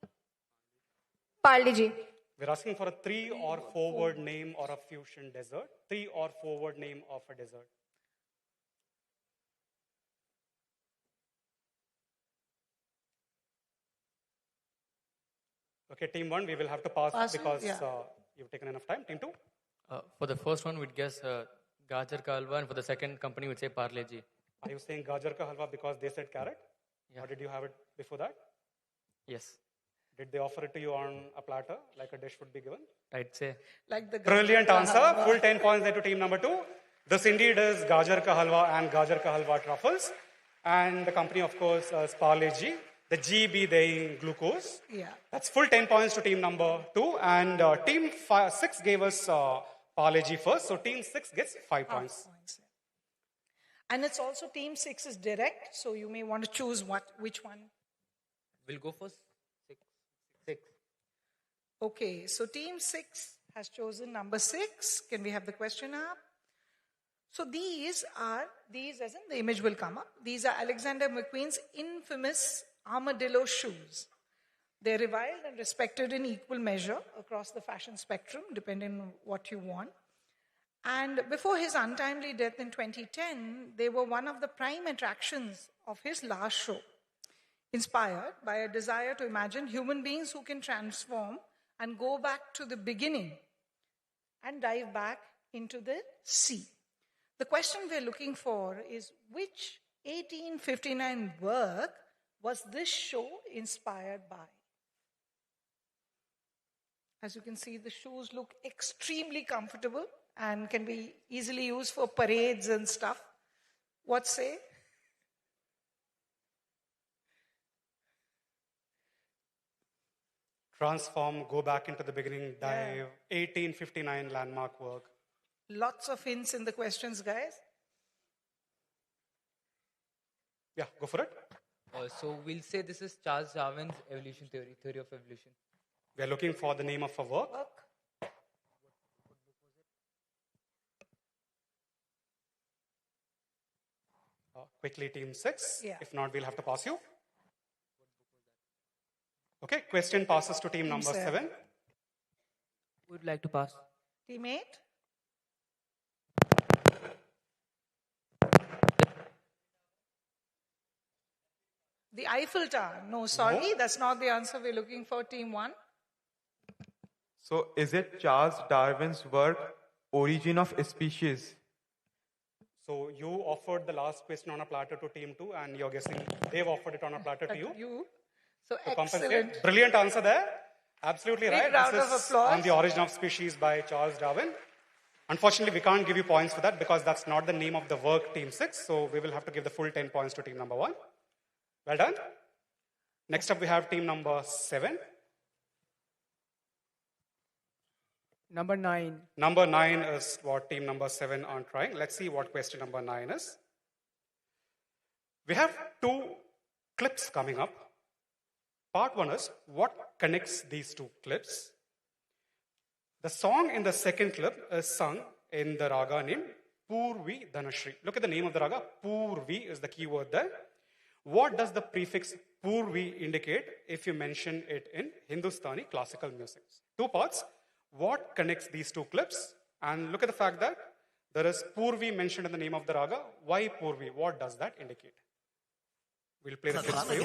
Parle-G. We're asking for a 3 or 4-word name or a fusion dessert. 3 or 4-word name of a dessert. Okay, team 1, we will have to pass because you've taken enough time. Team 2? For the first one, we'd guess Gajar ka halwa, and for the second company, we'd say Parle-G. Are you saying Gajar ka halwa because they said carrot? Yeah. Or did you have it before that? Yes. Did they offer it to you on a platter, like a dish would be given? I'd say. Like the Brilliant answer. Full 10 points there to team number 2. This indeed is Gajar ka halwa and Gajar ka halwa truffles. And the company, of course, is Parle-G. The G be the glucose. Yeah. That's full 10 points to team number 2. And team 6 gave us Parle-G first. So team 6 gets 5 points. And it's also team 6 is direct. So you may want to choose which one. We'll go for 6. Okay, so team 6 has chosen number 6. Can we have the question up? So these as in the image will come up. These are Alexander McQueen's infamous armadillo shoes. They're reviled and respected in equal measure across the fashion spectrum, depending on what you want. And before his untimely death in 2010, they were one of the prime attractions of his last show, inspired by a desire to imagine human beings who can transform and go back to the beginning and dive back into the sea. The question we're looking for is, which 1859 work was this show inspired by? As you can see, the shoes look extremely comfortable and can be easily used for parades and stuff. What say? Transform, go back into the beginning, dive, 1859 landmark work. Lots of hints in the questions, guys. Yeah, go for it. So we'll say this is Charles Darwin's evolution theory of evolution. We are looking for the name of a work. Quickly, team 6. Yeah. If not, we'll have to pass you. Okay, question passes to team number 7. Would like to pass. Team 8. The Eiffel Tower. No, sorry, No. that's not the answer we're looking for. Team 1. So is it Charles Darwin's work, Origin of Species? So you offered the last question on a platter to team 2, and you're guessing they've offered it on a platter to you. So To compensate. excellent. Brilliant answer there. Absolutely Big right. round This of is applause. on the Origin of Species by Charles Darwin. Unfortunately, we can't give you points for that because that's not the name of the work, team 6. So we will have to give the full 10 points to team number 1. Well done. Next up, we have team number 7. Number 9. Number 9 is what team number 7 are trying. Let's see what question number 9 is. We have 2 clips coming up. Part 1 is what connects these 2 clips. The song in the second clip is sung in the raga named Purvi Dhanashri. Look at the name of the raga. Purvi is the key word there. What does the prefix Purvi indicate if you mention it in Hindustani classical music? 2 parts. What connects these 2 clips? And look at the fact that there is Purvi mentioned in the name of the raga. Why Purvi? What does that indicate? We'll play the clips for you.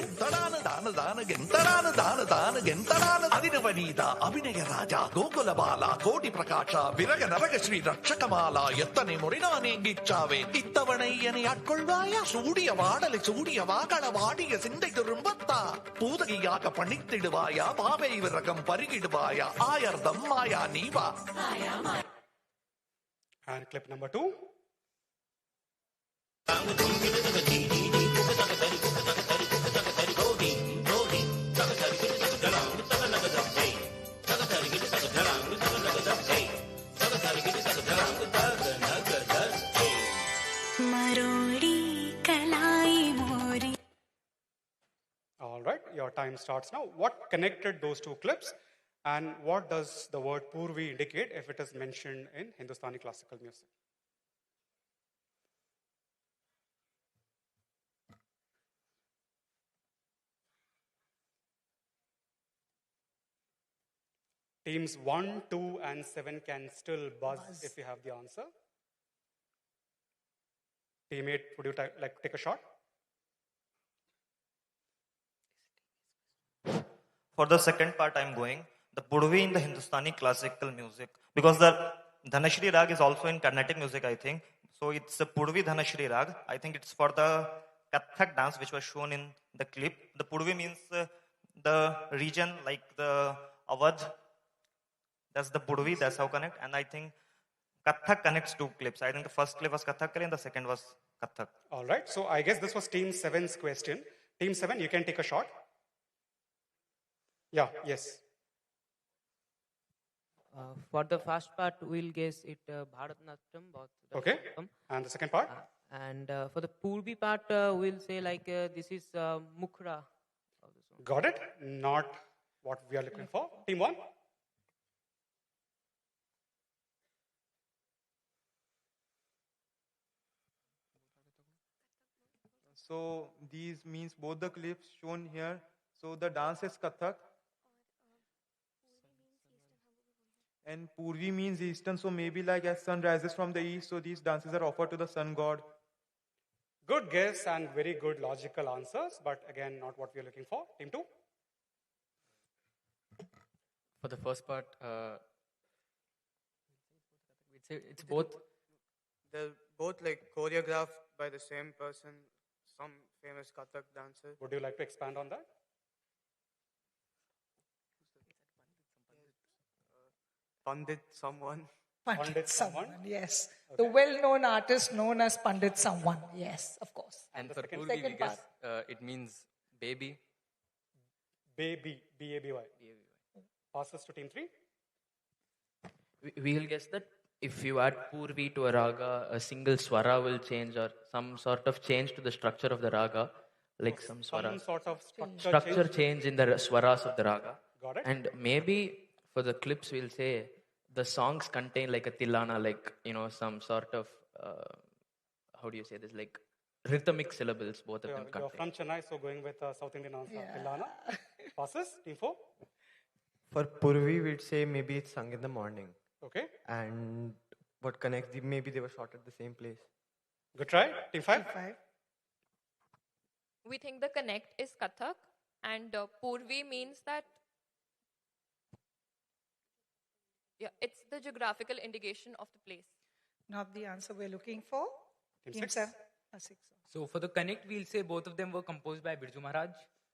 అదినవనీత అభినయ రాజా గోకుల బాల కోటి ప్రకాశ విరగ నరగ శ్రీ రక్షకమాల ఎత్తని ముడినానే గిచ్చావే ఇత్తవణయ్యని అట్కొள்వాయ சூடிய வாடலை சூடிய வாகள வாடிய சிந்தை திரும்பத்தா பூதகியாக பணித்திடுவாயா பாவை விரகம் பருகிடுவாயா ஆயர்தம் மாயா நீவா. And clip number 2. All right, your time starts now. What connected those 2 clips? And what does the word Purvi indicate if it is mentioned in Hindustani classical music? Teams 1, 2, and 7 can still buzz if you have the answer. Teammate, would you like to take a shot? For the second part, I'm going. The Purvi in the Hindustani classical music. Because the Dhanashri Rag is also in Carnatic music, I think. So it's a Purvi Dhanashri Rag. I think it's for the Kathak dance, which was shown in the clip. The Purvi means the region, like the Awadh. That's the Purvi, that's how connect. And I think Kathak connects 2 clips. I think the first clip was Kathakali and the second was Kathak. All right, so I guess this was Team 7's question. Team 7, you can take a shot. Yeah, yes. For the first part, we'll guess it Bharatnatyam. Okay, and the second part? And for the Purvi part, we'll say like this is Mukhra. Got it? Not what we are looking for. Team 1? So these means both the clips shown here. So the dance is Kathak. And Purvi means eastern, so maybe like as sun rises from the east, so these dances are offered to the sun god. Good guess and very good logical answers, but again, not what we are looking for. Team 2? For the first part, we'd say it's both. They're both like choreographed by the same person, some famous Kathak dancer. Would you like to expand on that? Pandit someone. Pandit someone, yes. The well-known artist known as Pandit someone, yes, of course. And for Purvi, we second guess it means baby. Baby, B-A-B-Y. Passes to team 3. We'll guess that if you add Purvi to a raga, a single swara will change or some sort of change to the structure of the raga, like some swara. Some sort of Structure change in the swaras of the raga. Got it. And maybe for the clips, we'll say the songs contain like a tilana, like, some sort of, how do you say this, like rhythmic syllables, both of them You're contain. from Chennai, so going with South Indian answer, Tilana. Passes, team 4. For Purvi, we'd say maybe it's sung in the morning. Okay. And what connects, maybe they were shot at the same place. Good try. Team 5. We think the connect is Kathak, and Purvi means that it's the geographical indication of the place. Not the answer we're looking for. Team Team 6. 7. 6. So for the connect, we'll say both of them were composed by Birju Maharaj.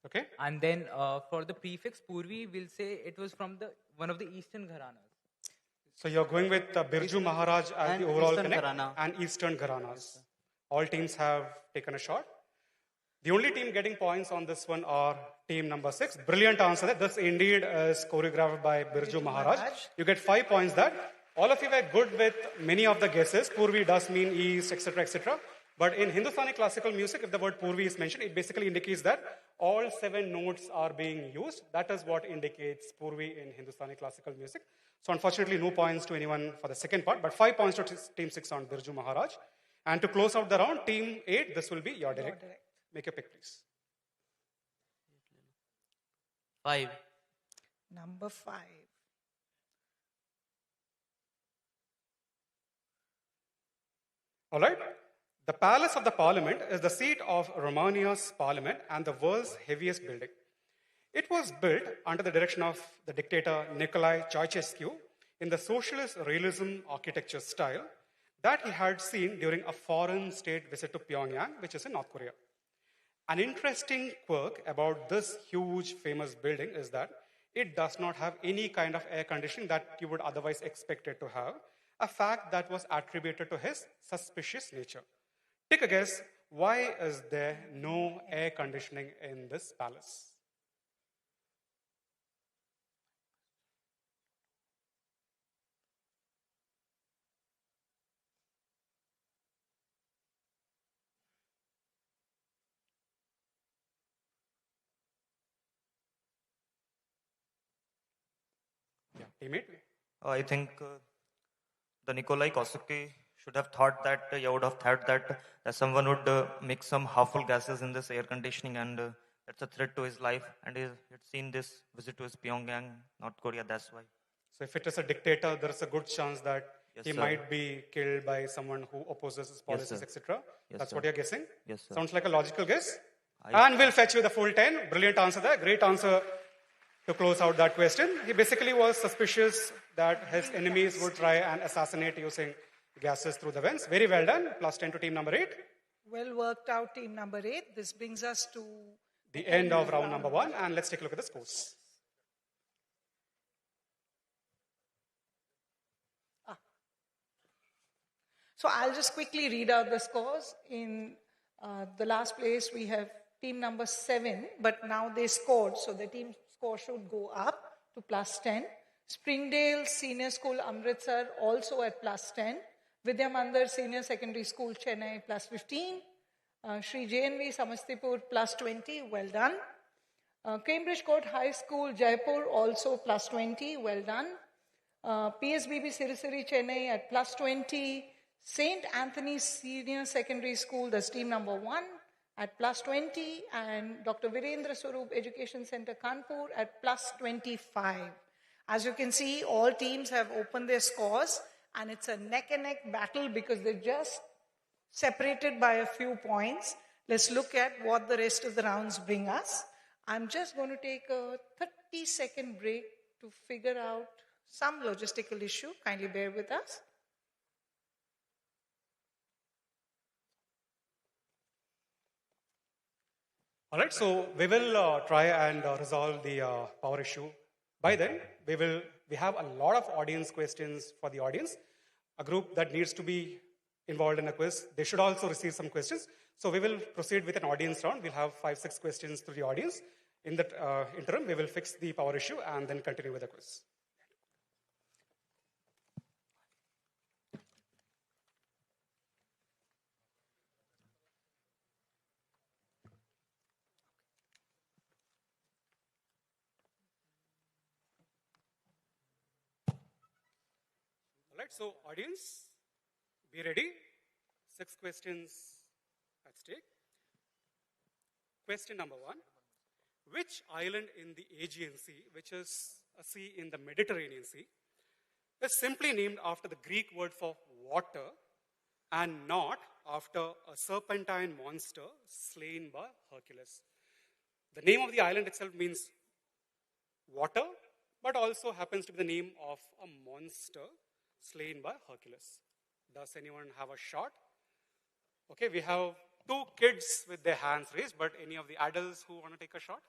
Okay. And then for the prefix Purvi, we'll say it was from one of the Eastern Gharanas. So you're going with Birju Maharaj as and the overall Eastern connect Gharana. and Eastern Gharanas. All teams have taken a shot. The only team getting points on this one are team number 6. Brilliant answer there. This indeed is choreographed by Birju Maharaj. You get 5 points there. All of you were good with many of the guesses. Purvi does mean east, etc., etc. But in Hindustani classical music, if the word Purvi is mentioned, it basically indicates that all 7 notes are being used. That is what indicates Purvi in Hindustani classical music. So unfortunately, no points to anyone for the second part, but 5 points to team 6 on Birju Maharaj. And to close out the round, team 8, this will be your direct. Make your pick, please. 5. Number 5. All right. The Palace of the Parliament is the seat of Romania's parliament and the world's heaviest building. It was built under the direction of the dictator Nicolae Ceausescu in the socialist realism architecture style that he had seen during a foreign state visit to Pyongyang, which is in North Korea. An interesting quirk about this huge famous building is that it does not have any kind of air conditioning that you would otherwise expect it to have, a fact that was attributed to his suspicious nature. Take a guess, why is there no air conditioning in this palace? Yeah, teammate? I think the Nikolai Kossuke should have thought that, you would have thought that someone would mix some harmful gases in this air conditioning, and that's a threat to his life. And he had seen this visit to his Pyongyang, North Korea, that's why. So if it is a dictator, there is a good chance that Yes, he sir. might be killed by someone who opposes his policies, sir. etc. Yes, That's sir. what you're guessing? Yes, sir. Sounds like a logical guess. I- And we'll fetch you the full 10. Brilliant answer there. Great answer to close out that question. He basically was suspicious that his enemies would try and assassinate using gases through the vents. Very well done. Plus 10 to team number 8. Well worked out, team number 8. This brings us to The end of round number 1. And let's take a look at the scores. So I'll just quickly read out the scores. In the last place, we have team number 7, but now they scored, so the team score should go up to plus 10. Springdale Senior School, Amritsar, also at plus 10. Vidyamandar Senior Secondary School, Chennai, plus 15. Sri JNV Samastipur, plus 20, well done. Cambridge Court High School, Jaipur, also plus 20, well done. PSBB Sirisiri, Chennai at plus 20. St. Anthony's Senior Secondary School, that's team number 1, at plus 20 and Dr. Virendra Swarup Education Center, Kanpur at plus 25. As you can see, all teams have opened their scores and it's a neck and neck battle because they're just separated by a few points. Let's look at what the rest of the rounds bring us. I'm just going to take a 30-second break to figure out some logistical issue. Kindly bear with us. All right, so we will try and resolve the power issue. By then, we have a lot of audience questions for the audience. A group that needs to be involved in a quiz, they should also receive some questions. So we will proceed with an audience round. We'll have 5-6 questions to the audience. In the interim, we will fix the power issue and then continue with the quiz. All right, so audience, be ready. 6 questions at stake. Question number 1. Which island in the Aegean Sea, which is a sea in the Mediterranean Sea, is simply named after the Greek word for water and not after a serpentine monster slain by Hercules? The name of the island itself means water, but also happens to be the name of a monster slain by Hercules. Does anyone have a shot? Okay, we have 2 kids with their hands raised, but any of the adults who want to take a shot?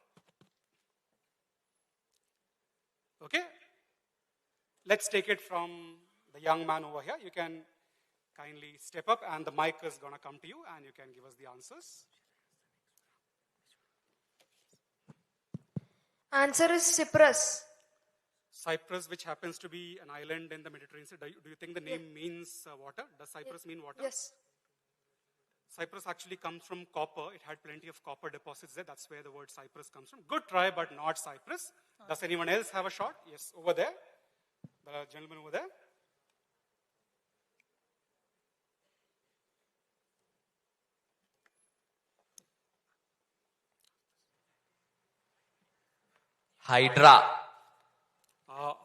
Okay, let's take it from the young man over here. You can kindly step up and the mic is going to come to you and you can give us the answers. Answer is Cyprus. Cyprus, which happens to be an island in the Mediterranean Sea. Do you think the name means water? Does Cyprus mean water? Yes. Cyprus actually comes from copper. It had plenty of copper deposits there. That's where the word Cyprus comes from. Good try, but not Cyprus. Does anyone else have a shot? Yes, over there. The gentleman over there. Hydra.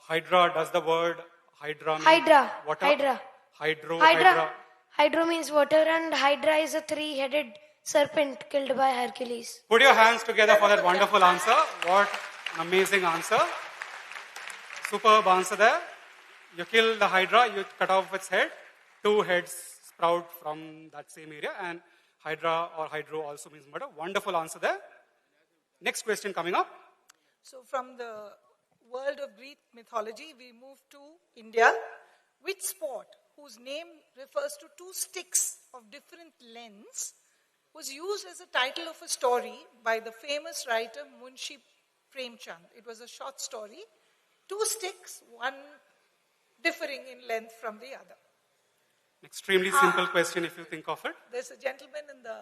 Hydra, does the word Hydra mean Hydra. water? Hydra. Hydra. Hydra means water, and Hydra is a 3-headed serpent killed by Hercules. Put your hands together for that wonderful answer. What an amazing answer. Superb answer there. You kill the Hydra, you cut off its head. 2 heads sprout from that same area. And Hydra or Hydro also means murder. Wonderful answer there. Next question coming up. So from the world of Greek mythology, we move to India. Which sport, whose name refers to 2 sticks of different lengths, was used as a title of a story by the famous writer Munshi Premchand? It was a short story. 2 sticks, one differing in length from the other. Extremely simple question if you think of it. There's a gentleman in the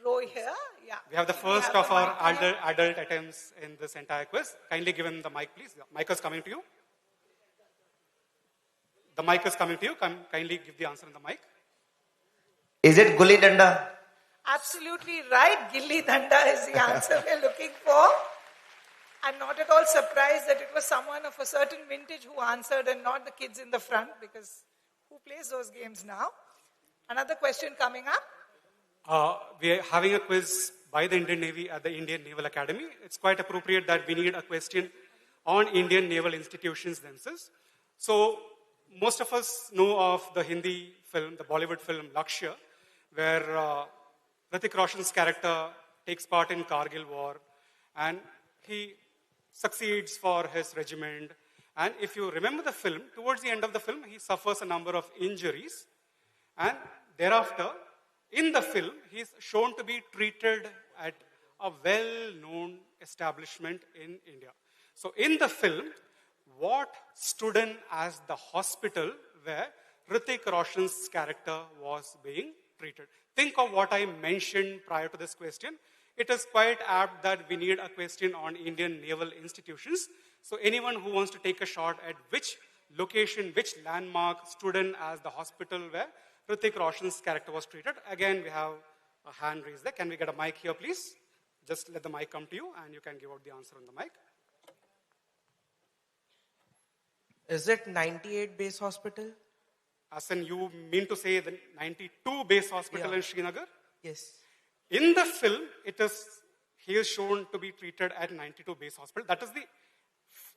row here. Yeah. We have the first of our adult attempts in this entire quiz. Kindly give him the mic, please. The mic is coming to you. The mic is coming to you. Kindly give the answer in the mic. Is it Gulli Danda? Absolutely right. Gilli Danda is the answer we're looking for. I'm not at all surprised that it was someone of a certain vintage who answered and not the kids in the front, because who plays those games now? Another question coming up. We are having a quiz by the Indian Navy at the Indian Naval Academy. It's quite appropriate that we need a question on Indian naval institutions themselves. So most of us know of the Hindi film, the Bollywood film Lakshya, where Hrithik Roshan's character takes part in Kargil war and he succeeds for his regiment. And if you remember the film, towards the end of the film, he suffers a number of injuries. And thereafter, in the film, he's shown to be treated at a well-known establishment in India. So in the film, what stood in as the hospital where Hrithik Roshan's character was being treated? Think of what I mentioned prior to this question. It is quite apt that we need a question on Indian naval institutions. So anyone who wants to take a shot at which location, which landmark stood in as the hospital where Hrithik Roshan's character was treated. Again, we have a hand raised there. Can we get a mic here, please? Just let the mic come to you and you can give out the answer on the mic. Is it 98 base hospital? As in, you mean to say the 92 base hospital in Srinagar? Yes. In the film, he is shown to be treated at 92 base hospital. That is the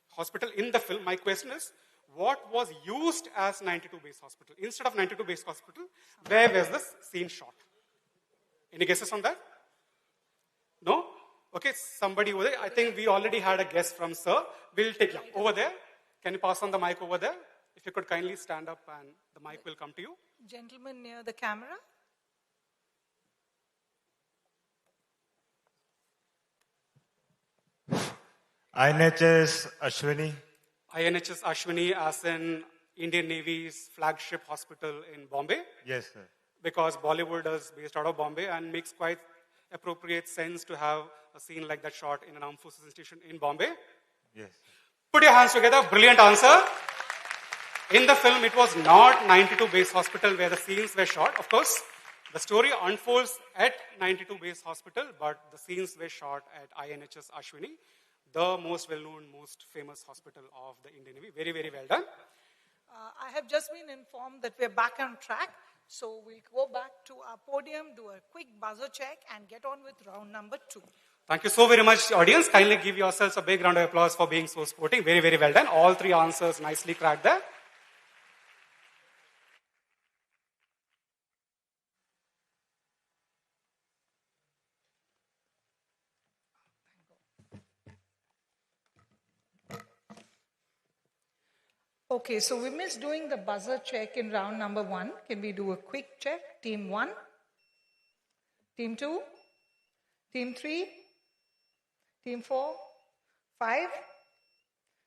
hospital in the film. My question is, what was used as 92 base hospital? Instead of 92 base hospital, where was this scene shot? Any guesses on that? No? Okay, somebody over there. I think we already had a guess from sir. We'll take over there. Can you pass on the mic over there? If you could kindly stand up and the mic will come to you. Gentleman near the camera. INHS Ashwini. INHS Ashwini as in Indian Navy's flagship hospital in Bombay. Yes, sir. Because Bollywood is based out of Bombay and makes quite appropriate sense to have a scene like that shot in an armed forces institution in Bombay. Yes. Put your hands together. Brilliant answer. In the film, it was not 92 base hospital where the scenes were shot. Of course, the story unfolds at 92 base hospital, but the scenes were shot at INHS Ashwini, the most well-known, most famous hospital of the Indian Navy. Very, very well done. I have just been informed that we're back on track. So we'll go back to our podium, do a quick buzzer check, and get on with round number 2. Thank you so very much, audience. Kindly give yourselves a big round of applause for being so sporting. Very, very well done. All 3 answers nicely cracked there. Okay, so we missed doing the buzzer check in round number 1. Can we do a quick check? Team 1, Team 2, Team 3, Team 4, 5,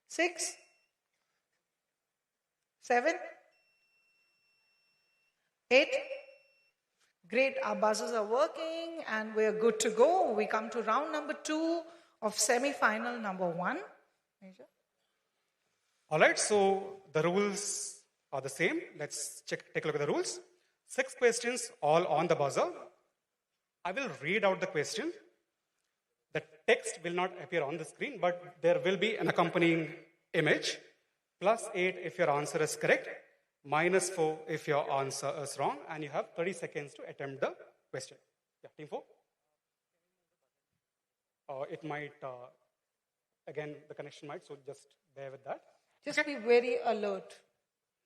6, 7, 8. Great, our buzzers are working and we're good to go. We come to round number 2 of semi-final number 1. Major? All right, so the rules are the same. Let's take a look at the rules. 6 questions, all on the buzzer. I will read out the question. The text will not appear on the screen, but there will be an accompanying image. +8 if your answer is correct, -4 if your answer is wrong, and you have 30 seconds to attempt the question. Yeah, team 4. It might, again, the connection might, so just bear with that. Just be very alert.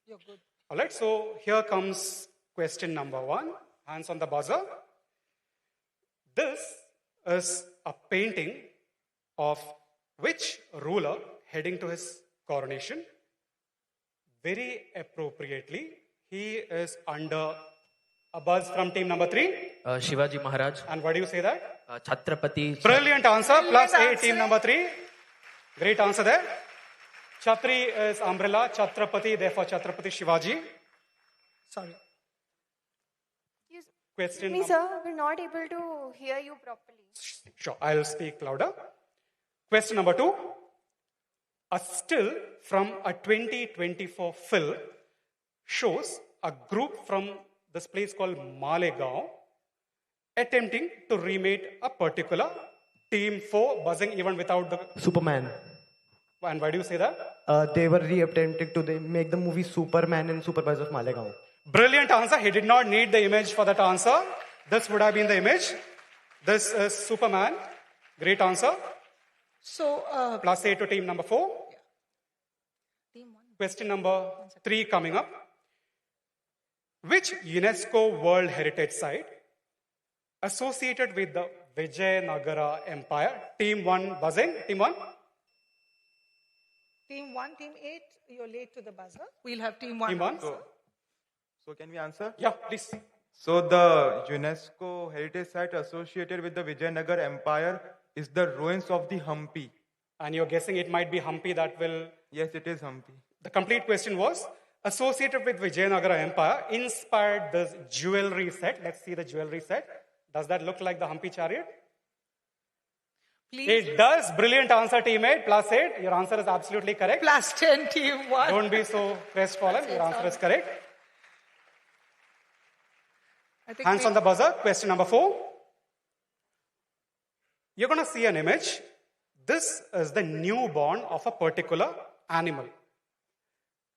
You're good. All right, so here comes question number 1. Hands on the buzzer. This is a painting of which ruler heading to his coronation? Very appropriately, he is under a buzz from team number 3. Shivaji Maharaj. And what do you say that? Chhatrapati. Brilliant answer. +8, team number 3. Great answer there. Chhatri is umbrella. Chhatrapati, therefore Chhatrapati Shivaji. Sorry. Question. Me, sir, we're not able to hear you properly. Sure, I'll speak louder. Question number 2. A still from a 2024 film shows a group from this place called Malegaon attempting to remake a particular team 4, buzzing even without the... Superman. And why do you say that? They were re-attempting to make the movie Superman and Supervisor of Malegaon. Brilliant answer. He did not need the image for that answer. This would have been the image. This is Superman. Great answer. So, +8 to team number 4. Team 1. Question number 3 coming up. Which UNESCO World Heritage Site associated with the Vijayanagara Empire? Team 1 buzzing. Team 1. Team 1, Team 8, you're late to the buzzer. We'll have Team 1. Team 1. answer. So can we answer? Yeah, please. So the UNESCO heritage site associated with the Vijayanagar Empire is the ruins of the Hampi. And you're guessing it might be Hampi that will... Yes, it is Hampi. The complete question was, associated with Vijayanagara Empire, inspired this jewelry set. Let's see the jewelry set. Does that look like the Hampi chariot? Please. It does. Brilliant answer, teammate. +8. Your answer is absolutely correct. +10, Team 1. Don't be so crestfallen. Your answer is correct. I think Hands on the buzzer. Question number 4. You're going to see an image. This is the newborn of a particular animal.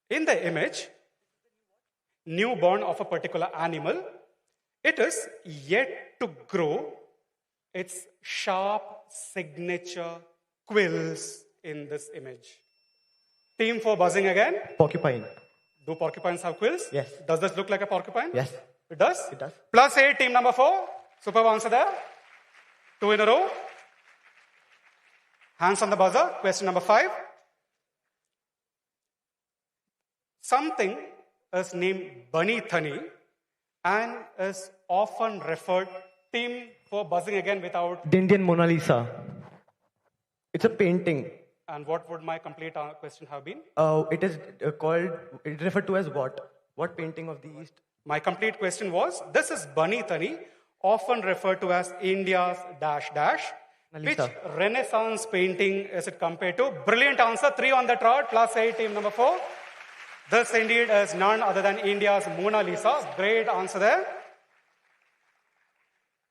In the image, newborn of a particular animal, it is yet to grow its sharp signature quills in this image. Team 4 buzzing again. Porcupine. Do porcupines have quills? Yes. Does this look like a porcupine? Yes. It does? It does. +8, team number 4. Superb answer there. 2 in a row. Hands on the buzzer. Question number 5. Something is named Bunny Thani and is often referred, team 4 buzzing again without. The Indian Mona Lisa. It's a painting. And what would my complete question have been? It is called, it referred to as what? What painting of the East? My complete question was, this is Bunny Thani, often referred to as India's dash dash. Which Lisa. Renaissance painting is it compared to? Brilliant answer, 3 on the trot, +8, team number 4. This indeed is none other than India's Mona Lisa. Great answer there.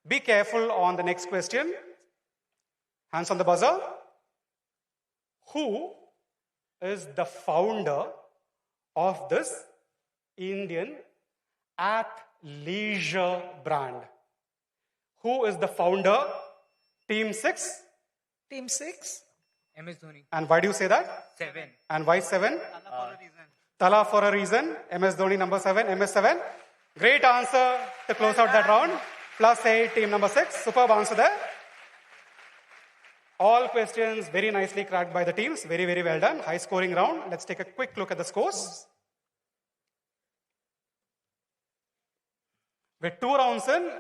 Be careful on the next question. Hands on the buzzer. Who is the founder of this Indian athleisure brand? Who is the founder? Team 6. Team 6. MS Dhoni. And why do you say that? 7. And why 7? Tala for a reason. MS Dhoni number 7. MS7. Great answer to close out that round. +8, team number 6. Superb answer there. All questions very nicely cracked by the teams. Very, very well done. High scoring round. Let's take a quick look at the scores. With 2 rounds in,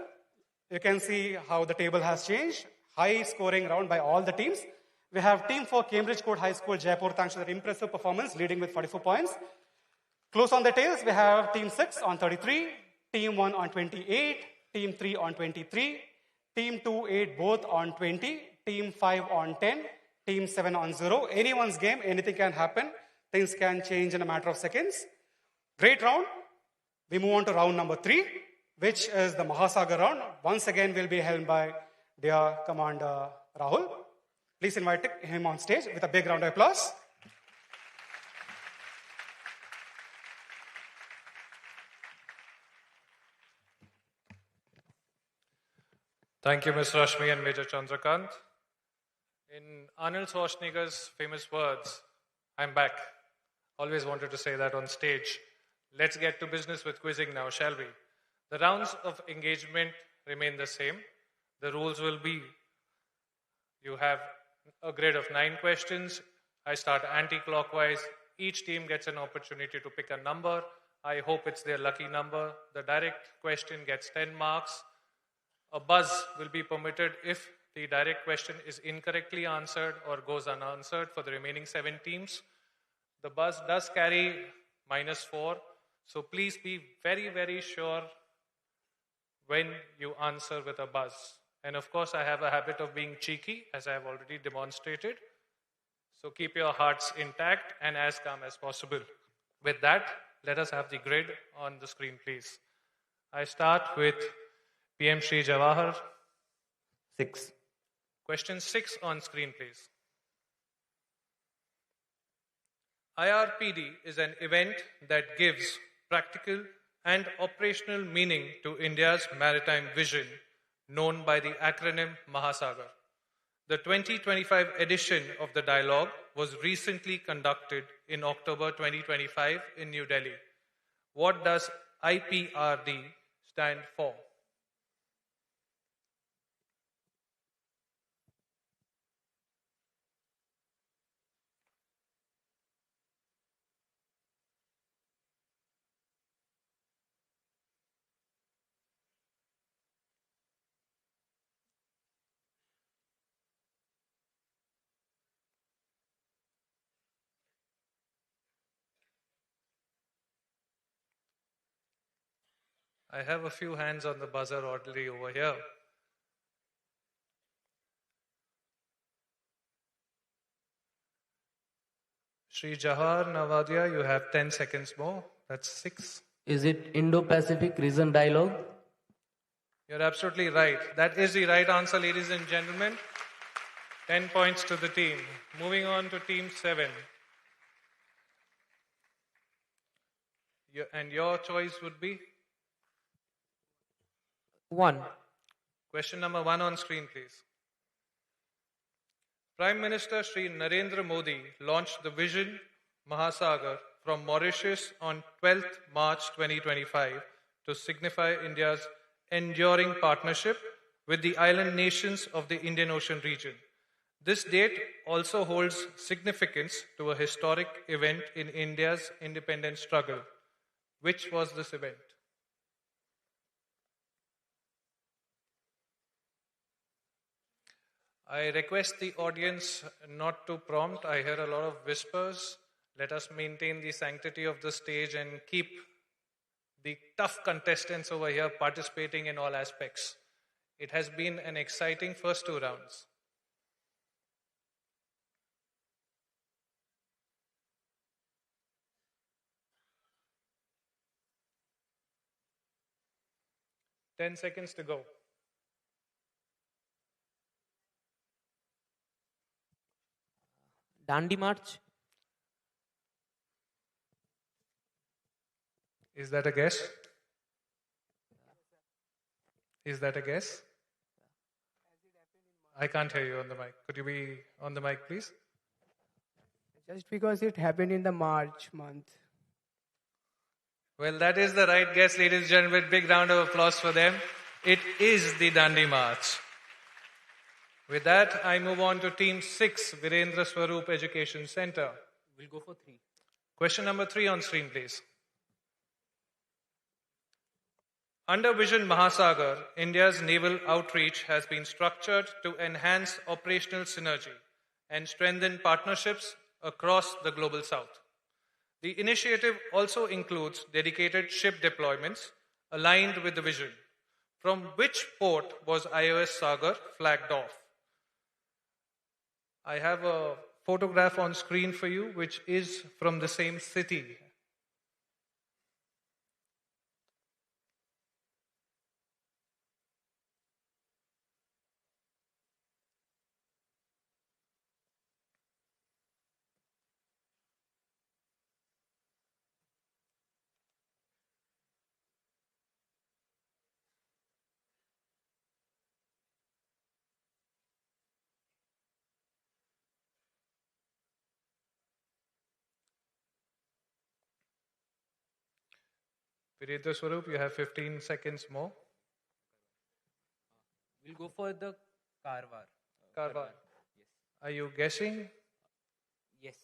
you can see how the table has changed. High scoring round by all the teams. We have team 4 Cambridge Court High School, Jaipur, thanks to their impressive performance, leading with 44 points. Close on the tails, we have team 6 on 33, team 1 on 28, team 3 on 23, team 2, 8 both on 20, team 5 on 10, team 7 on 0. Anyone's game, anything can happen. Things can change in a matter of seconds. Great round. We move on to round number 3, which is the Mahasagar round. Once again, will be held by dear Commander Rahul. Please invite him on stage with a big round of applause. Thank you, Ms. Rashmi and Major Chandrakant. In Arnold Schwarzenegger's famous words, I'm back. Always wanted to say that on stage. Let's get to business with quizzing now, shall we? The rounds of engagement remain the same. The rules will be, you have a grid of 9 questions. I start anti-clockwise. Each team gets an opportunity to pick a number. I hope it's their lucky number. The direct question gets 10 marks. A buzz will be permitted if the direct question is incorrectly answered or goes unanswered for the remaining 7 teams. The buzz does carry -4, so please be very, very sure when you answer with a buzz. And of course, I have a habit of being cheeky, as I have already demonstrated. So keep your hearts intact and as calm as possible. With that, let us have the grid on the screen, please. I start with PM Shri Jawahar. 6. Question 6 on screen, please. IRPD is an event that gives practical and operational meaning to India's maritime vision, known by the acronym Mahasagar. The 2025 edition of the dialogue was recently conducted in October 2025 in New Delhi. What does IPRD stand for? I have a few hands on the buzzer already over here. Shri Jahar Navadia, you have 10 seconds more. That's 6. Is it Indo-Pacific Region Dialogue? You're absolutely right. That is the right answer, ladies and gentlemen. 10 points to the team. Moving on to team 7. And your choice would be? 1. Question number 1 on screen, please. Prime Minister Shri Narendra Modi launched the Vision Mahasagar from Mauritius on 12th March 2025 to signify India's enduring partnership with the island nations of the Indian Ocean region. This date also holds significance to a historic event in India's independence struggle. Which was this event? I request the audience not to prompt. I hear a lot of whispers. Let us maintain the sanctity of the stage and keep the tough contestants over here participating in all aspects. It has been an exciting first 2 rounds. Ten seconds to go. Dandi March. Is that a guess? Is that a guess? I can't hear you on the mic. Could you be on the mic, please? Just because it happened in the March month. Well, that is the right guess, ladies and gentlemen. Big round of applause for them. It is the Dandi March. With that, I move on to Team 6, Virendra Swaroop Education Center. We'll go for 3. Question number 3 on screen, please. Under Vision Mahasagar, India's naval outreach has been structured to enhance operational synergy and strengthen partnerships across the global south. The initiative also includes dedicated ship deployments aligned with the vision. From which port was IOS Sagar flagged off? I have a photograph on screen for you, which is from the same city. Virendra Swaroop, you have 15 seconds more. We'll go for the Karwar. Karwar. Yes. Are you guessing? Yes.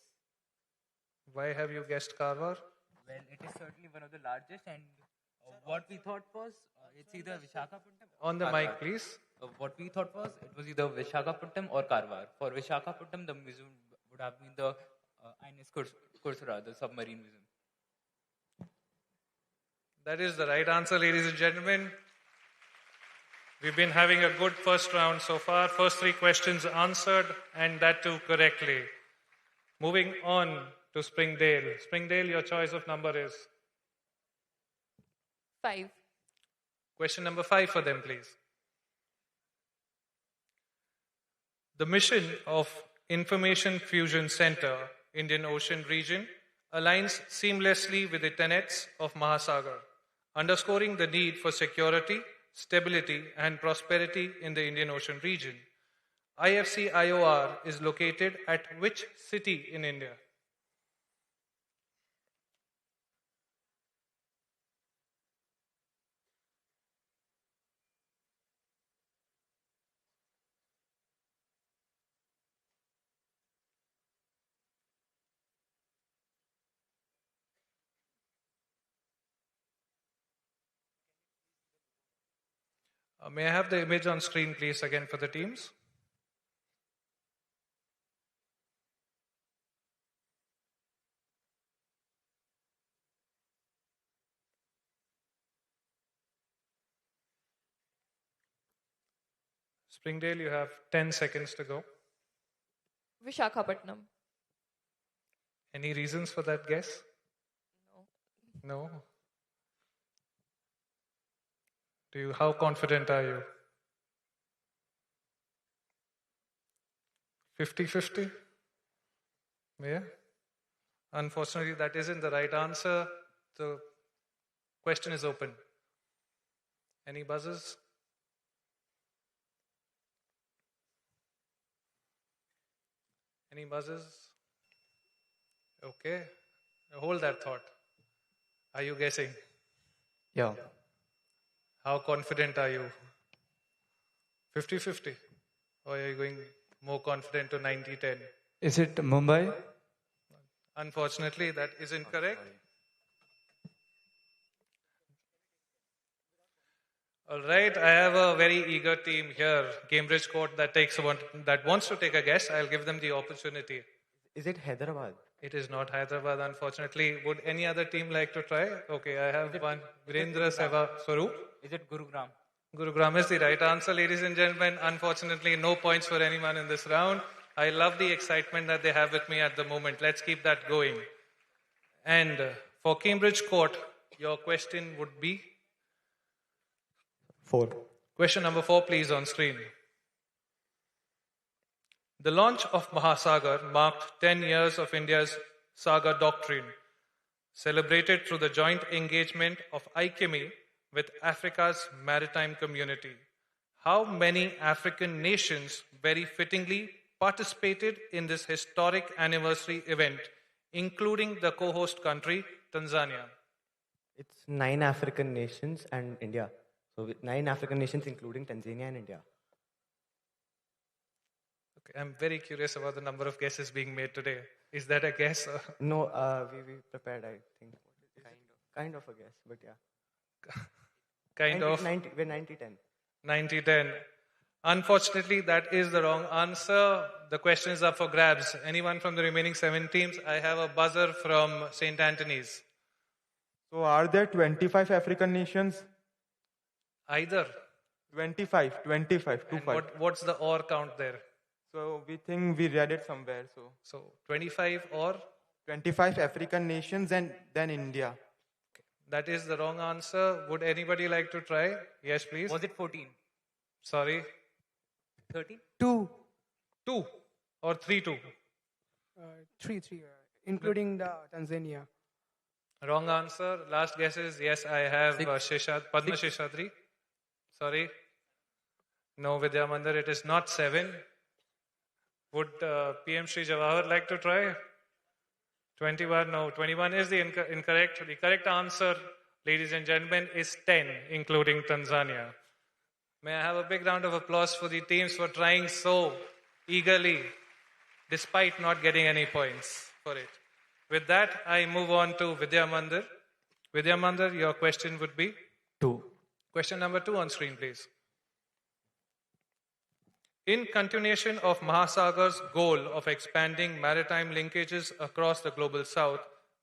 Why have you guessed Karwar? Well, it is certainly one of the largest, and what we thought was it's either Visakhapatnam On the or mic, Karwar. please. What we thought was it was either Visakhapatnam or Karwar. For Visakhapatnam, the museum would have been the INS Kursura, the submarine museum. That is the right answer, ladies and gentlemen. We've been having a good first round so far. First 3 questions answered, and that too correctly. Moving on to Springdale. Springdale, your choice of number is? 5. Question number 5 for them, please. The mission of Information Fusion Center, Indian Ocean region, aligns seamlessly with the tenets of Mahasagar, underscoring the need for security, stability, and prosperity in the Indian Ocean region. IFC IOR is located at which city in India? May I have the image on screen, please, again for the teams? Springdale, you have 10 seconds to go. Visakhapatnam. Any reasons for that guess? No? How confident are you? 50-50? Yeah? Unfortunately, that isn't the right answer. The question is open. Any buzzers? Any buzzers? Okay. Hold that thought. Are you guessing? Yeah. How confident are you? 50-50? Or are you going more confident to 90-10? Is it Mumbai? Unfortunately, that is incorrect. All right, I have a very eager team here, Cambridge Court, that wants to take a guess. I'll give them the opportunity. Is it Hyderabad? It is not Hyderabad, unfortunately. Would any other team like to try? Okay, I have one. Virendra Seva Swaroop. Is it Gurugram? Gurugram is the right answer, ladies and gentlemen. Unfortunately, no points for anyone in this round. I love the excitement that they have with me at the moment. Let's keep that going. And for Cambridge Court, your question would be? 4. Question number 4, please, on screen. The launch of Mahasagar marked 10 years of India's Sagar doctrine, celebrated through the joint engagement of ICME with Africa's maritime community. How many African nations very fittingly participated in this historic anniversary event, including the co-host country, Tanzania? It's 9 African nations and India. So 9 African nations including Tanzania and India. Okay, I'm very curious about the number of guesses being made today. Is that a guess? Or? No, we prepared, I think. Kind of a guess, but yeah. Kind 90, of? 90, we're 90-10. 90-10. Unfortunately, that is the wrong answer. The question is up for grabs. Anyone from the remaining 7 teams? I have a buzzer from St. Anthony's. So are there 25 African nations? Either. 25, 25. And what's the or count there? So we think we read it somewhere. So 25 or? 25 African nations and then India. Okay. That is the wrong answer. Would anybody like to try? Yes, please. Was it 14? Sorry. 13? 2. 2 or 3-2? 3, including the Tanzania. Wrong answer. Last guess is yes, I have Padma Sheshadri. Sorry. No, Vidya Mandir, it is not 7. Would PM Sri Jawahar like to try? 21, no. 21 is the incorrect. The correct answer, ladies and gentlemen, is 10, including Tanzania. May I have a big round of applause for the teams for trying so eagerly, despite not getting any points for it. With that, I move on to Vidya Mandir. Vidya Mandir, your question would be? 2. Question number 2 on screen, please. In continuation of Mahasagar's goal of expanding maritime linkages across the global south,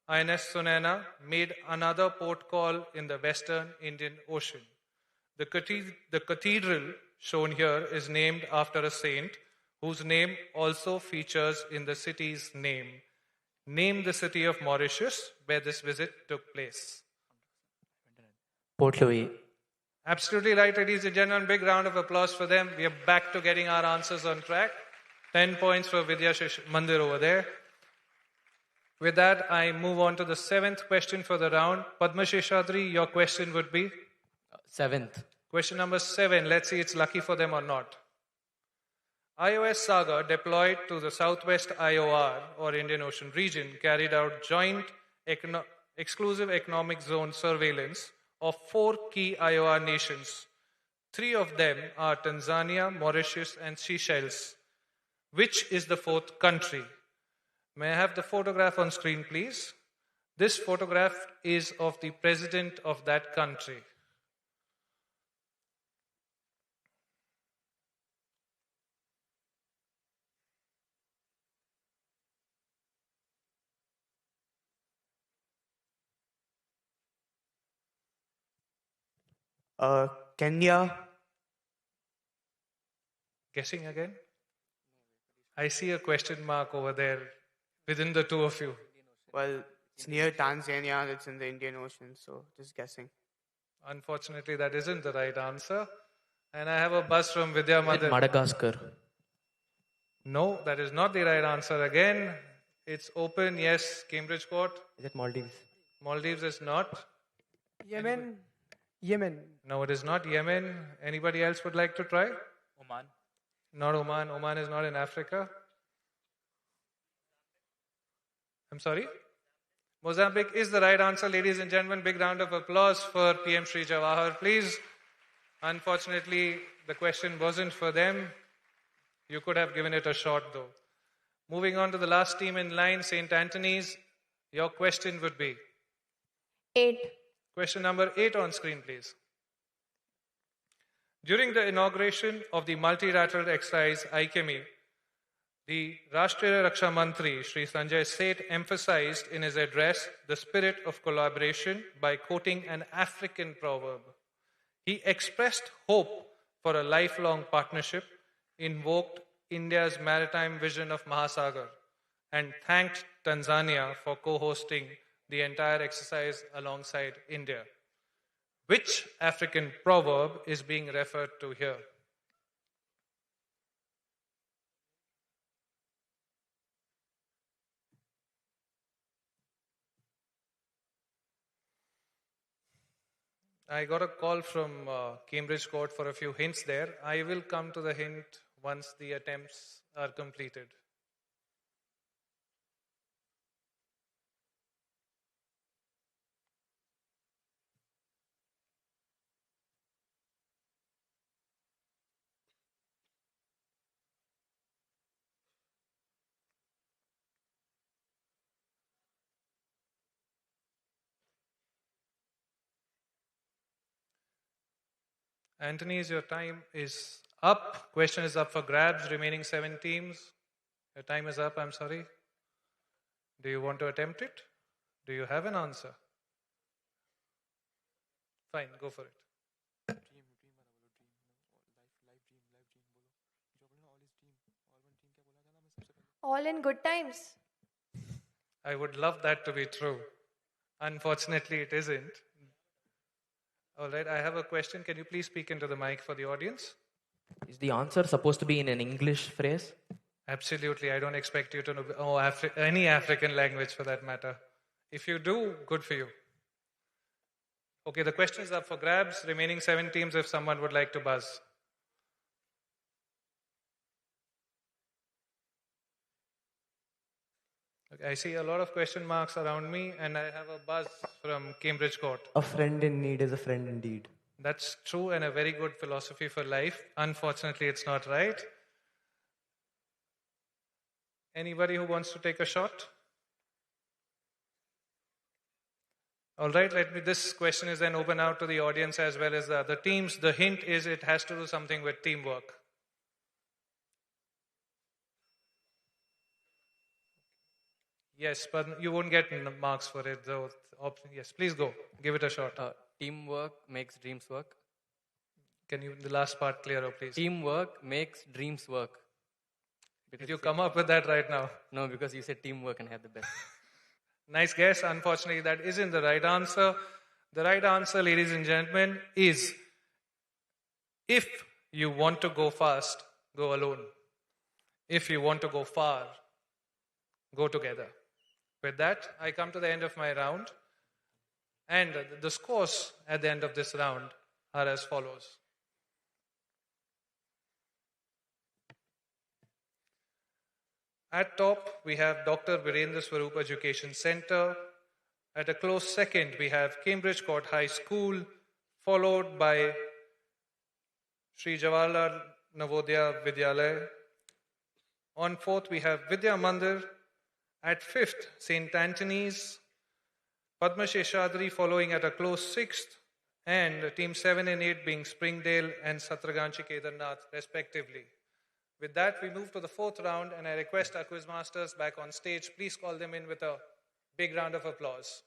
INS Sunaina made another port call in the western Indian Ocean. The cathedral shown here is named after a saint whose name also features in the city's name. Name the city of Mauritius where this visit took place. Port Louis. Absolutely right, ladies and gentlemen. Big round of applause for them. We are back to getting our answers on track. 10 points for Vidya Mandir over there. With that, I move on to the 7th question for the round. Padma Sheshadri, your question would be? 7th. Question number 7. Let's see it's lucky for them or not. IOS Saga, deployed to the Southwest IOR or Indian Ocean region, carried out joint exclusive economic zone surveillance of 4 key IOR nations. 3 of them are Tanzania, Mauritius, and Seychelles. Which is the 4th country? May I have the photograph on screen, please? This photograph is of the president of that country. Kenya. Guessing again? I see a question mark over there within the 2 of you. Well, it's near Tanzania, it's in the Indian Ocean, so just guessing. Unfortunately, that isn't the right answer. And I have a buzz from Vidya Mandir. Madagascar. No, that is not the right answer again. It's open, yes, Cambridge Court. Is it Maldives? Maldives is not. Yemen. Yemen. No, it is not Yemen. Anybody else would like to try? Oman. Not Oman. Oman is not in Africa. I'm sorry? Mozambique is the right answer, ladies and gentlemen. Big round of applause for PM Sri Jawahar, please. Unfortunately, the question wasn't for them. You could have given it a shot, though. Moving on to the last team in line, St. Anthony's. Your question would be? 8. Question number 8 on screen, please. During the inauguration of the multilateral exercise ICME, the Rashtriya Raksha Mantri, Sri Sanjay Seth, emphasized in his address the spirit of collaboration by quoting an African proverb. He expressed hope for a lifelong partnership, invoked India's maritime vision of Mahasagar, and thanked Tanzania for co-hosting the entire exercise alongside India. Which African proverb is being referred to here? I got a call from Cambridge Court for a few hints there. I will come to the hint once the attempts are completed. Anthony's, your time is up. Question is up for grabs. Remaining 7 teams. Your time is up, I'm sorry. Do you want to attempt it? Do you have an answer? Fine, go for it. All in good times. I would love that to be true. Unfortunately, it isn't. All right, I have a question. Can you please speak into the mic for the audience? Is the answer supposed to be in an English phrase? Absolutely. I don't expect you to know any African language for that matter. If you do, good for you. Okay, the question is up for grabs. Remaining 7 teams if someone would like to buzz. Okay, I see a lot of question marks around me and I have a buzz from Cambridge Court. A friend in need is a friend indeed. That's true and a very good philosophy for life. Unfortunately, it's not right. Anybody who wants to take a shot? All right, this question is then open out to the audience as well as the other teams. The hint is it has to do something with teamwork. Yes, but you won't get marks for it though. Yes, please go. Give it a shot. Teamwork makes dreams work. Can you, the last part clearer, please? Teamwork makes dreams work. Did you come up with that right now? No, because you said teamwork and I had the best. Nice guess. Unfortunately, that isn't the right answer. The right answer, ladies and gentlemen, is if you want to go fast, go alone. If you want to go far, go together. With that, I come to the end of my round. And the scores at the end of this round are as follows. At top, we have Dr. Virendra Swarup Education Center. At a close second, we have Cambridge Court High School, followed by Sri Jawaharlal Navodaya Vidyalaya. On fourth, we have Vidya Mandir. At fifth, St. Anthony's. Padma Sheshadri following at a close sixth. And team 7 and 8 being Springdale and Satraganchi Kedarnath, respectively. With that, we move to the fourth round, and I request our quiz masters back on stage. Please call them in with a big round of applause.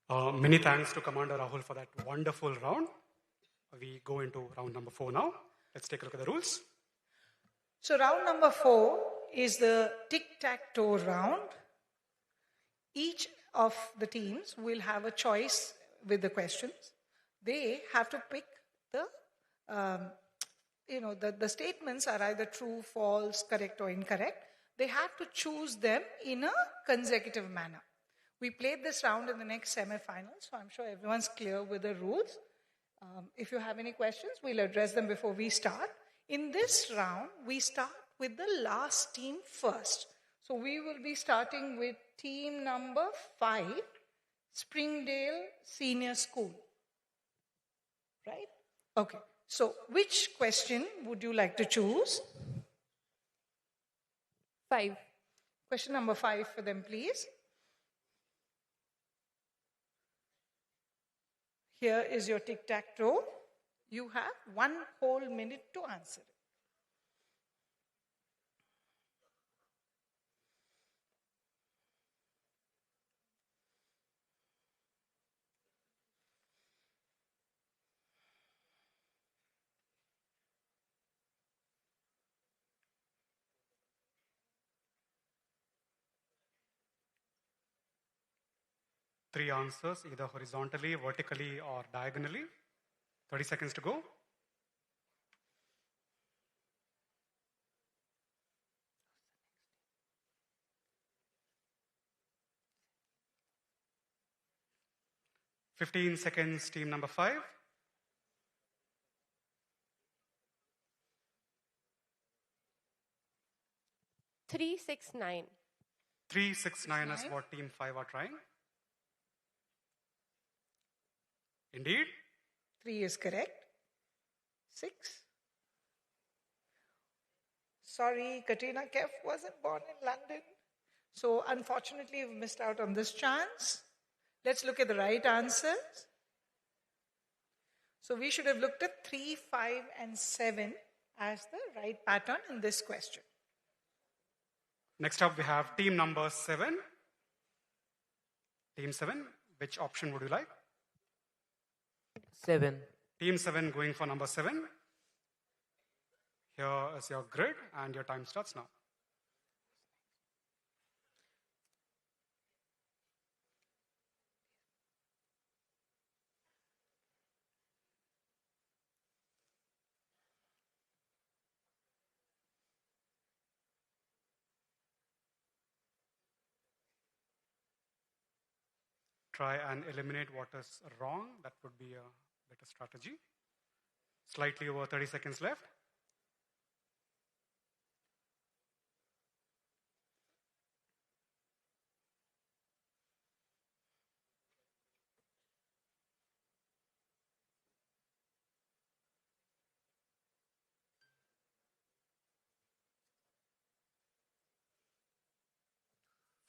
Many thanks to Commander Rahul for that wonderful round. We go into round number 4 now. Let's take a look at the rules. So round number 4 is the tic-tac-toe round. Each of the teams will have a choice with the questions. They have to pick the statements are either true, false, correct or incorrect. They have to choose them in a consecutive manner. We played this round in the next semi-finals, so I'm sure everyone's clear with the rules. If you have any questions, we'll address them before we start. In this round, we start with the last team first. So we will be starting with team number 5, Springdale Senior School. Right? Okay. So which question would you like to choose? 5. Question number 5 for them, please. Here is your tic-tac-toe. You have 1 whole minute to answer it. Three answers, either horizontally, vertically, or diagonally. 30 seconds to go. "15 seconds, team number 5. 369. 369 is what team 5 are trying. Indeed. 3 is correct. 6. Sorry, Katrina Kaif wasn't born in London. So unfortunately, you've missed out on this chance. Let's look at the right answers. So we should have looked at 3, 5, and 7 as the right pattern in this question. Next up, we have team number 7. Team 7, which option would you like? 7. Team 7 going for number 7. Here is your grid and your time starts now. Try and eliminate what is wrong. That would be a better strategy. Slightly over 30 seconds left.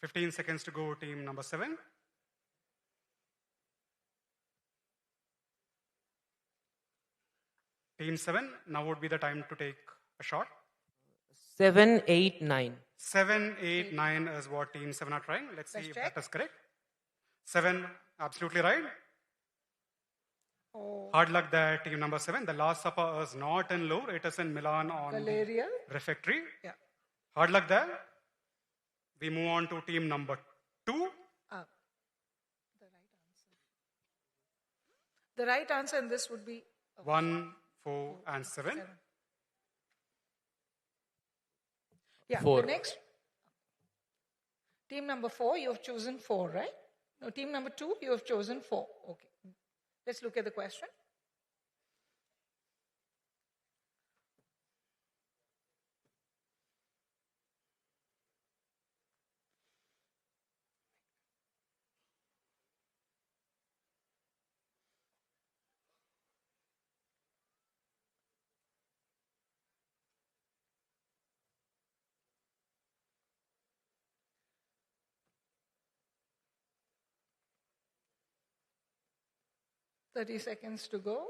"15 seconds to go, team number 7. Team 7, now would be the time to take a shot. 7, 8, 9. 7, 8, 9 is what team 7 are trying. Let's see if that is correct. 7, absolutely right. Oh. Hard luck there, team number 7. The Last Supper is not in Louvre, it is in Milan on Galleria. the refectory. Yeah. Hard luck there. We move on to team number 2. The right answer. The right answer in this would be 1, 4, and 7. Yeah, 4. The next. Team number 4, you have chosen 4, right? No, team number 2, you have chosen 4. Okay. Let's look at the question. "30 seconds to go.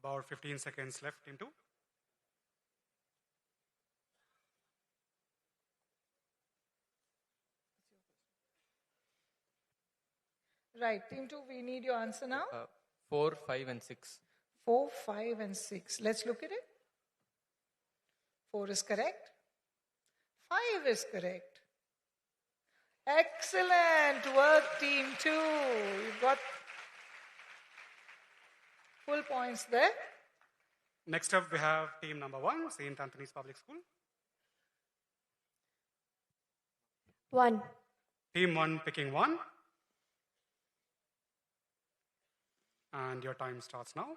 About 15 seconds left, team 2. Right, team 2, we need your answer now. 4, 5, and 6. 4, 5, and 6. Let's look at it. 4 is correct. 5 is correct. Excellent work, team 2. You've got full points there. Next up, we have team number 1, St. Anthony's Public School. 1. Team 1 picking 1. And your time starts now.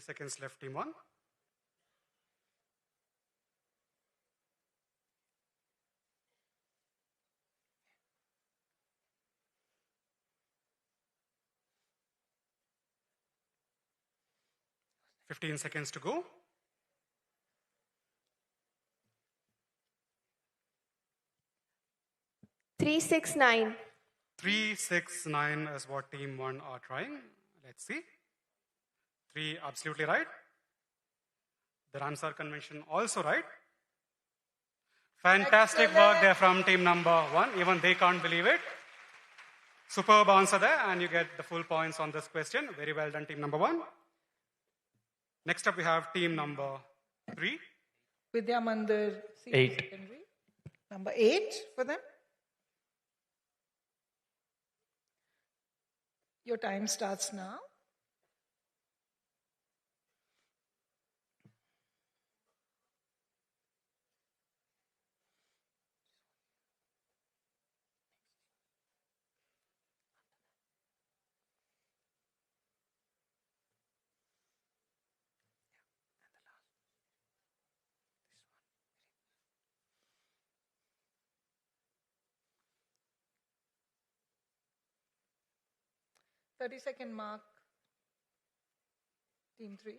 Seconds left, team 1. Fifteen seconds to go. Three, 6, 9. 3, 6, 9 is what team 1 are trying. Let's see. 3 absolutely right. The Ramsar convention also right. Fantastic work there from team number 1. Even they can't believe it. Superb answer there, and you get the full points on this question. Very well done, team number 1. Next up, we have team number 3. Vidya Mandir Senior 8. Secondary. Number 8 for them. Your time starts now. Thirty-second mark, team 3.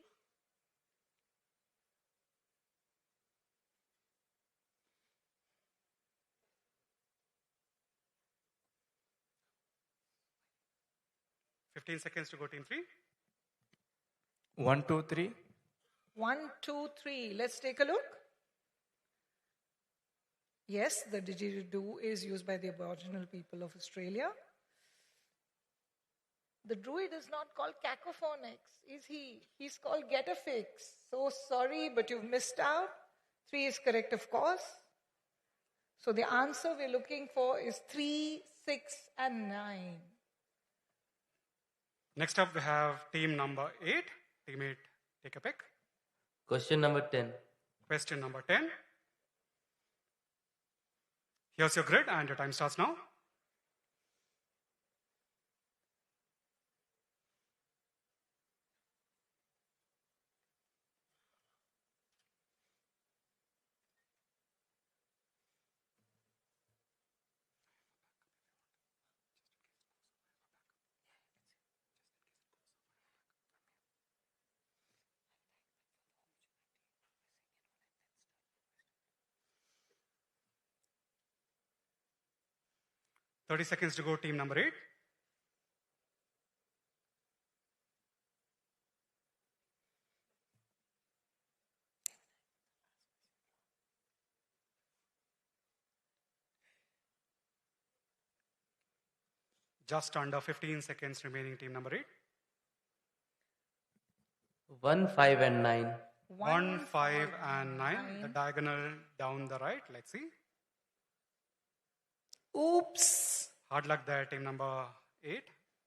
Seconds to go, team 3. 1, 2, 3. 1, 2, 3. Let's take a look. Yes, the didgeridoo is used by the Aboriginal people of Australia. The druid is not called cacophonics, is he? He's called get a fix. So sorry, but you've missed out. 3 is correct, of course. So the answer we're looking for is 3, 6, and 9. Next up, we have team number 8. Teammate, take a pick. Question number 10. Question number 10. Here's your grid, and your time starts now. Seconds to go, team number 8. Just under 15 seconds remaining, team number 8. 1, 5, and 9. 1, 5, and 9. The diagonal down the right. Let's see. Oops. Hard luck there, team number 8.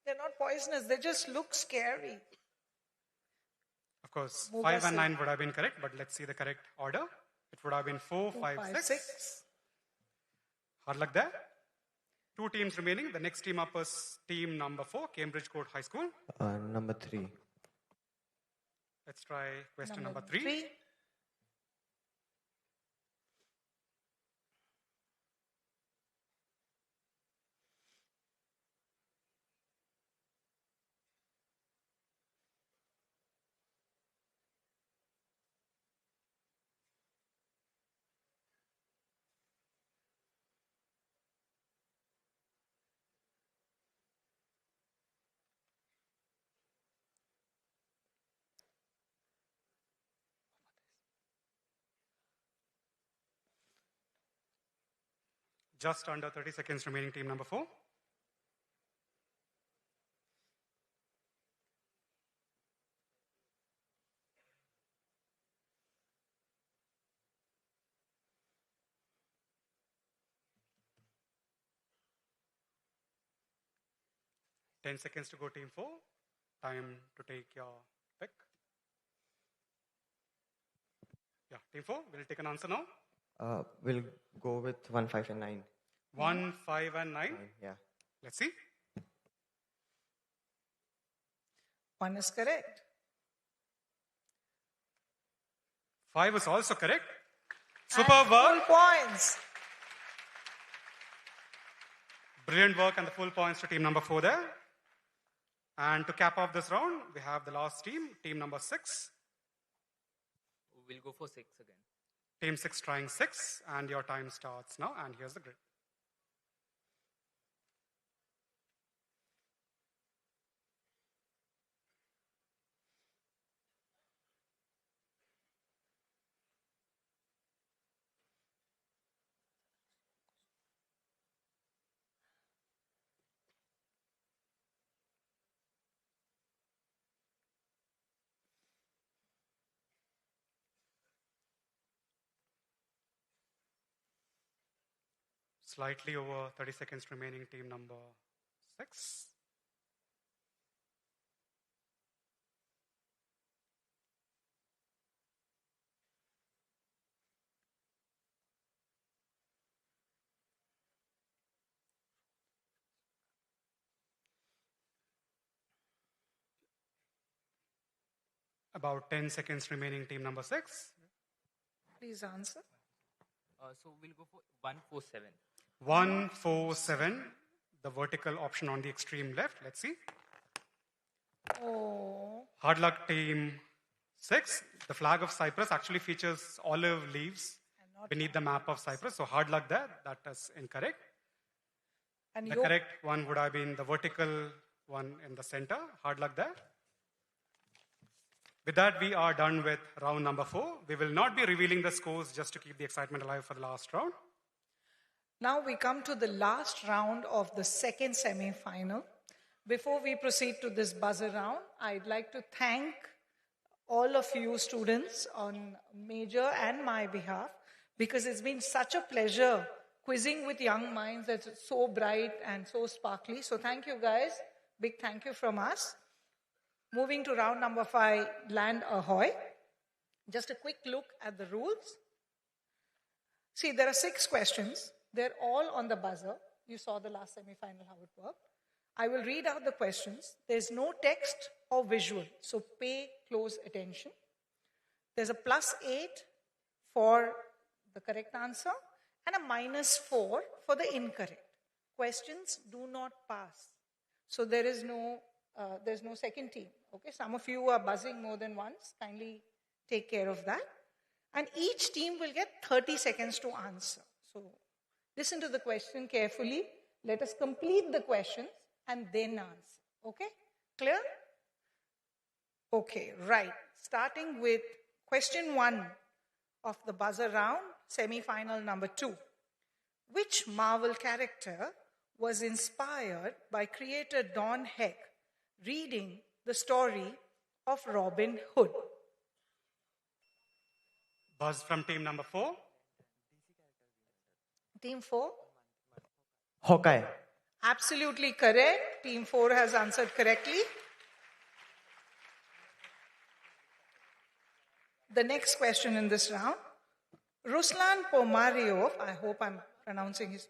They're not poisonous, they just look scary. Of course, Move 5 us and in. 9 would have been correct, but let's see the correct order. It would have been 4, 5, 6. Six. Hard luck there. Two teams remaining. The next team up is team number 4, Cambridge Court High School. Number 3. Let's try question number 3. Just under 30 seconds remaining, team number 4. Ten seconds to go, team 4. Time to take your pick. Yeah, team 4, we'll take an answer now. We'll go with 1, 5, and 9. 1, 5, and 9. Yeah. Let's see. 1 is correct. 5 is also correct. Superb work. Full points. Brilliant work, and the full points to team number 4 there. And to cap off this round, we have the last team, team number 6. We'll go for 6 again. Team 6 trying 6, and your time starts now, and here's the grid. Slightly over 30 seconds remaining, team number 6. About 10 seconds remaining, team number 6. Please answer. So we'll go for 147. 147, the vertical option on the extreme left. Let's see. Oh. Hard luck, team 6. The flag of Cyprus actually features olive leaves beneath the map of Cyprus. So hard luck there. That is incorrect. And the correct one would have been the vertical one in the center. Hard luck there. With that, we are done with round number 4. We will not be revealing the scores just to keep the excitement alive for the last round. Now we come to the last round of the second semi-final. Before we proceed to this buzzer round, I'd like to thank all of you students on Major and my behalf, because it's been such a pleasure quizzing with young minds that's so bright and so sparkly. So thank you guys. Big thank you from us. Moving to round number 5, land ahoy. Just a quick look at the rules. See, there are 6 questions. They're all on the buzzer. You saw the last semi-final how it worked. I will read out the questions. There's no text or visual, so pay close attention. There's a +8 for the correct answer and a -4 for the incorrect. Questions do not pass. So there's no second team. Okay, some of you are buzzing more than once. Kindly take care of that. And each team will get 30 seconds to answer. So listen to the question carefully. Let us complete the questions and then answer. Okay? Clear? Okay, right. Starting with question 1 of the buzzer round, semi-final number 2. Which Marvel character was inspired by creator Don Heck reading the story of Robin Hood? Buzz from team number 4. Team 4? Hawkeye. Absolutely correct. Team 4 has answered correctly. The next question in this round. Ruslan Pomaryov, I hope I'm pronouncing his...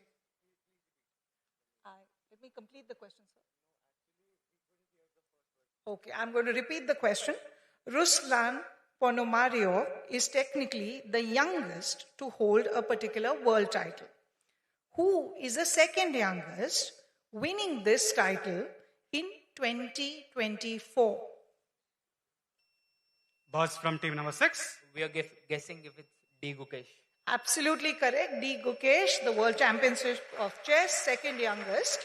complete the question, sir? Okay, I'm going to repeat the question. Ruslan Ponomaryov is technically the youngest to hold a particular world title. Who is the second youngest winning this title in 2024? Buzz from team number 6. We are guessing if it's D. Gukesh. Absolutely correct. D. Gukesh, the World Championship of Chess, second youngest.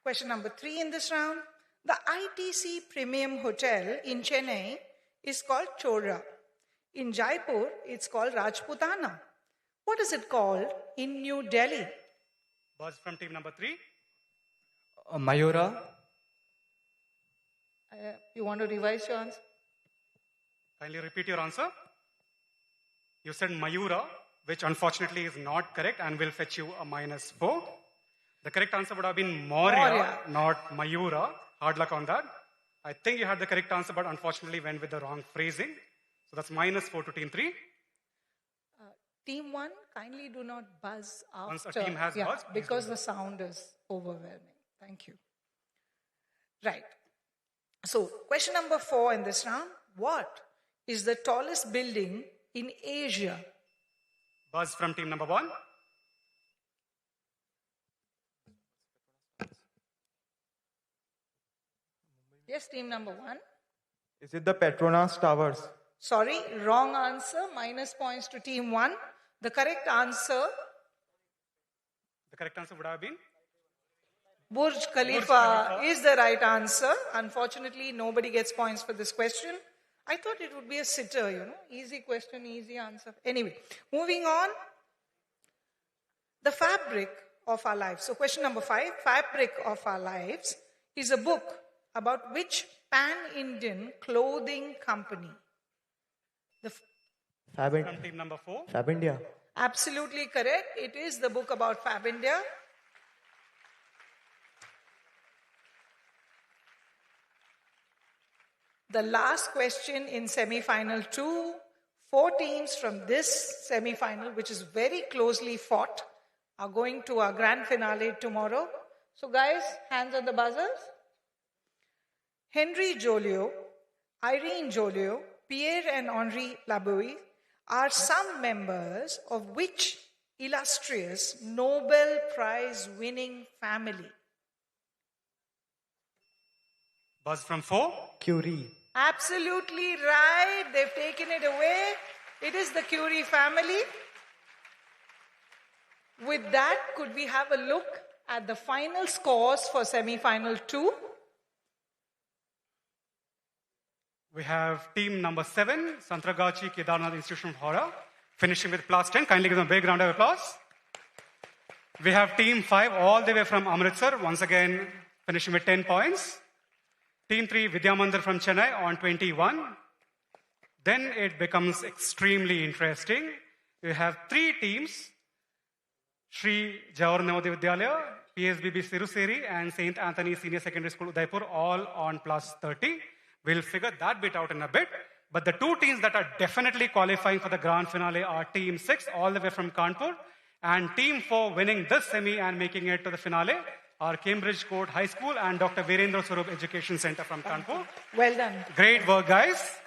Question number 3 in this round. The ITC Premium Hotel in Chennai is called Chora. In Jaipur, it's called Rajputana. What is it called in New Delhi? Buzz from team number 3. Mayura. You want to revise your answer? Kindly repeat your answer. You said Mayura, which unfortunately is not correct and will fetch you a -4. The correct answer would have been Maurya, not Mayura. Hard luck on that. I think you had the correct answer, but unfortunately went with the wrong phrasing. So that's -4 to team 3. Team 1, kindly do not buzz after. Once a team has buzzed, please because do. the sound is overwhelming. Thank you. Right. So, question number 4 in this round. What is the tallest building in Asia? Buzz from team number 1. Yes, team number 1. Is it the Petronas Towers? Sorry, wrong answer. Minus points to team 1. The correct answer, would have been Burj Khalifa is the right answer. Unfortunately, nobody gets points for this question. I thought it would be a sitter, Easy question, easy answer. Anyway, moving on. The fabric of our lives. So question number 5, Fabric of Our Lives is a book about which pan-Indian clothing company? Fab from team number 4. Fab India. Absolutely correct. It is the book about Fab India. The last question in semi-final 2. 4 teams from this semi-final, which is very closely fought, are going to our grand finale tomorrow. So guys, hands on the buzzers. Henry Joliot, Irene Joliot, Pierre and Henri Labouille are some members of which illustrious Nobel Prize winning family? Buzz from 4. Curie. Absolutely right. They've taken it away. It is the Curie family. With that, could we have a look at the final scores for semi-final 2? We have team number 7, Santragachi Kedarnath Institution of Horror, finishing with +10. Kindly give them a big round of applause. We have team 5, all the way from Amritsar, once again finishing with 10 points. Team 3, Vidya Mandir from Chennai on 21. Then it becomes extremely interesting. We have 3 teams, Sri Jawahar Navodaya Vidyalaya, PSBB Siruseri, and St. Anthony Senior Secondary School, Udaipur, all on +30. We'll figure that bit out in a bit. But the 2 teams that are definitely qualifying for the grand finale are Team 6, all the way from Kanpur, and Team 4 winning this semi and making it to the finale are Cambridge Court High School and Dr. Virendra Swarup Education Center from Kanpur. Well done. Great work, guys.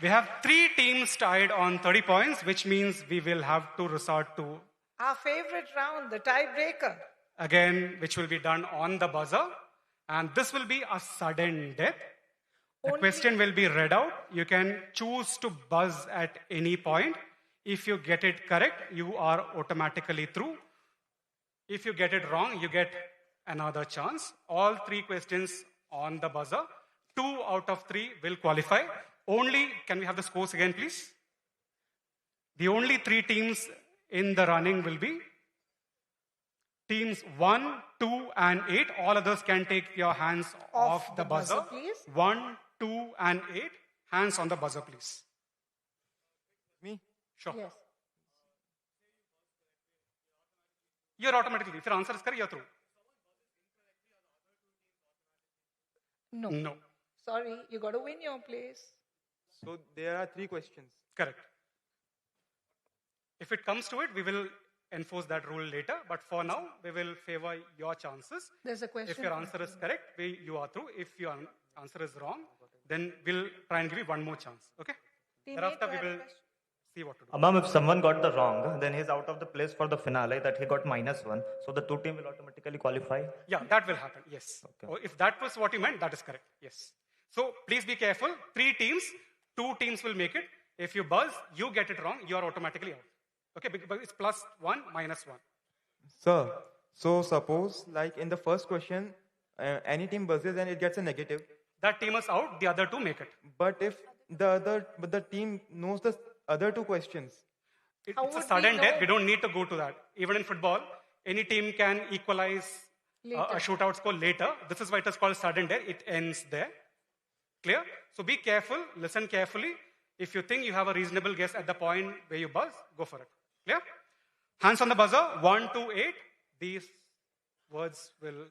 We have 3 teams tied on 30 points, which means we will have to resort to, Our favorite round, the tiebreaker. again, which will be done on the buzzer. And this will be a sudden death. The question will be read out. You can choose to buzz at any point. If you get it correct, you are automatically through. If you get it wrong, you get another chance. All 3 questions on the buzzer. 2 out of 3 will qualify. Only, can we have the scores again, please? The only 3 teams in the running will be teams 1, 2, and 8. All others can take your hands off the buzzer. Please. 1, 2, and 8. Hands on the buzzer, please. Me? Sure. Yes. You're automatically, if your answer is correct, you're through. No. No. Sorry, you got to win your place. So there are 3 questions. Correct. If it comes to it, we will enforce that rule later. But for now, we will favor your chances. There's a question. If your answer is correct, you are through. If your answer is wrong, then we'll try and give you one more chance. Okay? Thereafter, we will see what to do. Ma'am, if someone got the wrong, then he's out of the place for the finale that he got -1. So the two team will automatically qualify. Yeah, that will happen. Yes. Okay. Or if that was what you meant, that is correct. Yes. So please be careful. 3 teams, 2 teams will make it. If you buzz, you get it wrong, you are automatically out. Okay, because it's +1, -1. Sir, so suppose like in the first question, any team buzzes and it gets a negative. That team is out, the other 2 make it. But if the team knows the other 2 questions. It's a sudden death. We don't need to go to that. Even in football, any team can equalize a shootout score later. This is why it is called sudden death. It ends there. Clear? So be careful. Listen carefully. If you think you have a reasonable guess at the point where you buzz, go for it. Clear? Hands on the buzzer. 1 to 8. These words will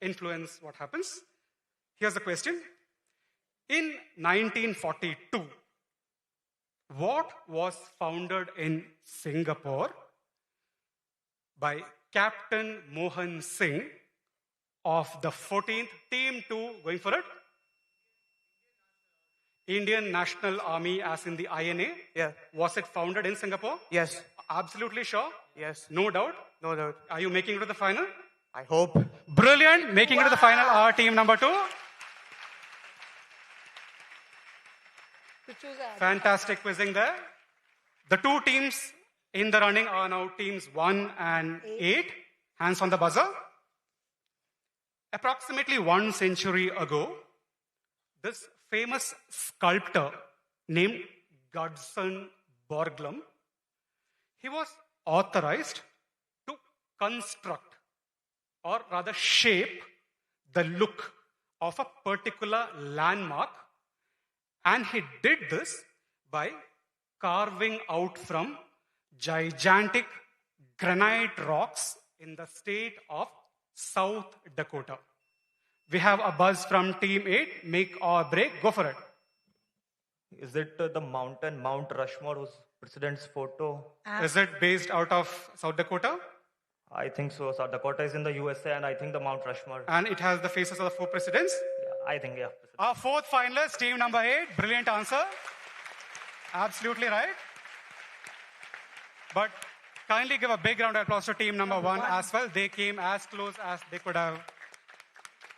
influence what happens. Here's the question. In 1942, what was founded in Singapore by Captain Mohan Singh of the 14th Team 2, going for it? Indian National Army, as in the INA. Yeah. Was it founded in Singapore? Yes. Absolutely sure? Yes. No doubt? No doubt. Are you making it to the final? I hope. Brilliant. Making it to the final are team number 2. Fantastic quizzing there. The 2 teams in the running are now teams 1 and 8. Hands on the buzzer. Approximately 1 century ago, this famous sculptor named Gudson Borglum, he was authorized to construct, or rather shape, the look of a particular landmark. And he did this by carving out from gigantic granite rocks in the state of South Dakota. We have a buzz from Team 8. Make or break. Go for it. Is it the mountain, Mount Rushmore, whose president's photo? Is it based out of South Dakota? I think so. South Dakota is in the USA, and I think the Mount Rushmore. And it has the faces of the 4 presidents? Yeah, I think, yeah. Our 4th finalist, team number 8. Brilliant answer. Absolutely right. But kindly give a big round of applause to team number 1 as well. They came as close as they could have.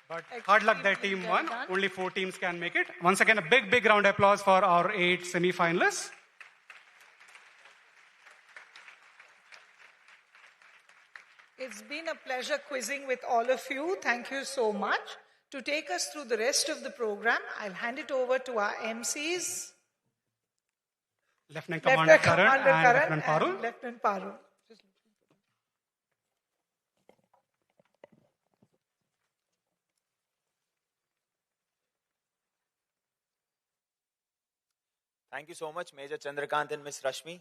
But hard luck that team won. Only 4 teams can make it. Once again, a big round of applause for our 8 semi-finalists. It's been a pleasure quizzing with all of you. Thank you so much. To take us through the rest of the program, I'll hand it over to our MCs. Lieutenant Commander Karan and Lieutenant Parul. Lieutenant Parul. Thank you so much, Major Chandrakant and Ms. Rashmi.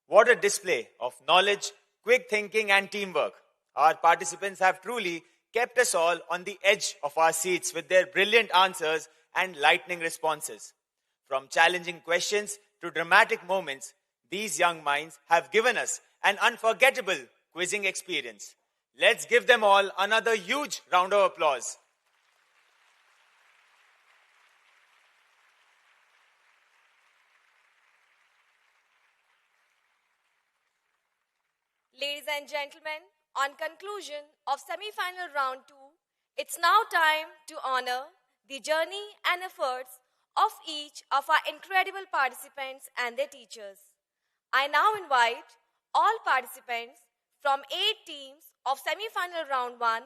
What a display of knowledge, quick thinking and teamwork. Our participants have truly kept us all on the edge of our seats with their brilliant answers and lightning responses. From challenging questions to dramatic moments, these young minds have given us an unforgettable quizzing experience. Let's give them all another huge round of applause. Ladies and gentlemen, on conclusion of semi-final round 2, it's now time to honor the journey and efforts of each of our incredible participants and their teachers. I now invite all participants from 8 teams of semi-final round 1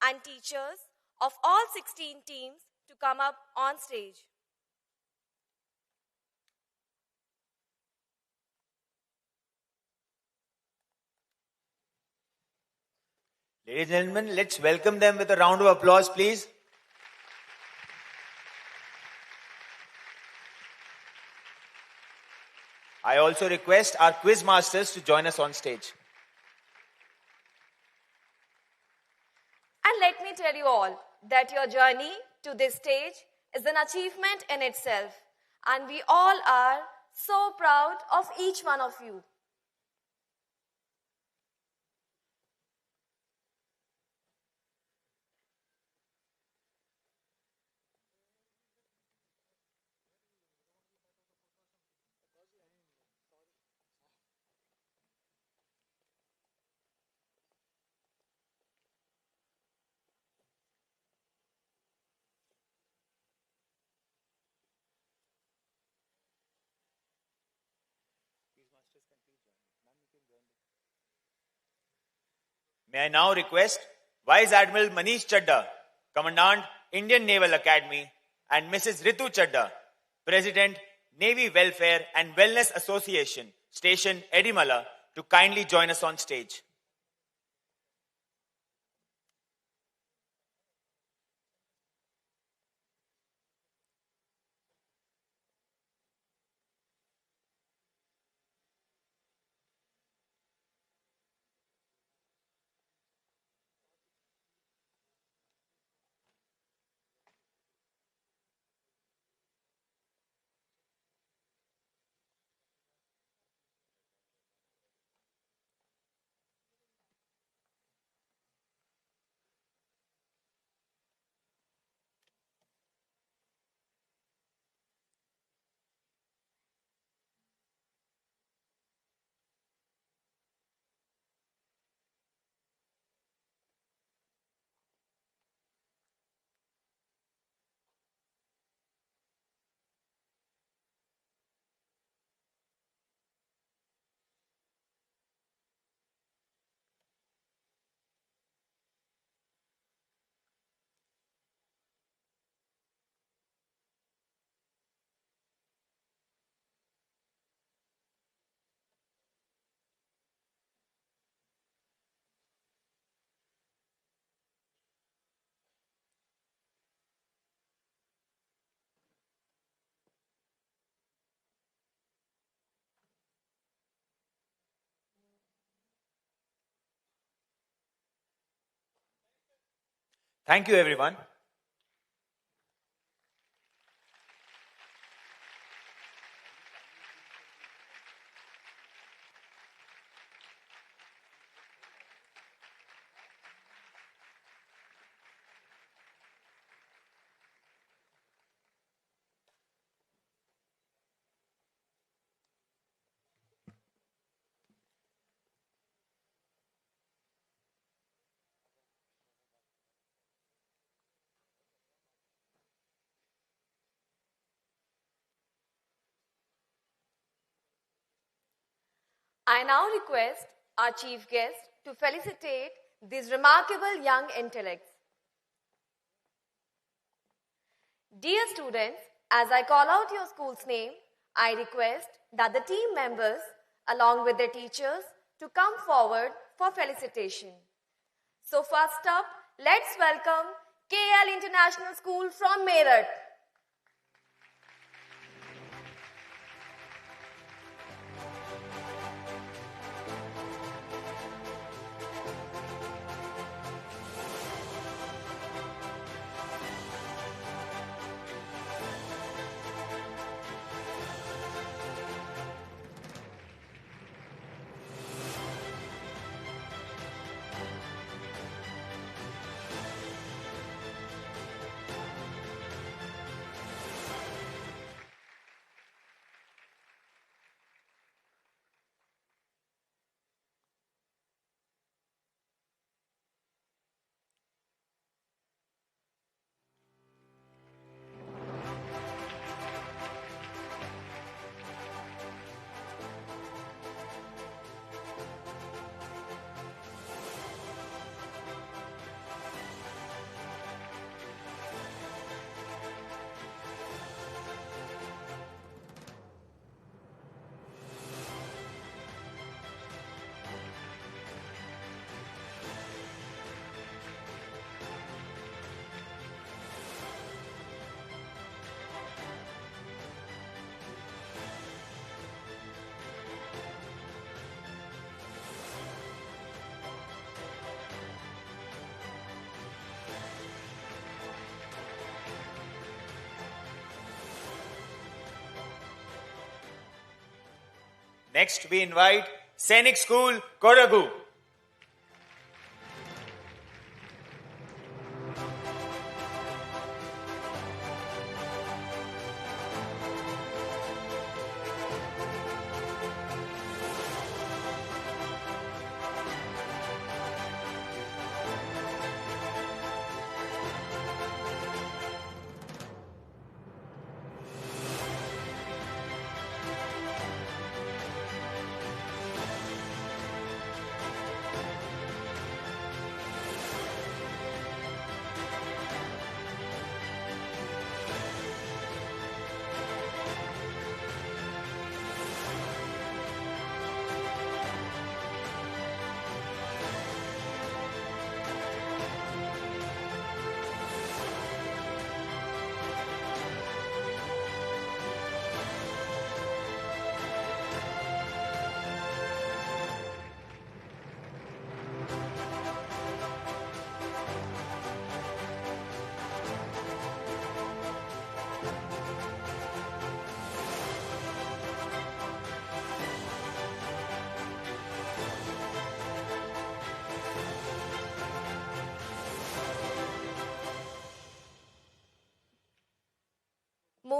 and teachers of all 16 teams to come up on stage. Ladies and gentlemen, let's welcome them with a round of applause, please. I also request our quiz masters to join us on stage. And let me tell you all that your journey to this stage is an achievement in itself. And we all are so proud of each one of you. May I now request Vice Admiral Manish Chadda, Commandant, Indian Naval Academy, and Mrs. Ritu Chadda, President, Navy Welfare and Wellness Association, Station Edimala, to kindly join us on stage. Thank you, everyone. I now request our chief guest to felicitate these remarkable young intellects. Dear students, as I call out your school's name, I request that the team members, along with their teachers, to come forward for felicitation. So first up, let's welcome KL International School from Meerut. Next, we invite Sainik School, Kodagu.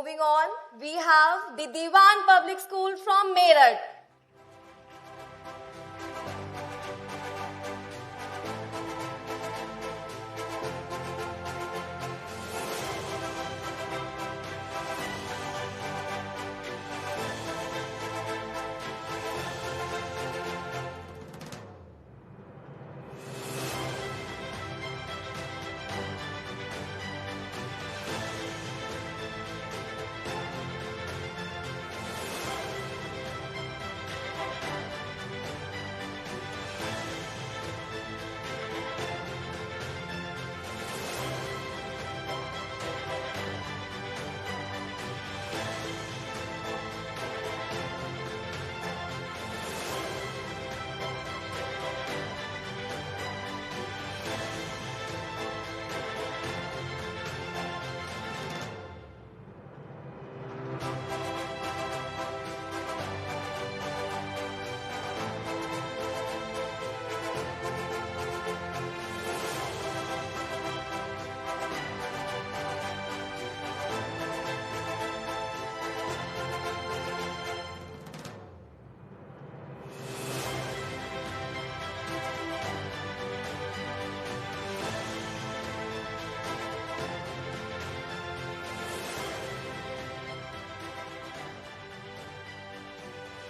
Moving on, we have the Diwan Public School from Meerut.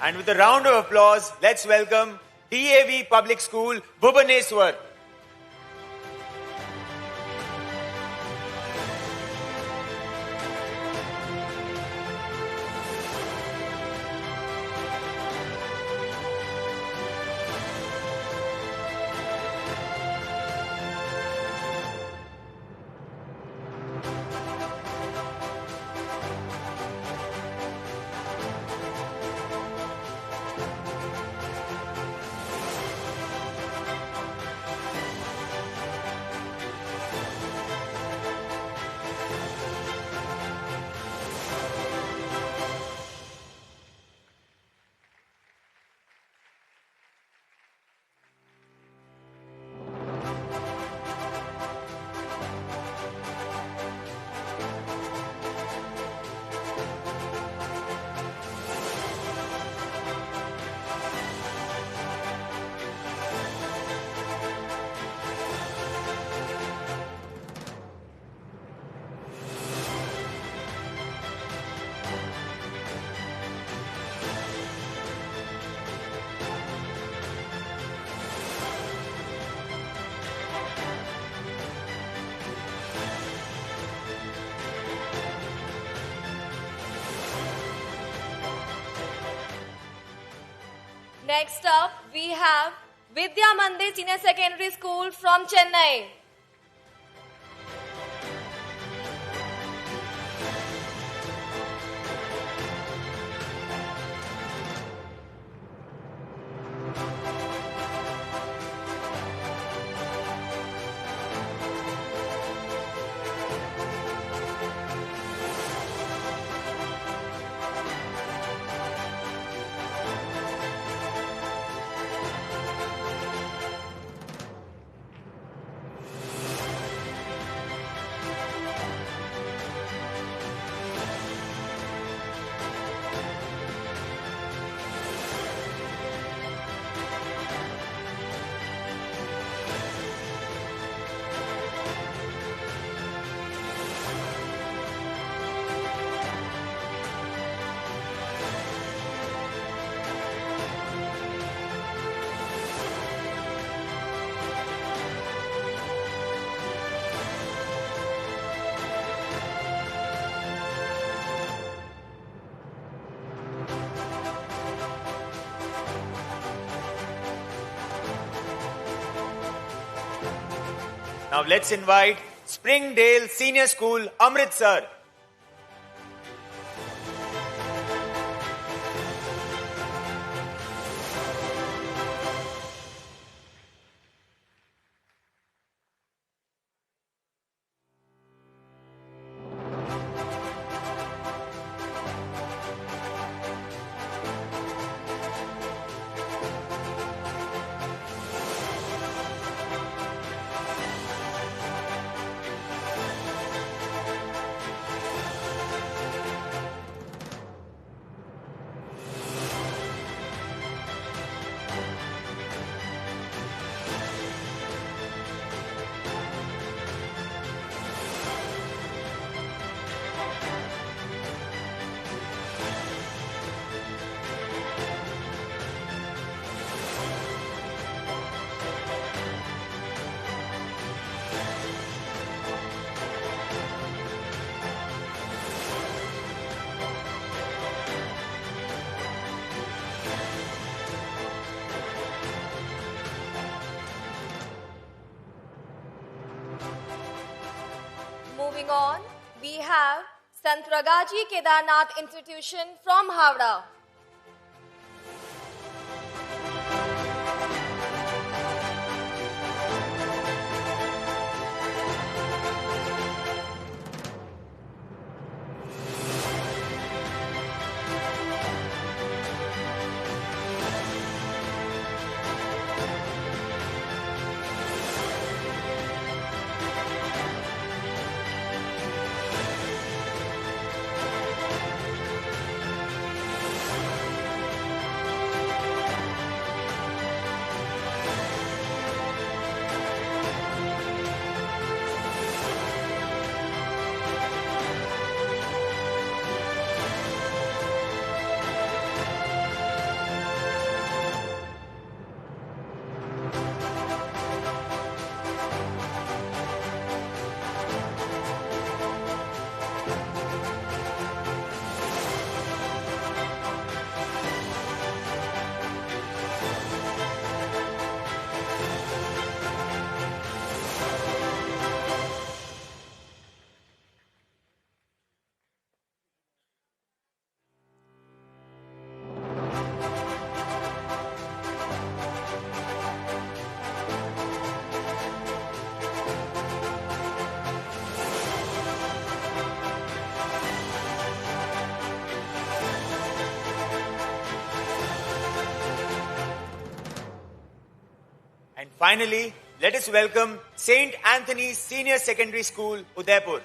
And with a round of applause, let's welcome DAV Public School, Bhubaneswar. Next up, we have Vidya Mandir Senior Secondary School from Chennai. Now let's invite Springdale Senior School, Amritsar. moving on, we have Santragachi Kedarnath Institution from Howrah. And finally, let us welcome St. Anthony's Senior Secondary School, Udaipur.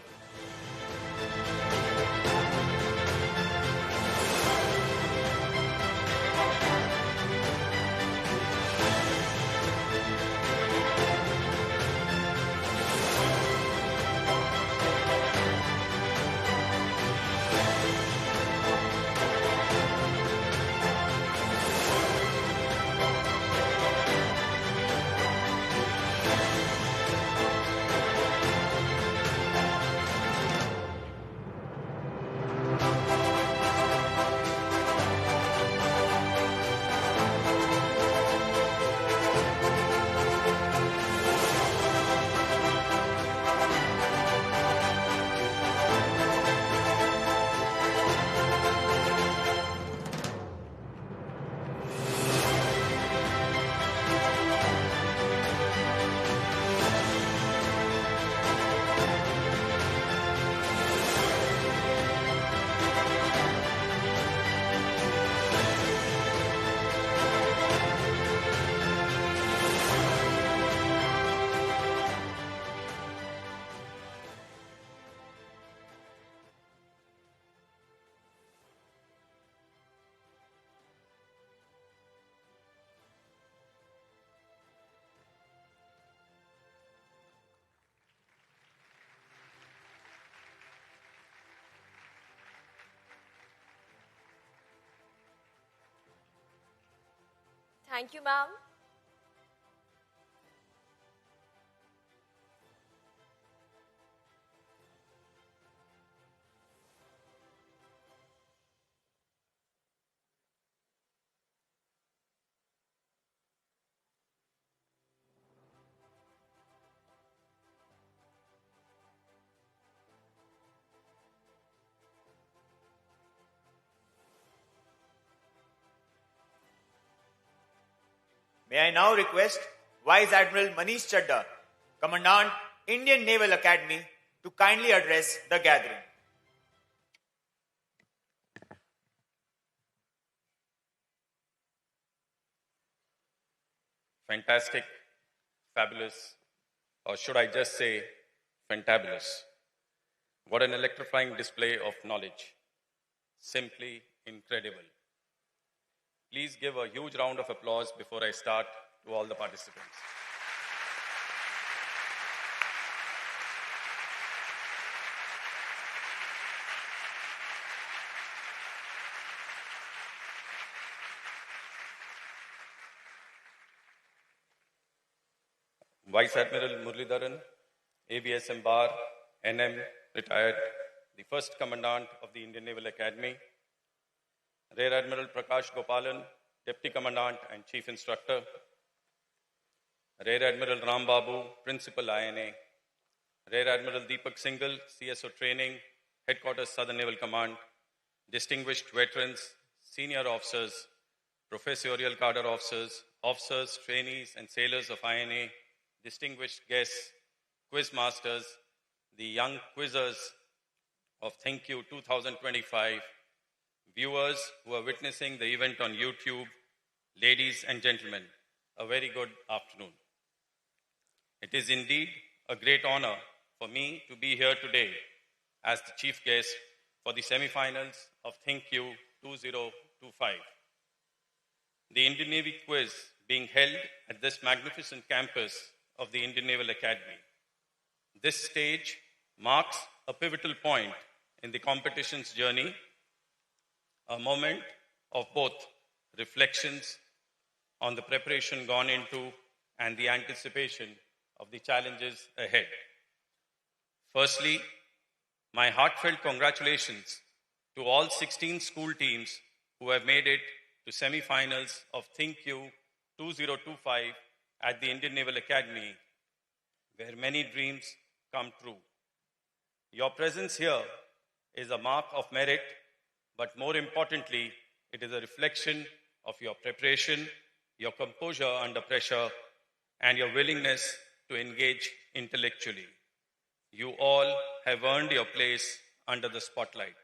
Thank you, ma'am. May I now request Vice Admiral Manish Chadda, Commandant, Indian Naval Academy, to kindly address the gathering. Fantastic, fabulous, or should I just say fantabulous. What an electrifying display of knowledge. Simply incredible. Please give a huge round of applause before I start to all the participants. Vice Admiral Muralidharan, AVSM Bar, NM, retired, the first Commandant of the Indian Naval Academy, Rear Admiral Prakash Gopalan, Deputy Commandant and Chief Instructor, Rear Admiral Ram Babu, Principal INA, Rear Admiral Deepak Singhal, CSO Training, Headquarters Southern Naval Command, distinguished veterans, senior officers, professorial cadre officers, officers, trainees, and sailors of INA, distinguished guests, quiz masters, the young quizzers of THINQ 2025, viewers who are witnessing the event on YouTube, ladies and gentlemen, a very good afternoon. It is indeed a great honor for me to be here today as the chief guest for the semifinals of THINQ 2025. The Indian Navy quiz being held at this magnificent campus of the Indian Naval Academy. This stage marks a pivotal point in the competition's journey, a moment of both reflections on the preparation gone into and the anticipation of the challenges ahead. Firstly, my heartfelt congratulations to all 16 school teams who have made it to semifinals of THINQ 2025 at the Indian Naval Academy, where many dreams come true. Your presence here is a mark of merit, but more importantly, it is a reflection of your preparation, your composure under pressure, and your willingness to engage intellectually. You all have earned your place under the spotlight.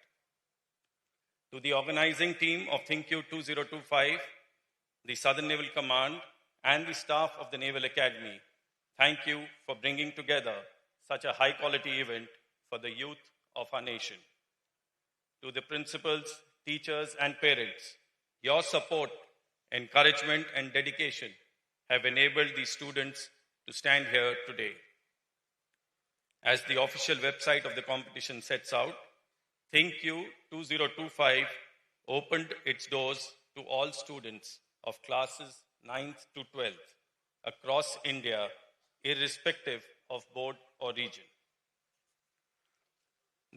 To the organizing team of THINQ 2025, the Southern Naval Command, and the staff of the Naval Academy, thank you for bringing together such a high-quality event for the youth of our nation. To the principals, teachers, and parents, your support, encouragement, and dedication have enabled these students to stand here today. As the official website of the competition sets out, THINQ 2025 opened its doors to all students of classes 9th to 12th across India, irrespective of board or region.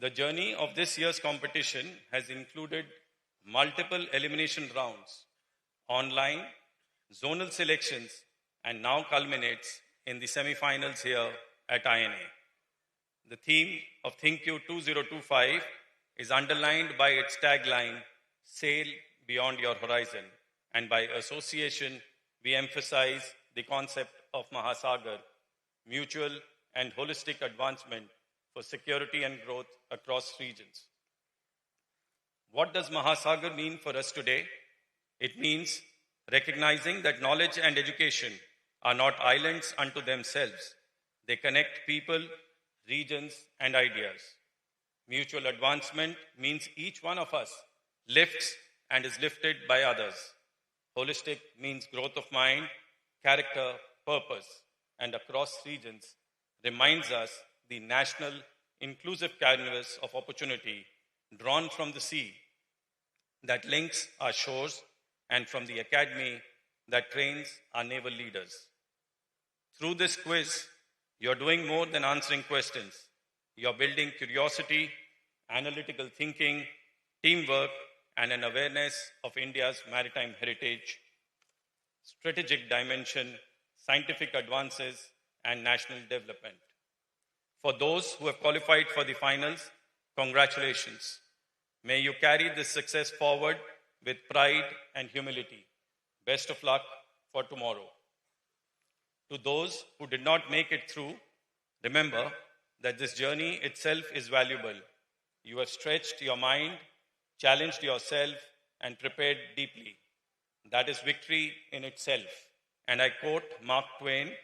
The journey of this year's competition has included multiple elimination rounds, online, zonal selections, and now culminates in the semifinals here at INA. The theme of THINQ 2025 is underlined by its tagline, Sail Beyond Your Horizon, and by association, we emphasize the concept of Mahasagar, mutual and holistic advancement for security and growth across regions. What does Mahasagar mean for us today? It means recognizing that knowledge and education are not islands unto themselves. They connect people, regions, and ideas. Mutual advancement means each one of us lifts and is lifted by others. Holistic means growth of mind, character, purpose, and across regions reminds us the national inclusive canvas of opportunity drawn from the sea that links our shores and from the academy that trains our naval leaders. Through this quiz, you're doing more than answering questions. You're building curiosity, analytical thinking, teamwork, and an awareness of India's maritime heritage, strategic dimension, scientific advances, and national development. For those who have qualified for the finals, congratulations. May you carry this success forward with pride and humility. Best of luck for tomorrow. To those who did not make it through, remember that this journey itself is valuable. You have stretched your mind, challenged yourself, and prepared deeply. That is victory in itself. And I quote Mark Twain,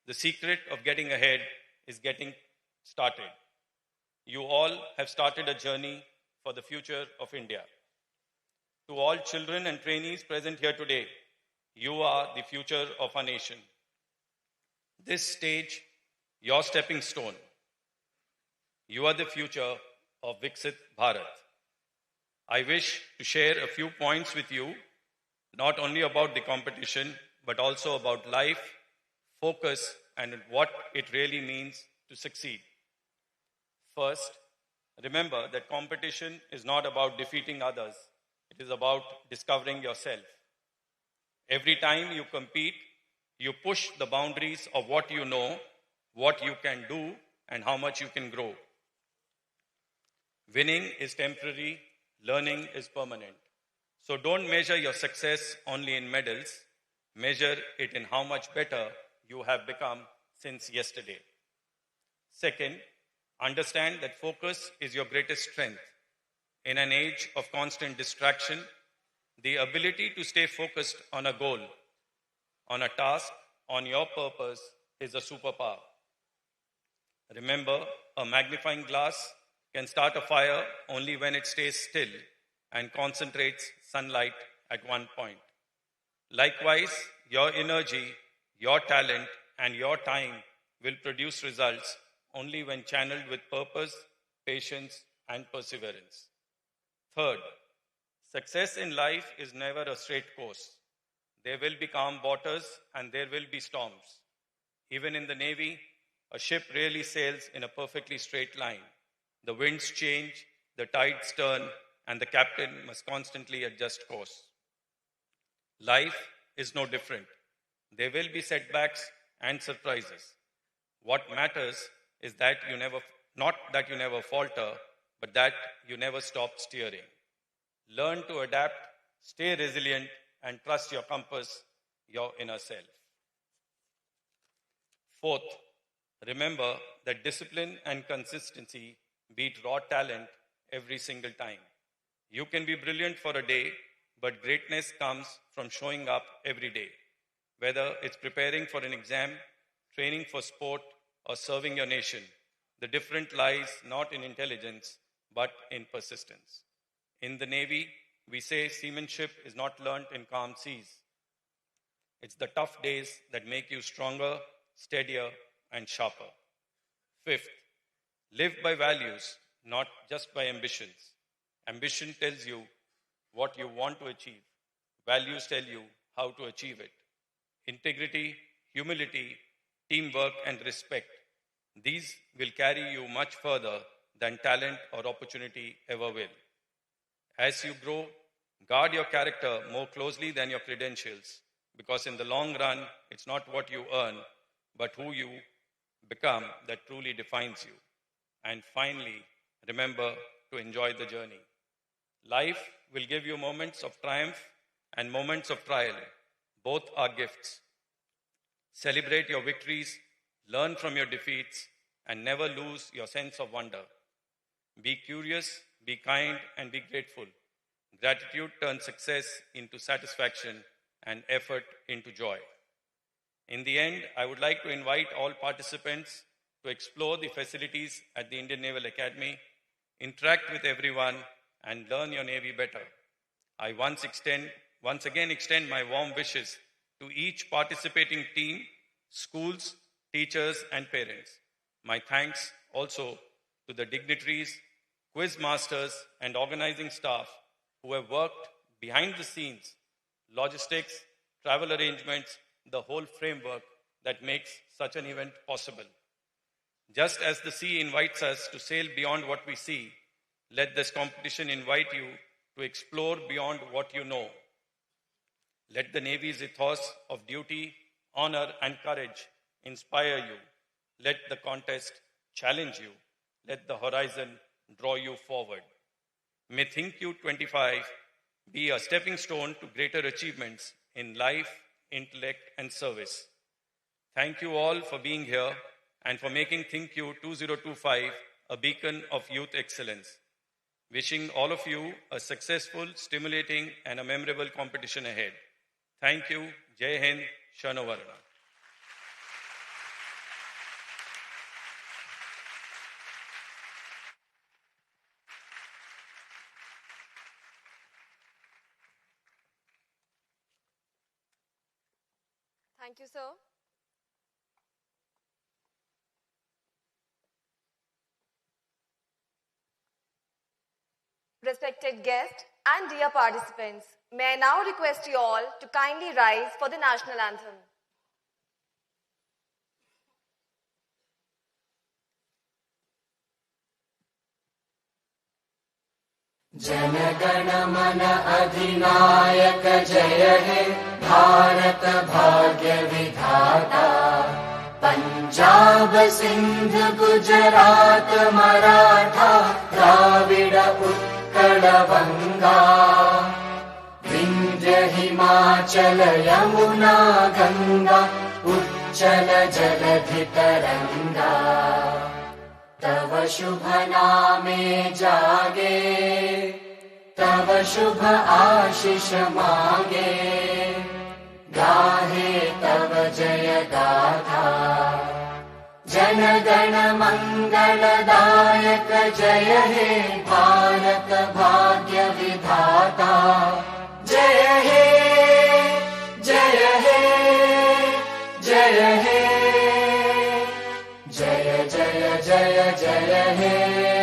"The secret of getting ahead is getting started." You all have started a journey for the future of India. To all children and trainees present here today, you are the future of our nation. This stage, your stepping stone. You are the future of Viksit Bharat. I wish to share a few points with you, not only about the competition, but also about life, focus, and what it really means to succeed. First, remember that competition is not about defeating others. It is about discovering yourself. Every time you compete, you push the boundaries of what you know, what you can do, and how much you can grow. Winning is temporary, learning is permanent. So don't measure your success only in medals, measure it in how much better you have become since yesterday. Second, understand that focus is your greatest strength. In an age of constant distraction, the ability to stay focused on a goal, on a task, on your purpose is a superpower. Remember, a magnifying glass can start a fire only when it stays still and concentrates sunlight at one point. Likewise, your energy, your talent, and your time will produce results only when channeled with purpose, patience, and perseverance. Third, success in life is never a straight course. There will be calm waters and there will be storms. Even in the Navy, a ship rarely sails in a perfectly straight line. The winds change, the tides turn, and the captain must constantly adjust course. Life is no different. There will be setbacks and surprises. What matters is that not that you never falter, but that you never stop steering. Learn to adapt, stay resilient, and trust your compass, your inner self. Fourth, remember that discipline and consistency beat raw talent every single time. You can be brilliant for a day, but greatness comes from showing up every day. Whether it's preparing for an exam, training for sport, or serving your nation, the difference lies not in intelligence, but in persistence. In the Navy, we say seamanship is not learnt in calm seas. It's the tough days that make you stronger, steadier, and sharper. Fifth, live by values, not just by ambitions. Ambition tells you what you want to achieve. Values tell you how to achieve it. Integrity, humility, teamwork, and respect. These will carry you much further than talent or opportunity ever will. As you grow, guard your character more closely than your credentials, because in the long run, it's not what you earn, but who you become that truly defines you. And finally, remember to enjoy the journey. Life will give you moments of triumph and moments of trial. Both are gifts. Celebrate your victories, learn from your defeats, and never lose your sense of wonder. Be curious, be kind, and be grateful. Gratitude turns success into satisfaction and effort into joy. In the end, I would like to invite all participants to explore the facilities at the Indian Naval Academy, interact with everyone, and learn your Navy better. I once again extend my warm wishes to each participating team, schools, teachers, and parents. My thanks also to the dignitaries, quiz masters, and organizing staff who have worked behind the scenes, logistics, travel arrangements, the whole framework that makes such an event possible. Just as the sea invites us to sail beyond what we see, let this competition invite you to explore beyond what you know. Let the Navy's ethos of duty, honor, and courage inspire you. Let the contest challenge you. Let the horizon draw you forward. May THINQ 25 be a stepping stone to greater achievements in life, intellect, and service. Thank you all for being here and for making THINQ 2025 a beacon of youth excellence. Wishing all of you a successful, stimulating, and a memorable competition ahead. Thank you. Jai Hind, Shano Varna. Thank you, sir. Respected guests and dear participants, may I now request you all to kindly rise for the national anthem. जनगण मन अधिनायक जय हे भारत भाग्य विधाता पंच पंजाब सिंध गुजरात मराठा द्राविड उत्कल बंगा विंध्य हिमाचल यमुना गंगा उच्चल जलधि तरंगा तव शुभ नामे जागे तव शुभ आशीष मागे गाहे तव जय गाथा जन गण मंगलदायक जय हे भारत भाग्य विधाता जय हे जय हे जय हे जय जय जय जय हे